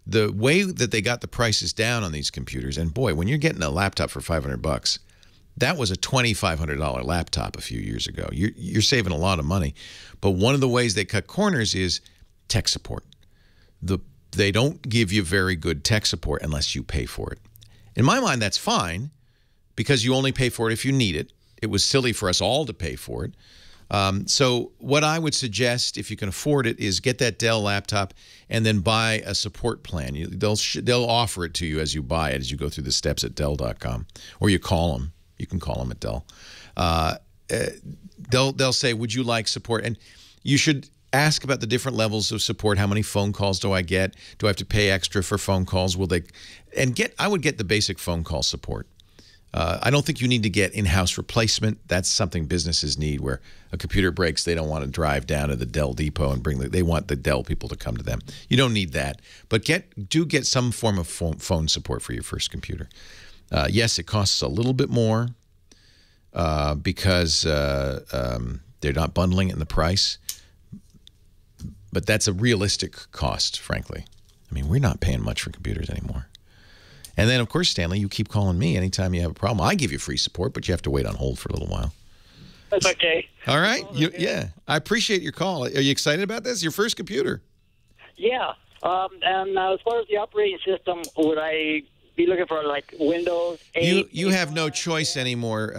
The way that they got the prices down on these computers, and boy, when you're getting a laptop for $500, that was a $2,500 laptop a few years ago. You're saving a lot of money. But one of the ways they cut corners is tech support. They don't give you very good tech support unless you pay for it. In my mind, that's fine, because you only pay for it if you need it. It was silly for us all to pay for it. So what I would suggest, if you can afford it, is get that Dell laptop and then buy a support plan. They'll offer it to you as you buy it, as you go through the steps at Dell.com, or you call them. You can call them at Dell. They'll say, "Would you like support?" And you should ask about the different levels of support. How many phone calls do I get? Do I have to pay extra for phone calls? Will they? And I would get the basic phone call support. I don't think you need to get in-house replacement. That's something businesses need, where a computer breaks, they don't want to drive down to the Dell depot and they want the Dell people to come to them. You don't need that. But do get some form of phone support for your first computer. Yes, it costs a little bit more because they're not bundling it in the price. But that's a realistic cost, frankly. I mean, we're not paying much for computers anymore. And then, of course, Stanley, you keep calling me anytime you have a problem. I give you free support, but you have to wait on hold for a little while. That's okay. All right. Yeah. I appreciate your call. Are you excited about this? Your first computer? Yeah. And as far as the operating system, would I be looking for like Windows 8? You have no choice anymore.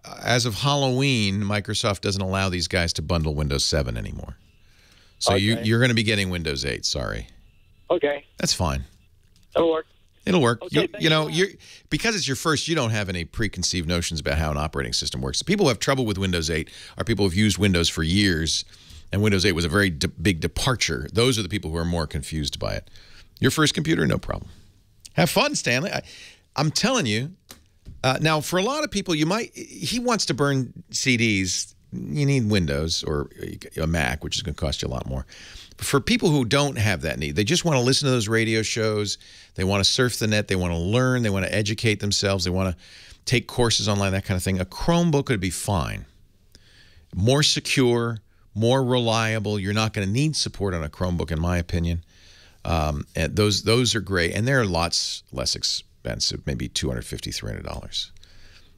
As of Halloween, Microsoft doesn't allow these guys to bundle Windows 7 anymore. So Okay. you're going to be getting Windows 8. Sorry. Okay. That's fine. That'll work. It'll work. Okay, Because it's your first, you don't have any preconceived notions about how an operating system works. People who have trouble with Windows 8 are people who've used Windows for years, and Windows 8 was a very big departure. Those are the people who are more confused by it. Your first computer, no problem. Have fun, Stanley. I'm telling you. Now, for a lot of people, he wants to burn CDs. You need Windows or a Mac, which is going to cost you a lot more. But for people who don't have that need, they just want to listen to those radio shows. They want to surf the net. They want to learn. They want to educate themselves. They want to take courses online, that kind of thing. A Chromebook would be fine. More secure, more reliable. You're not going to need support on a Chromebook, in my opinion. And those are great. And they're lots less expensive, maybe $250, $300.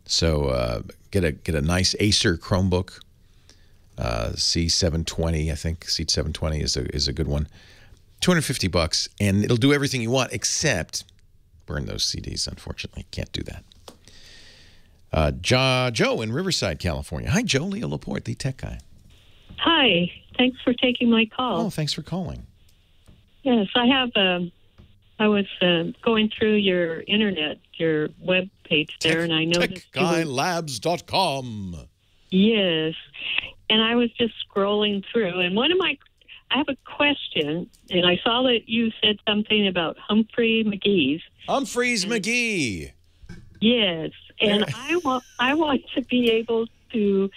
So get a nice Acer Chromebook. C720, I think C720 is a good one. $250, and it'll do everything you want except burn those CDs. Unfortunately, can't do that. Joe in Riverside, California. Hi, Joe. Leo Laporte, the tech guy. Hi. Thanks for taking my call. Oh, thanks for calling. Yes, I have. I was going through your internet, your web page there, and I noticed TechGuyLabs.com. Yes. And I was just scrolling through, and I have a question, and I saw that you said something about Humphreys McGee. Yes, and I want to be able to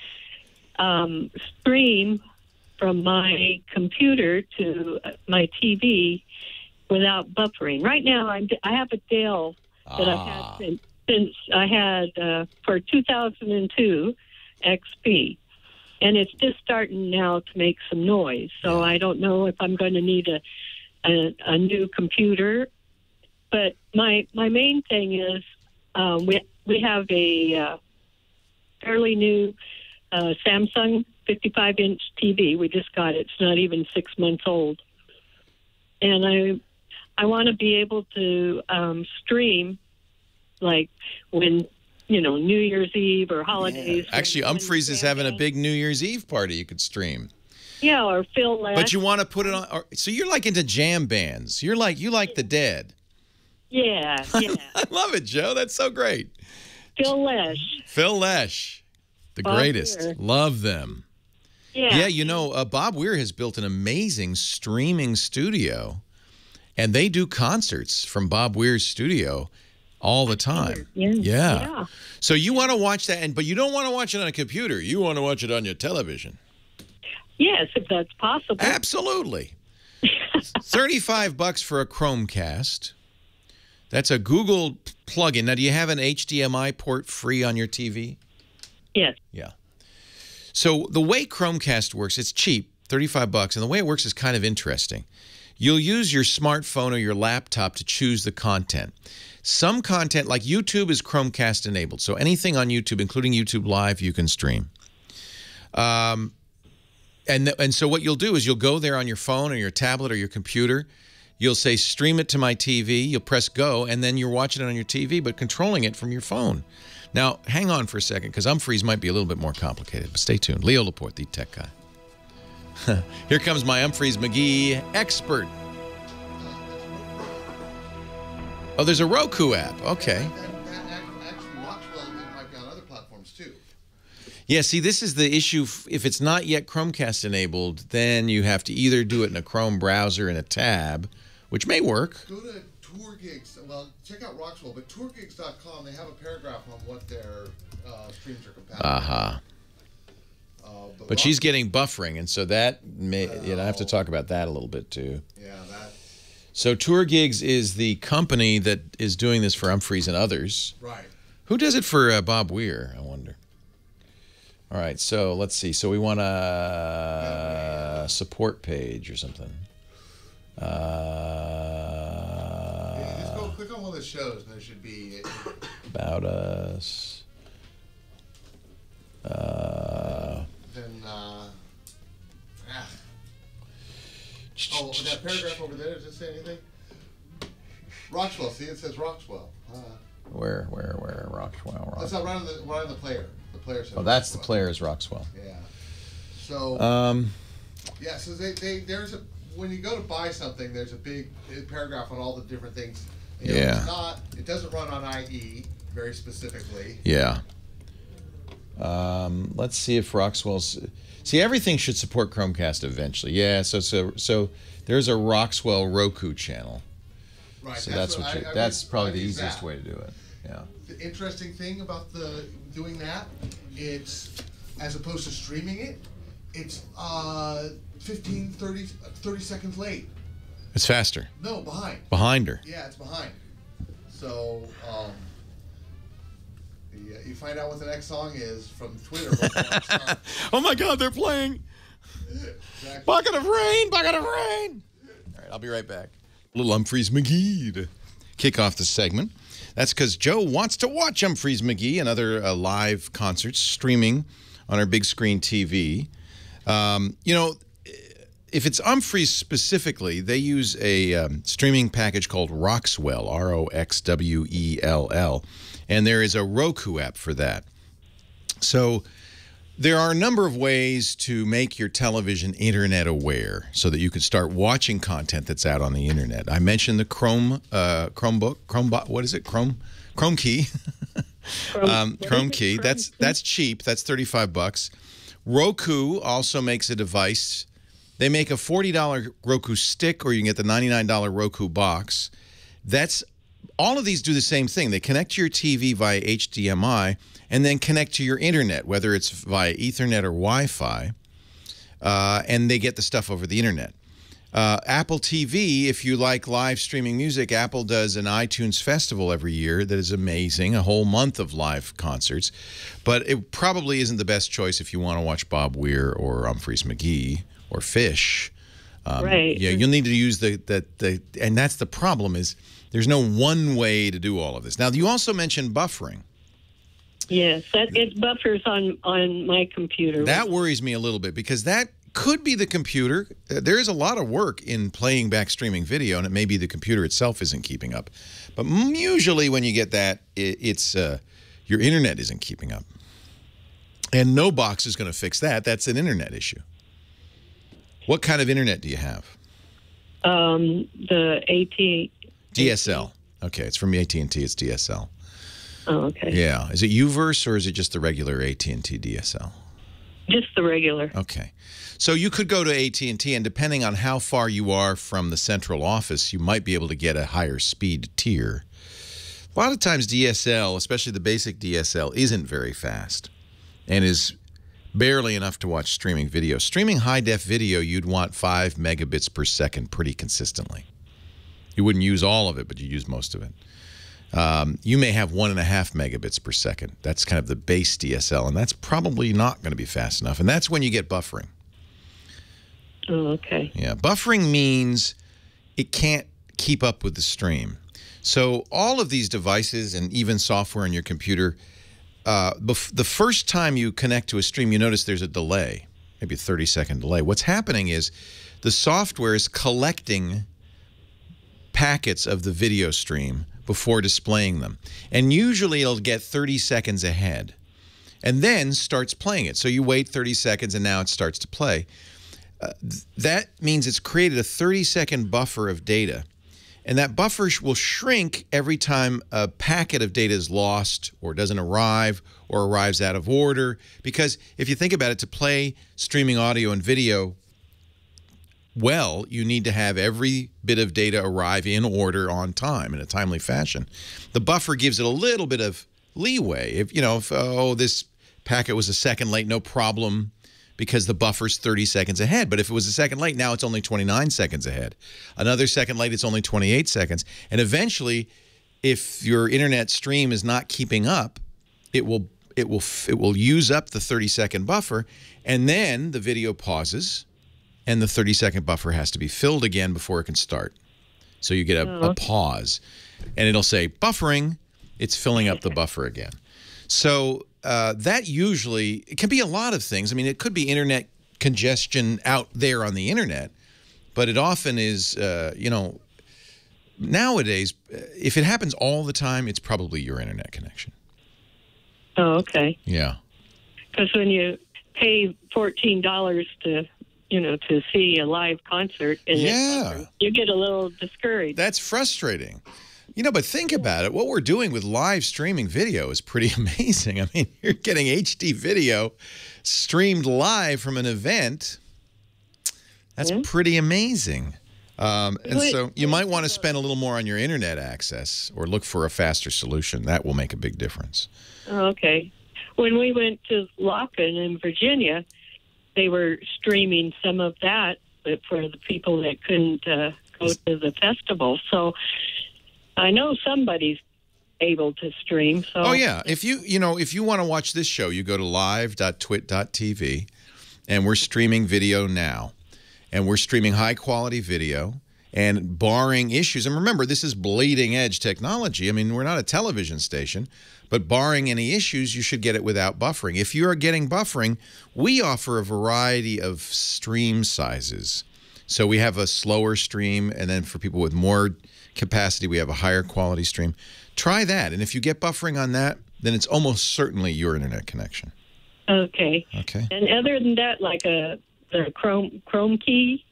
stream from my computer to my TV without buffering. Right now, I have a Dell that I've had since I had for 2002 XP. And it's just starting now to make some noise. So I don't know if I'm going to need a new computer. But my main thing is we have a fairly new Samsung 55-inch TV. We just got it. It's not even 6 months old. And I want to be able to stream, like when New Year's Eve or holidays. Yeah. Actually, Humphreys is having a big New Year's Eve party you could stream. Yeah, or Phil Lesh. But you want to put it on. So you're like into jam bands. You like the Dead. Yeah. I love it, Joe. That's so great. Phil Lesh. The Bob greatest. Weir. Love them. Yeah. Yeah, Bob Weir has built an amazing streaming studio, and they do concerts from Bob Weir's studio all the time. Yeah. So you want to watch that, but you don't want to watch it on a computer. You want to watch it on your television. Yes, if that's possible. Absolutely. $35 for a Chromecast. That's a Google plugin. Now, do you have an HDMI port free on your TV? Yes. Yeah. So the way Chromecast works, it's cheap, $35, and the way it works is kind of interesting. You'll use your smartphone or your laptop to choose the content. Some content, like YouTube, is Chromecast enabled. So anything on YouTube, including YouTube Live, you can stream. And so what you'll do is you'll go there on your phone or your tablet or your computer. You'll say, stream it to my TV. You'll press go, and then you're watching it on your TV, but controlling it from your phone. Now, hang on for a second, because Umphreys might be a little bit more complicated, but stay tuned. Leo Laporte, the tech guy. Here comes my Umphreys McGee expert. Oh, there's a Roku app. Okay. Actually, Rockwell might be on other platforms, too. Yeah, see, this is the issue. If it's not yet Chromecast enabled, then you have to either do it in a Chrome browser in a tab, which may work. Go to TourGigs. Well, check out Rockwell, but TourGigs.com, they have a paragraph on what their streams are compatible with. But she's getting buffering, and so that may, I have to talk about that a little bit, too. Yeah, that. So TourGigs is the company that is doing this for Umphreys and others. Right. Who does it for Bob Weir, I wonder? All right, so let's see. So we want a support page or something. Just go click on one of the shows, and there should be About Us. Then oh, that paragraph over there, does it say anything? Rockwell, see, it says Rockwell. Where? Rockwell. That's not right on the player. The player says. Oh, that's the player is Rockwell. Yeah. So. Yeah. So there's a when you go to buy something, there's a big paragraph on all the different things. You know, it doesn't run on IE very specifically. Yeah. Let's see if Rockwell's. See, everything should support Chromecast eventually. Yeah. So there's a Rockwell Roku channel. Right. So that's probably the easiest way to do it. Yeah. The interesting thing about doing that, it's as opposed to streaming it, it's 15, 30 seconds late. It's faster. No, behind. Behind her. Yeah, it's behind. So you find out what the next song is from Twitter. Oh my God, they're playing. Exactly. Bucket of rain, bucket of rain. All right, I'll be right back. Little Umphreys McGee to kick off the segment. That's because Joe wants to watch Umphreys McGee and other live concerts streaming on our big screen TV. You know, if it's Umphreys specifically, they use a streaming package called Roxwell, Roxwell, and there is a Roku app for that. So there are a number of ways to make your television internet aware so that you can start watching content that's out on the internet. I mentioned the Chrome Key. Chrome Key. That's cheap. That's $35. Roku also makes a device. They make a $40 Roku stick, or you can get the $99 Roku box. All of these do the same thing. They connect to your TV via HDMI and then connect to your internet, whether it's via Ethernet or Wi-Fi, and they get the stuff over the internet. Apple TV, if you like live streaming music, Apple does an iTunes festival every year that is amazing, a whole month of live concerts. But it probably isn't the best choice if you want to watch Bob Weir or Umphreys McGee or Fish. Right. Yeah, you'll need to use and that's the problem, is there's no one way to do all of this. Now, you also mentioned buffering. Yes, it buffers on my computer. That worries me a little bit, because that could be the computer. There is a lot of work in playing back streaming video, and it may be the computer itself isn't keeping up. But usually when you get that, it's your internet isn't keeping up. And no box is going to fix that. That's an internet issue. What kind of internet do you have? The AT. DSL. Okay, it's from AT&T. It's DSL. Oh, okay. Yeah. Is it UVerse, or is it just the regular AT&T DSL? Just the regular. Okay. So you could go to AT&T, and depending on how far you are from the central office, you might be able to get a higher speed tier. A lot of times DSL, especially the basic DSL, isn't very fast and is barely enough to watch streaming video. Streaming high-def video, you'd want 5 megabits per second pretty consistently. You wouldn't use all of it, but you use most of it. You may have 1.5 megabits per second. That's kind of the base DSL, and that's probably not going to be fast enough. And that's when you get buffering. Oh, okay. Yeah, buffering means it can't keep up with the stream. So all of these devices and even software on your computer, the first time you connect to a stream, you notice there's a delay, maybe a 30-second delay. What's happening is the software is collecting packets of the video stream before displaying them. And usually it'll get 30 seconds ahead and then starts playing it. So you wait 30 seconds and now it starts to play. That means it's created a 30-second buffer of data. And that buffer will shrink every time a packet of data is lost or doesn't arrive or arrives out of order. Because if you think about it, to play streaming audio and video well, you need to have every bit of data arrive in order on time in a timely fashion. The buffer gives it a little bit of leeway. If, you know, if, oh, this packet was a second late, no problem, because the buffer's 30 seconds ahead. But if it was a second late, now it's only 29 seconds ahead. Another second late, it's only 28 seconds. And eventually, if your internet stream is not keeping up, it will use up the 30-second buffer, and then the video pauses, and the 30-second buffer has to be filled again before it can start. So you get a pause, and it'll say buffering. It's filling up the buffer again. So that usually, it can be a lot of things. I mean, it could be internet congestion out there on the internet, but it often is, you know, nowadays, if it happens all the time, it's probably your internet connection. Oh, okay. Yeah. Because when you pay $14 to, you know, to see a live concert, and you get a little discouraged. That's frustrating. You know, but think about it. What we're doing with live streaming video is pretty amazing. I mean, you're getting HD video streamed live from an event. That's pretty amazing. And so you might want to spend a little more on your internet access or look for a faster solution. That will make a big difference. Oh, okay. When we went to Lockin in Virginia, they were streaming some of that for the people that couldn't go to the festival. So I know somebody's able to stream. So. Oh, yeah. If you want to watch this show, you go to live.twit.tv, and we're streaming video now. And we're streaming high-quality video. And barring issues, and remember, this is bleeding-edge technology. I mean, we're not a television station, but barring any issues, you should get it without buffering. If you are getting buffering, we offer a variety of stream sizes. So we have a slower stream, and then for people with more capacity, we have a higher quality stream. Try that, and if you get buffering on that, then it's almost certainly your internet connection. Okay. Okay. And other than that, like the Chrome key,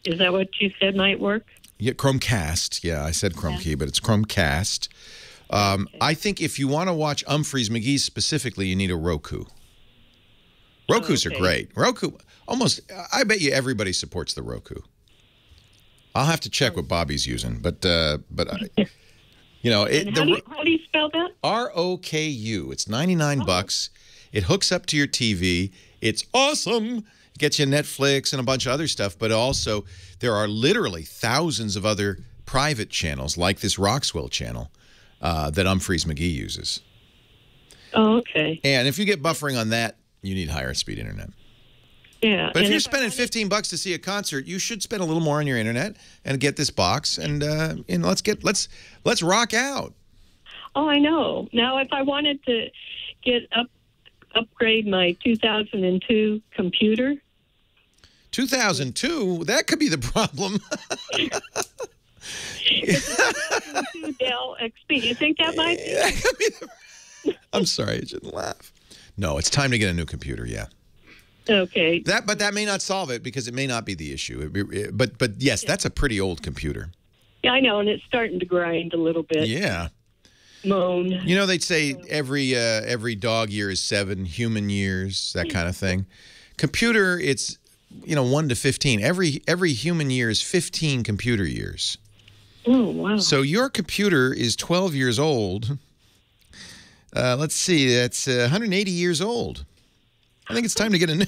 is that what you said might work? Yeah, Chromecast. Yeah, I said Chrome key, but it's Chromecast. I think if you want to watch Humphreys McGee specifically, you need a Roku. Rokus are great. Roku, almost, I bet you everybody supports the Roku. I'll have to check what Bobby's using, but you know, how do you spell that? ROKU. It's 99 bucks. It hooks up to your TV. It's awesome. It gets you Netflix and a bunch of other stuff, but also there are literally thousands of other private channels like this Roxwell channel that Humphreys McGee uses. Oh, okay. And if you get buffering on that, you need higher speed internet. Yeah. But if you're spending 15 bucks to see a concert, you should spend a little more on your internet and get this box, and let's rock out. Oh, I know. Now, if I wanted to upgrade my 2002 computer. 2002? That could be the problem. Dell XP. You think that might be? I'm sorry, I shouldn't laugh. No, it's time to get a new computer, yeah. Okay. But that may not solve it because it may not be the issue. But yes, that's a pretty old computer. Yeah, I know, and it's starting to grind a little bit. Yeah. Moan. You know, they'd say every dog year is 7 human years, that kind of thing. Computer, it's 1 to 15. Every human year is 15 computer years. Oh, wow. So your computer is 12 years old. Let's see, that's 180 years old. I think it's time to get a new.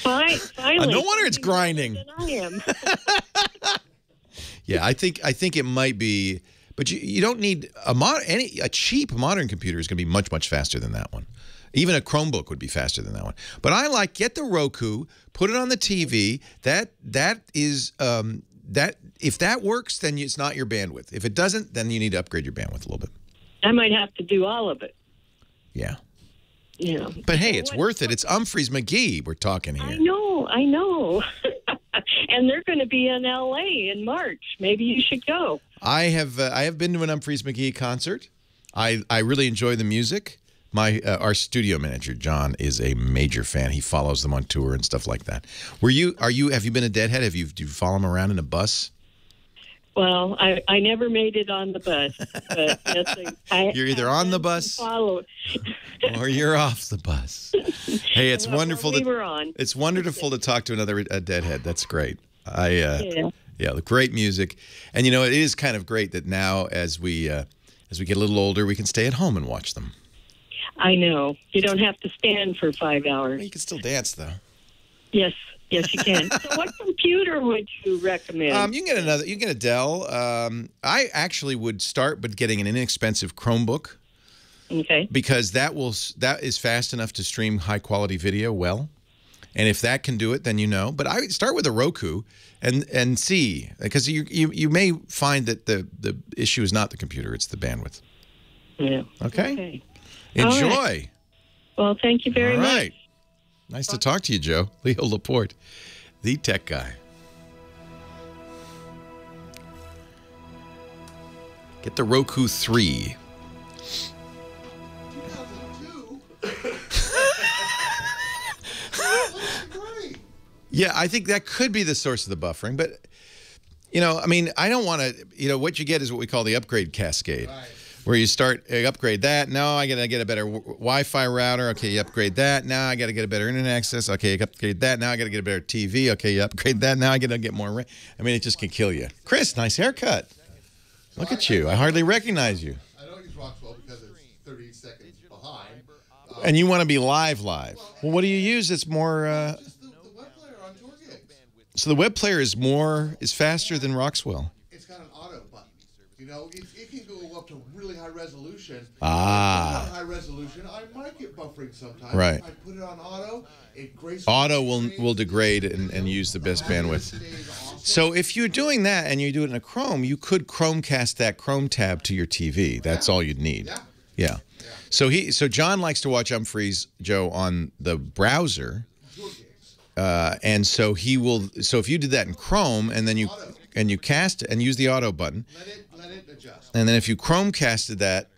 Finally. No wonder it's grinding. I am. Yeah, I think it might be, but you don't need a cheap modern computer is going to be much faster than that one. Even a Chromebook would be faster than that one. But get the Roku, put it on the TV. That is if that works, then it's not your bandwidth. If it doesn't, then you need to upgrade your bandwidth a little bit. I might have to do all of it. Yeah. Yeah. But hey, it's worth it. It's Humphreys McGee we're talking here. I know. and they're going to be in L.A. in March. Maybe you should go. I have been to an Humphreys McGee concert. I really enjoy the music. Our studio manager John is a major fan. He follows them on tour and stuff like that. Have you been a Deadhead? Do you follow them around in a bus? Well, I never made it on the bus, but yes, you're either on the bus or you're off the bus. Hey, it's wonderful. It's wonderful to talk to another Deadhead. That's great. Yeah, the great music, and it is kind of great that now as we get a little older, we can stay at home and watch them. I know. You don't have to stand for 5 hours. You can still dance, though. Yes. Yes, you can. So what computer would you recommend? You can get a Dell. I actually would start with getting an inexpensive Chromebook. Okay. Because that is fast enough to stream high-quality video well. And if that can do it, then But I would start with a Roku and see. Because you may find that the issue is not the computer, it's the bandwidth. Yeah. Okay? Enjoy. Right. Well, thank you very much. Nice to talk to you, Joe. Leo Laporte, the tech guy. Get the Roku 3. 2002? Yeah, I think that could be the source of the buffering. But, I mean, I don't want to, what you get is what we call the upgrade cascade. Right. Where you upgrade that. No, I got to get a better Wi-Fi router. Okay, you upgrade that. Now I got to get a better internet access. Okay, you upgrade that. Now I got to get a better TV. Okay, you upgrade that. Now I got to get more. I mean, it just can kill you. Chris, nice haircut. Look at you. I hardly recognize you. I don't use Rockwell because it's 30 seconds behind. And you want to be live. Well, what do you use? It's more. Just the web player on tour gigs. So the web player is faster than Roxwell. It's got an auto button. It can go up to really high resolution. High resolution, I might get buffering sometimes. Right. I put it on auto. Auto will degrade and use the best bandwidth. So if you're doing that and you do it in a Chrome, you could Chromecast that Chrome tab to your TV. That's all you'd need. Yeah. So John likes to watch Humphreys, Joe, on the browser. And so he will. So if you did that in Chrome and then you cast it and use the auto button. Let it adjust. And then if you Chromecasted that,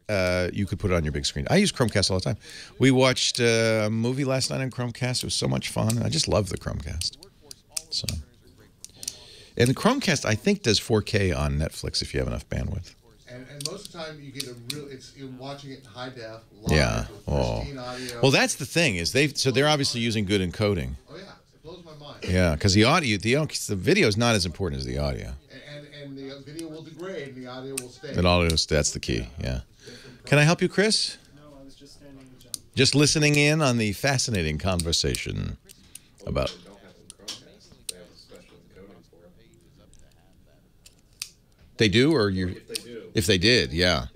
you could put it on your big screen. I use Chromecast all the time. We watched a movie last night on Chromecast. It was so much fun. I just love the Chromecast. And the Chromecast, I think, does 4K on Netflix if you have enough bandwidth. And most of the time, you get you're watching it in high def. Live, with audio. Well, that's the thing is they're obviously using good encoding. Oh yeah, it blows my mind. Yeah, because the video is not as important as the audio. And the video will degrade, and the audio will stay. That's the key. Yeah. Can I help you, Chris? No, I was just standing with John. Just listening in on the fascinating conversation about. They do, or you? If they did, yeah.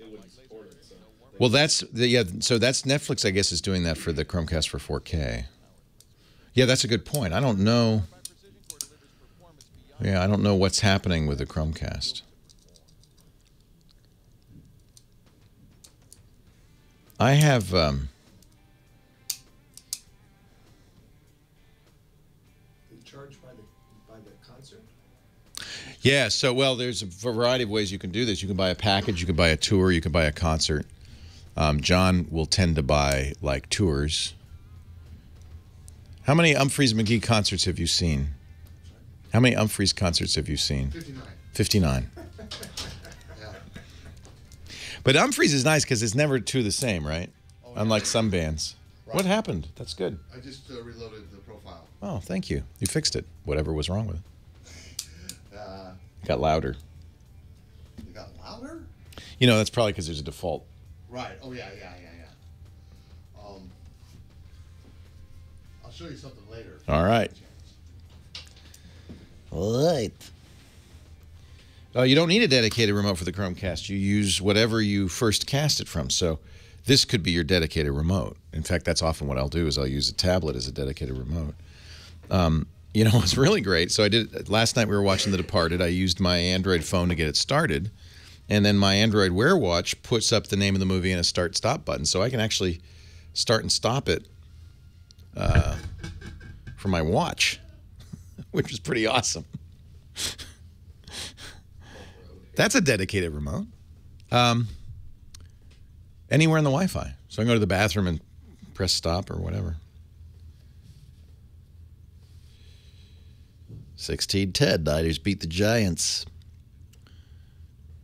Well, so that's Netflix, I guess, is doing that for the Chromecast for 4K. Yeah, that's a good point. I don't know. Yeah, I don't know what's happening with the Chromecast. I have. They charge by the concert. Yeah, so there's a variety of ways you can do this. You can buy a package, you can buy a tour, you can buy a concert. John will tend to buy like tours. How many Humphreys McGee concerts have you seen? How many Humphreys concerts have you seen? 59. Yeah. But Humphreys is nice because it's never two the same, right? Oh, yeah. Unlike some bands. Right. What happened? That's good. I just reloaded the profile. Oh, thank you. You fixed it. Whatever was wrong with it. It got louder. It got louder? That's probably because there's a default. Right. Oh, yeah. I'll show you something later. All right. You don't need a dedicated remote for the Chromecast. You use whatever you first cast it from. So this could be your dedicated remote. In fact, that's often what I'll do is I'll use a tablet as a dedicated remote. It's really great. So I did last night. We were watching The Departed. I used my Android phone to get it started. And then my Android Wear Watch puts up the name of the movie and a start-stop button. So I can actually start and stop it from my watch, which is pretty awesome. That's a dedicated remote. Anywhere in the Wi-Fi. So I can go to the bathroom and press stop or whatever. 16 Ted Niners beat the Giants.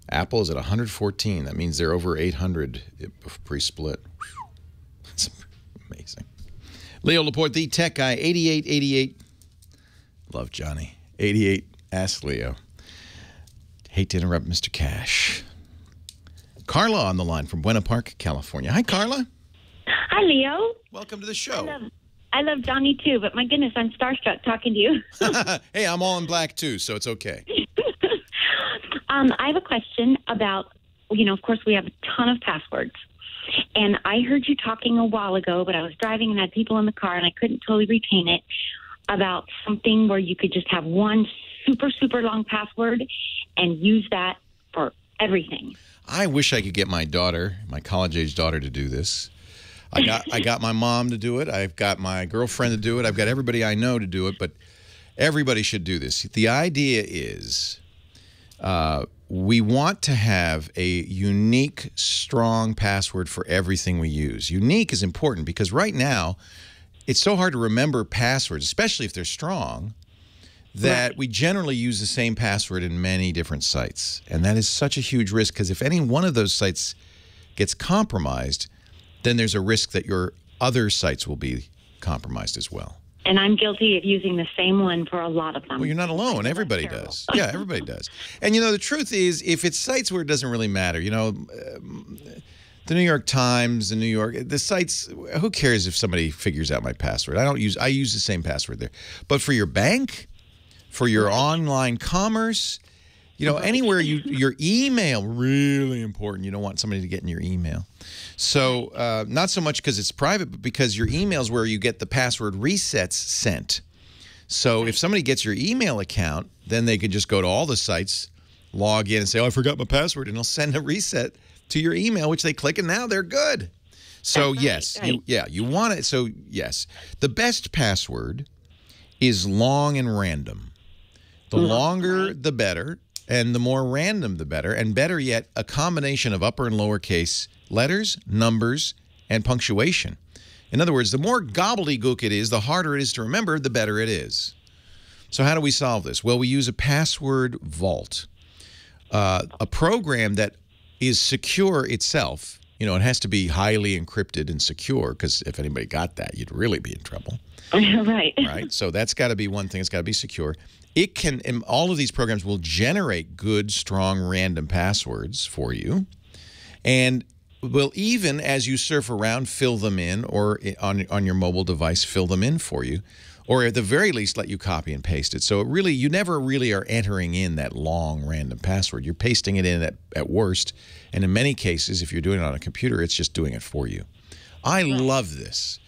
Apple is at 114. That means they're over 800 pre-split. That's amazing. Leo Laporte, the tech guy, 8888. Love Johnny. 88, ask Leo. Hate to interrupt Mr. Cash. Carla on the line from Buena Park, California. Hi, Carla. Hi, Leo. Welcome to the show. I love Johnny, too, but my goodness, I'm starstruck talking to you. Hey, I'm all in black, too, so it's okay. I have a question about, of course, we have a ton of passwords. And I heard you talking a while ago, but I was driving and had people in the car, and I couldn't totally retain it, about something where you could just have one super, super long password and use that for everything. I wish I could get my daughter, my college-age daughter, to do this. I got my mom to do it. I've got my girlfriend to do it. I've got everybody I know to do it, but everybody should do this. The idea is we want to have a unique, strong password for everything we use. Unique is important because right now it's so hard to remember passwords, especially if they're strong, that we generally use the same password in many different sites. And that is such a huge risk because if any one of those sites gets compromised, then there's a risk that your other sites will be compromised as well. And I'm guilty of using the same one for a lot of them. Well, you're not alone. Everybody does. Yeah, everybody does. And, the truth is, if it's sites where it doesn't really matter, the New York Times, the sites, who cares if somebody figures out my password? I use the same password there. But for your bank, for your online commerce, anywhere your email, really important. You don't want somebody to get in your email. So not so much because it's private, but because your email is where you get the password resets sent. So if somebody gets your email account, then they could just go to all the sites, log in and say, oh, I forgot my password, and they'll send a reset to your email, which they click, and now they're good. So yes, you want it. So yes, the best password is long and random. The longer, the better, and the more random, the better. And better yet, a combination of upper and lowercase letters, numbers, and punctuation. In other words, the more gobbledygook it is, the harder it is to remember, the better it is. So how do we solve this? Well, we use a password vault, a program that is secure itself. It has to be highly encrypted and secure, because if anybody got that, you'd really be in trouble. Right. Right. So that's got to be one thing. It's got to be secure. It can, and all of these programs will generate good, strong, random passwords for you, and will even, as you surf around, fill them in, or on your mobile device, fill them in for you, or at the very least, let you copy and paste it. So you never really are entering in that long, random password. You're pasting it in at worst, and in many cases, if you're doing it on a computer, it's just doing it for you. I love this.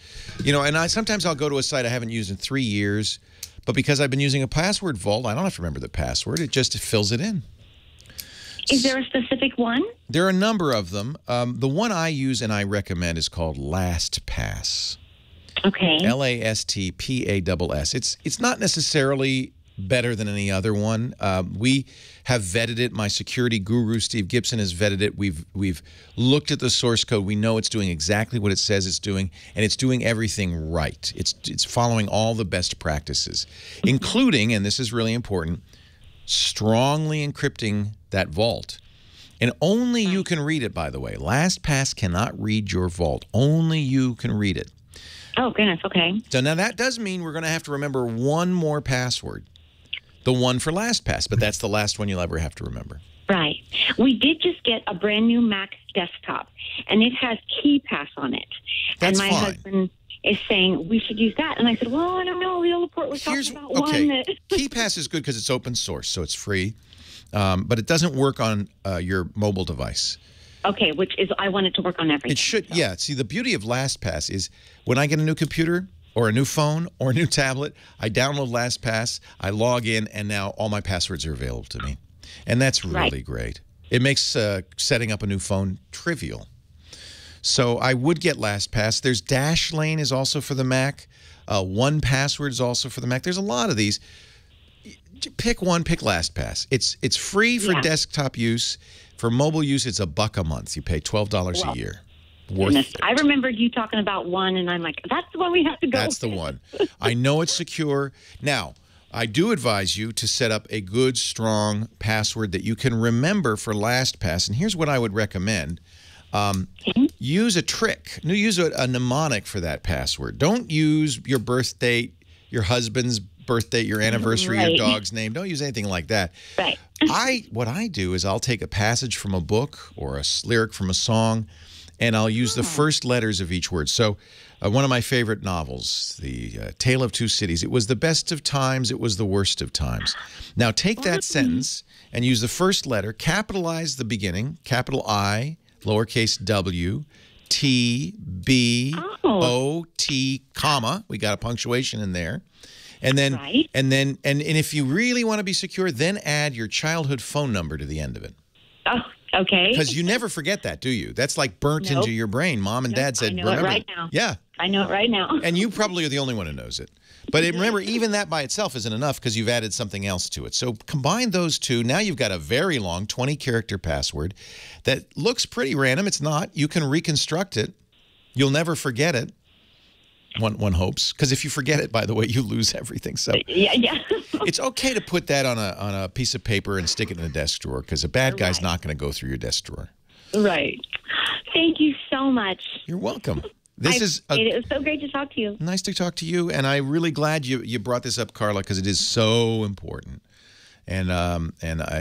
And sometimes I'll go to a site I haven't used in 3 years, but because I've been using a password vault, I don't have to remember the password. It just fills it in. Is there a specific one? There are a number of them. The one I use and I recommend is called LastPass. Okay. LastPass. It's not necessarily better than any other one. We have vetted it. My security guru, Steve Gibson, has vetted it. We've looked at the source code. We know it's doing exactly what it says it's doing, and it's doing everything right. It's following all the best practices, including, and this is really important, strongly encrypting that vault. And only you can read it, by the way. LastPass cannot read your vault. Only you can read it. Oh, goodness. Okay. So now that does mean we're going to have to remember one more password. The one for LastPass, but that's the last one you'll ever have to remember. Right. We did just get a brand new Mac desktop, and it has KeyPass on it. That's and my husband is saying we should use that. And I said, well, I don't know. Leo Laporte was talking about one that... KeyPass is good because it's open source, so it's free. But it doesn't work on your mobile device. Okay, which is, I want it to work on everything. It should, yeah. See, the beauty of LastPass is when I get a new computer or a new phone or a new tablet, I download LastPass, I log in, and now all my passwords are available to me. And that's really great. It makes setting up a new phone trivial. So I would get LastPass. There's Dashlane is also for the Mac. 1Password is also for the Mac. There's a lot of these. pick one, pick LastPass. It's free for desktop use. For mobile use, it's $1 a month. You pay $12 a year. Worth it. I remembered you talking about one, and I'm like, that's the one we have to go That's the one. I know it's secure. Now, I do advise you to set up a good, strong password that you can remember for LastPass. And here's what I would recommend. Use a trick. Use a mnemonic for that password. Don't use your birth date, your husband's birth date, your anniversary, your dog's name. Don't use anything like that. Right. What I do is I'll take a passage from a book or a lyric from a song, and I'll use the first letters of each word. So one of my favorite novels, The Tale of Two Cities, it was the best of times, it was the worst of times. Now take that sentence and use the first letter, capitalize the beginning, capital I, lowercase w, T, B, O, T, comma. We got a punctuation in there. And then, and if you really want to be secure, then add your childhood phone number to the end of it. Oh, okay. Because you never forget that, do you? That's like burnt into your brain. Mom and Dad said, I know remember. it right now. Yeah. I know it right now. And you probably are the only one who knows it. But remember, even that by itself isn't enough because you've added something else to it. So combine those two. Now you've got a very long 20-character password that looks pretty random. It's not. You can reconstruct it. You'll never forget it. One hopes, because if you forget it, by the way, you lose everything. So yeah. It's okay to put that on a piece of paper and stick it in a desk drawer, because a bad guy's not going to go through your desk drawer. Right. Thank you so much. You're welcome. It was so great to talk to you. Nice to talk to you, and I'm really glad you brought this up, Carla, because it is so important. And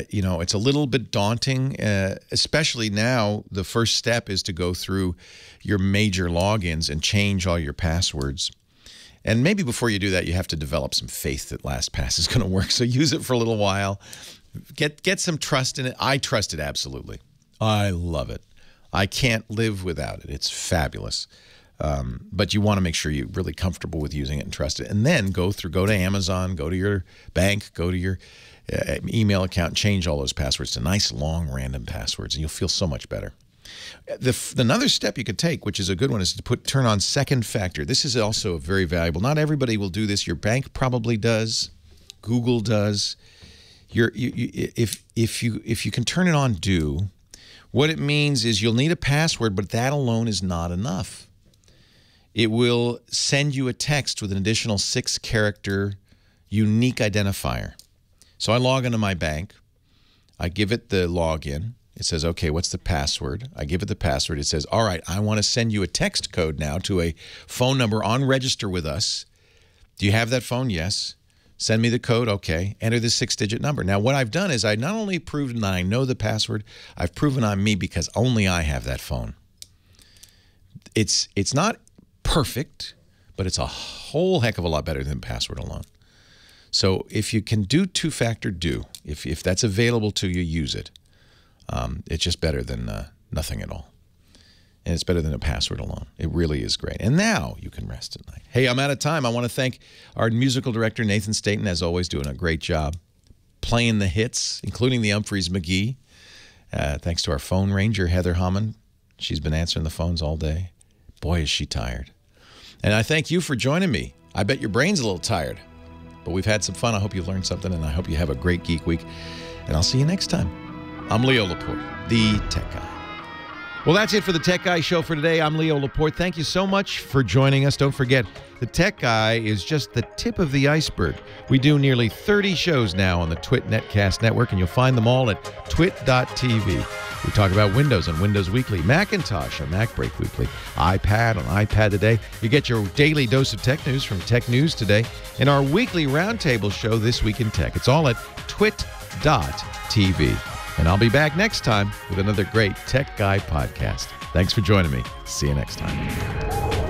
you know, it's a little bit daunting, especially now. The first step is to go through your major logins and change all your passwords. And maybe before you do that, you have to develop some faith that LastPass is going to work. So use it for a little while. Get some trust in it. I trust it absolutely. I love it. I can't live without it. It's fabulous. But you want to make sure you're really comfortable with using it and trust it. And then go to Amazon, go to your bank, go to your email account, and change all those passwords to nice, long, random passwords, and you'll feel so much better. Another step you could take, which is a good one, is to turn on second factor. This is also very valuable. Not everybody will do this. Your bank probably does. Google does. If you can turn it on, do. What it means is you'll need a password, but that alone is not enough. It will send you a text with an additional 6-character unique identifier. So I log into my bank. I give it the login. It says, okay, what's the password? I give it the password. It says, all right, I want to send you a text code now to a phone number on register with us. Do you have that phone? Yes. Send me the code. Okay. Enter the 6-digit number. Now, what I've done is I not only proved that I know the password, I've proven I'm me because only I have that phone. It's not perfect, but it's a whole heck of a lot better than password alone. So if you can do two-factor, do. If that's available to you, use it. It's just better than nothing at all. And it's better than a password alone. It really is great. And now you can rest at night. Hey, I'm out of time. I want to thank our musical director, Nathan Staten, as always, doing a great job playing the hits, including the Humphreys McGee. Thanks to our phone ranger, Heather Hammond. She's been answering the phones all day. Boy, is she tired. And I thank you for joining me. I bet your brain's a little tired. But we've had some fun. I hope you learned something, and I hope you have a great Geek Week. And I'll see you next time. I'm Leo Laporte, the Tech Guy. Well, that's it for the Tech Guy Show for today. I'm Leo Laporte. Thank you so much for joining us. Don't forget, the Tech Guy is just the tip of the iceberg. We do nearly 30 shows now on the Twit Netcast Network, and you'll find them all at twit.tv. We talk about Windows on Windows Weekly, Macintosh on Mac Break Weekly, iPad on iPad Today. You get your daily dose of tech news from Tech News Today, and our weekly roundtable show, This Week in Tech. It's all at twit.tv. And I'll be back next time with another great Tech Guy podcast. Thanks for joining me. See you next time.